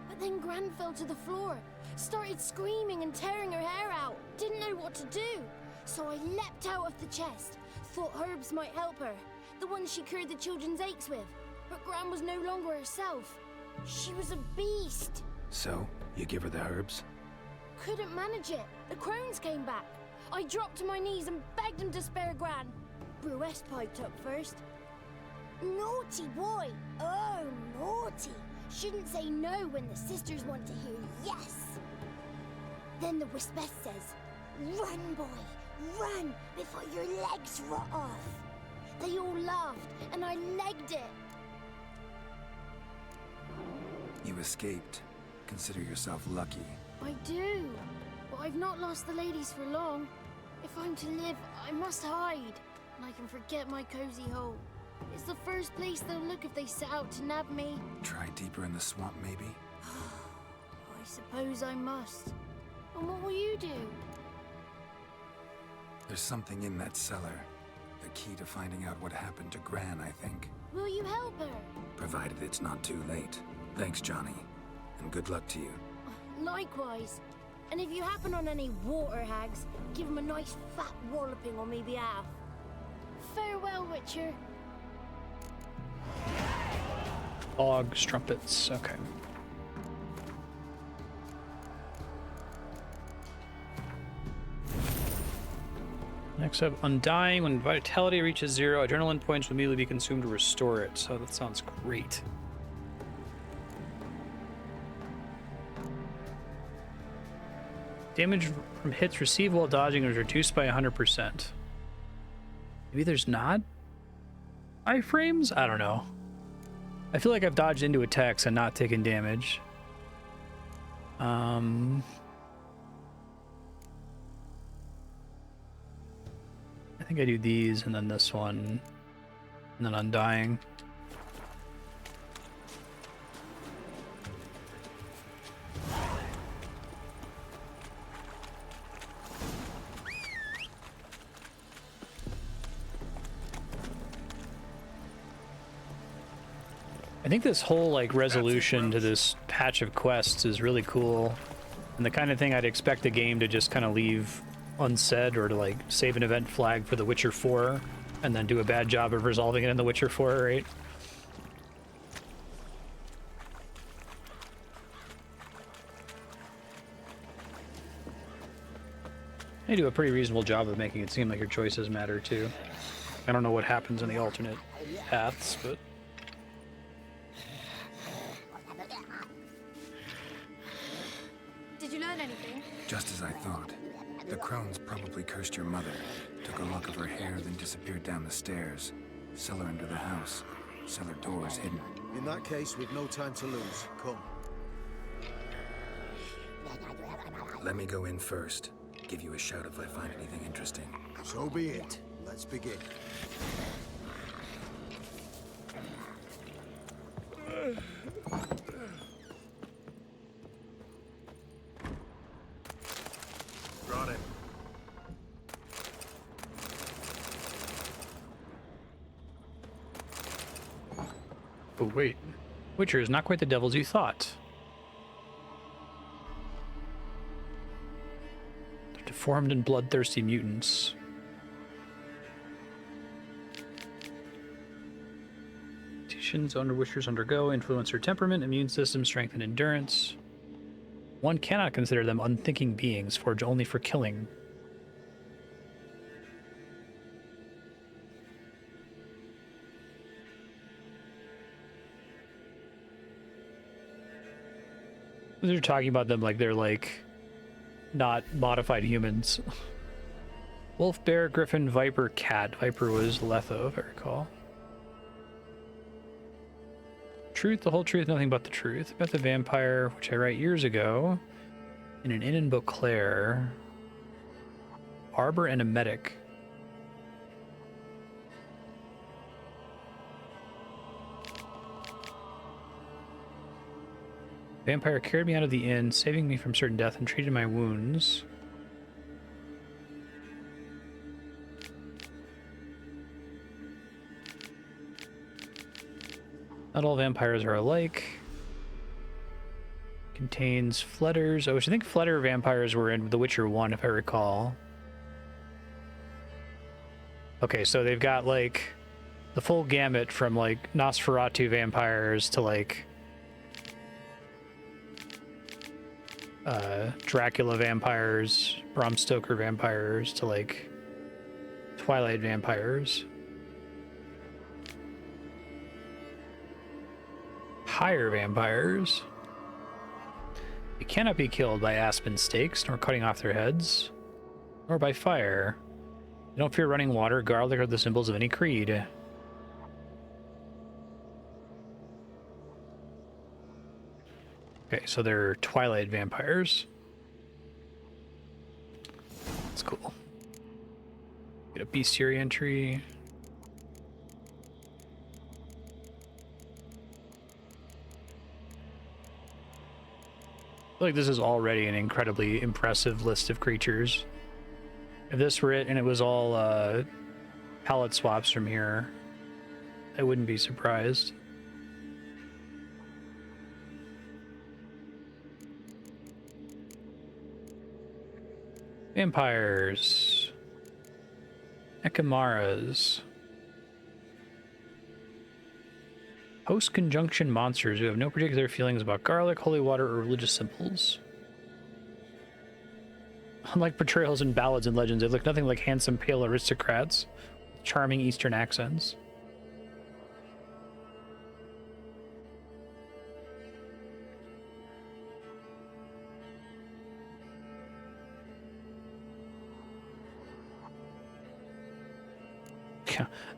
But then Gran fell to the floor. Started screaming and tearing her hair out. Didn't know what to do. So I leapt out of the chest. Thought herbs might help her. The ones she cured the children's aches with. But Gran was no longer herself. She was a beast. So, you give her the herbs? Couldn't manage it. The Crones came back. I dropped to my knees and begged him to spare Gran. Bruess piped up first. Naughty boy! Oh, naughty! Shouldn't say no when the sisters want to hear yes. Then the Wispeth says, "Run, boy, run before your legs rot off." They all laughed, and I legged it. You escaped. Consider yourself lucky. I do, but I've not lost the ladies for long. If I'm to live, I must hide, and I can forget my cozy hole. It's the first place they'll look if they set out to nab me. Try deeper in the swamp, maybe? I suppose I must. And what will you do? There's something in that cellar. The key to finding out what happened to Gran, I think. Will you help her? Provided it's not too late. Thanks, Johnny. And good luck to you. Likewise. And if you happen on any water hags, give them a nice fat walloping on me behalf. Farewell, Witcher. Log, strumpets, okay. Next up, Undying. When vitality reaches 0, adrenaline points will immediately be consumed to restore it. So that sounds great. Damage from hits received while dodging is reduced by 100%. Maybe there's not iframes? I don't know. I feel like I've dodged into attacks and not taken damage. I think I do these and then this one, and then Undying. I think this whole like resolution to this patch of quests is really cool, and the kind of thing I'd expect the game to just kind of leave unsaid, or to like save an event flag for The Witcher 4 and then do a bad job of resolving it in The Witcher 4, right? They do a pretty reasonable job of making it seem like your choices matter too. I don't know what happens in the alternate paths, but Did you learn anything? Just as I thought. The Crones probably cursed your mother, took a lock of her hair, then disappeared down the stairs. Cellar under the house. Cellar doors hidden. In that case, we've no time to lose. Come. Let me go in first. Give you a shout if I find anything interesting. So be it. Let's begin. Got it. oh wait, Witcher is not quite the devils you thought. They're deformed and bloodthirsty mutants. Mutations under Witchers undergo influence their temperament, immune system, strength, and endurance. One cannot consider them unthinking beings, forged only for killing. They're talking about them like they're like not modified humans. Wolf, bear, griffin, viper, cat. Viper was Letho, if I recall. Truth, the whole truth, nothing but the truth. About the vampire, which I write years ago in an inn in Beauclair. Barber and a medic. Vampire carried me out of the inn, saving me from certain death and treated my wounds. Not all vampires are alike. Contains fletters, which I think fletter vampires were in The Witcher 1, if I recall. Okay, so they've got like the full gamut from like Nosferatu vampires to like Dracula vampires, Bram Stoker vampires to like Twilight vampires. Higher vampires. They cannot be killed by aspen stakes, nor cutting off their heads, nor by fire. They don't fear running water, garlic, or the symbols of any creed. Okay, so they're Twilight vampires. That's cool. Get a bestiary entry. I feel like this is already an incredibly impressive list of creatures. If this were it and it was all palette swaps from here, I wouldn't be surprised. Vampires. Ekamaras. Post-conjunction monsters who have no particular feelings about garlic, holy water, or religious symbols. Unlike portrayals in ballads and legends, they look nothing like handsome, pale aristocrats with charming Eastern accents.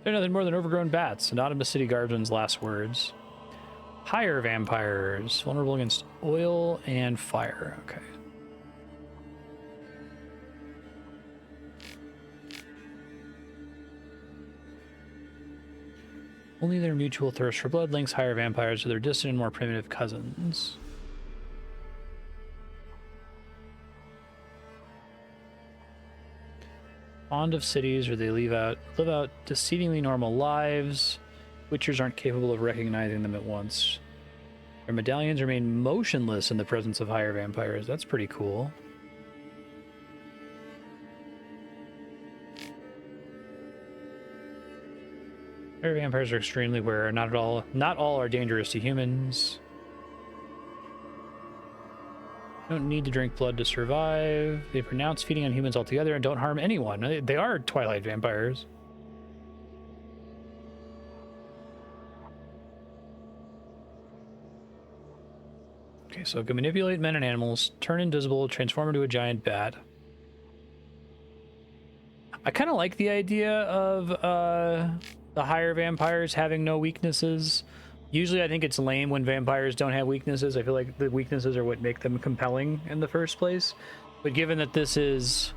They're nothing more than overgrown bats. Anonymous city guardsman's last words. Higher vampires, vulnerable against oil and fire. Okay. Only their mutual thirst for blood links higher vampires to their distant and more primitive cousins. Fond of cities, or they live out deceivingly normal lives. Witchers aren't capable of recognizing them at once. Their medallions remain motionless in the presence of higher vampires. That's pretty cool. Higher vampires are extremely rare. Not all are dangerous to humans. Don't need to drink blood to survive. They renounce feeding on humans altogether and don't harm anyone. They are Twilight vampires. Okay, so can manipulate men and animals, turn invisible, transform into a giant bat. I kind of like the idea of the higher vampires having no weaknesses. Usually I think it's lame when vampires don't have weaknesses. I feel like the weaknesses are what make them compelling in the first place. But given that this is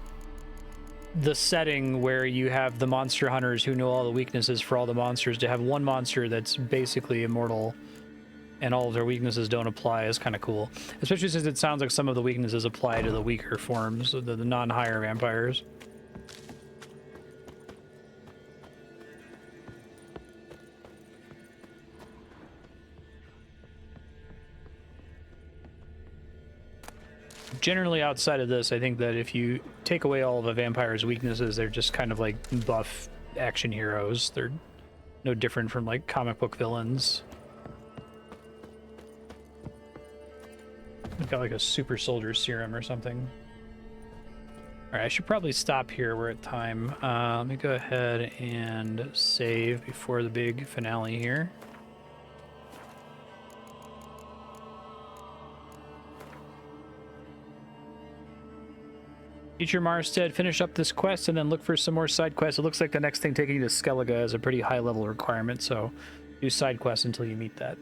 the setting where you have the monster hunters who know all the weaknesses for all the monsters, to have one monster that's basically immortal and all of their weaknesses don't apply is kind of cool. Especially since it sounds like some of the weaknesses apply to the weaker forms, the non-higher vampires. Generally, outside of this, I think that if you take away all of a vampire's weaknesses, they're just kind of like buff action heroes. They're no different from like comic book villains. They've got like a super soldier serum or something. All right, I should probably stop here. We're at time. Let me go ahead and save before the big finale here. Future Marstead, finish up this quest and then look for some more side quests. It looks like the next thing taking you to Skellige is a pretty high level requirement, so do side quests until you meet that.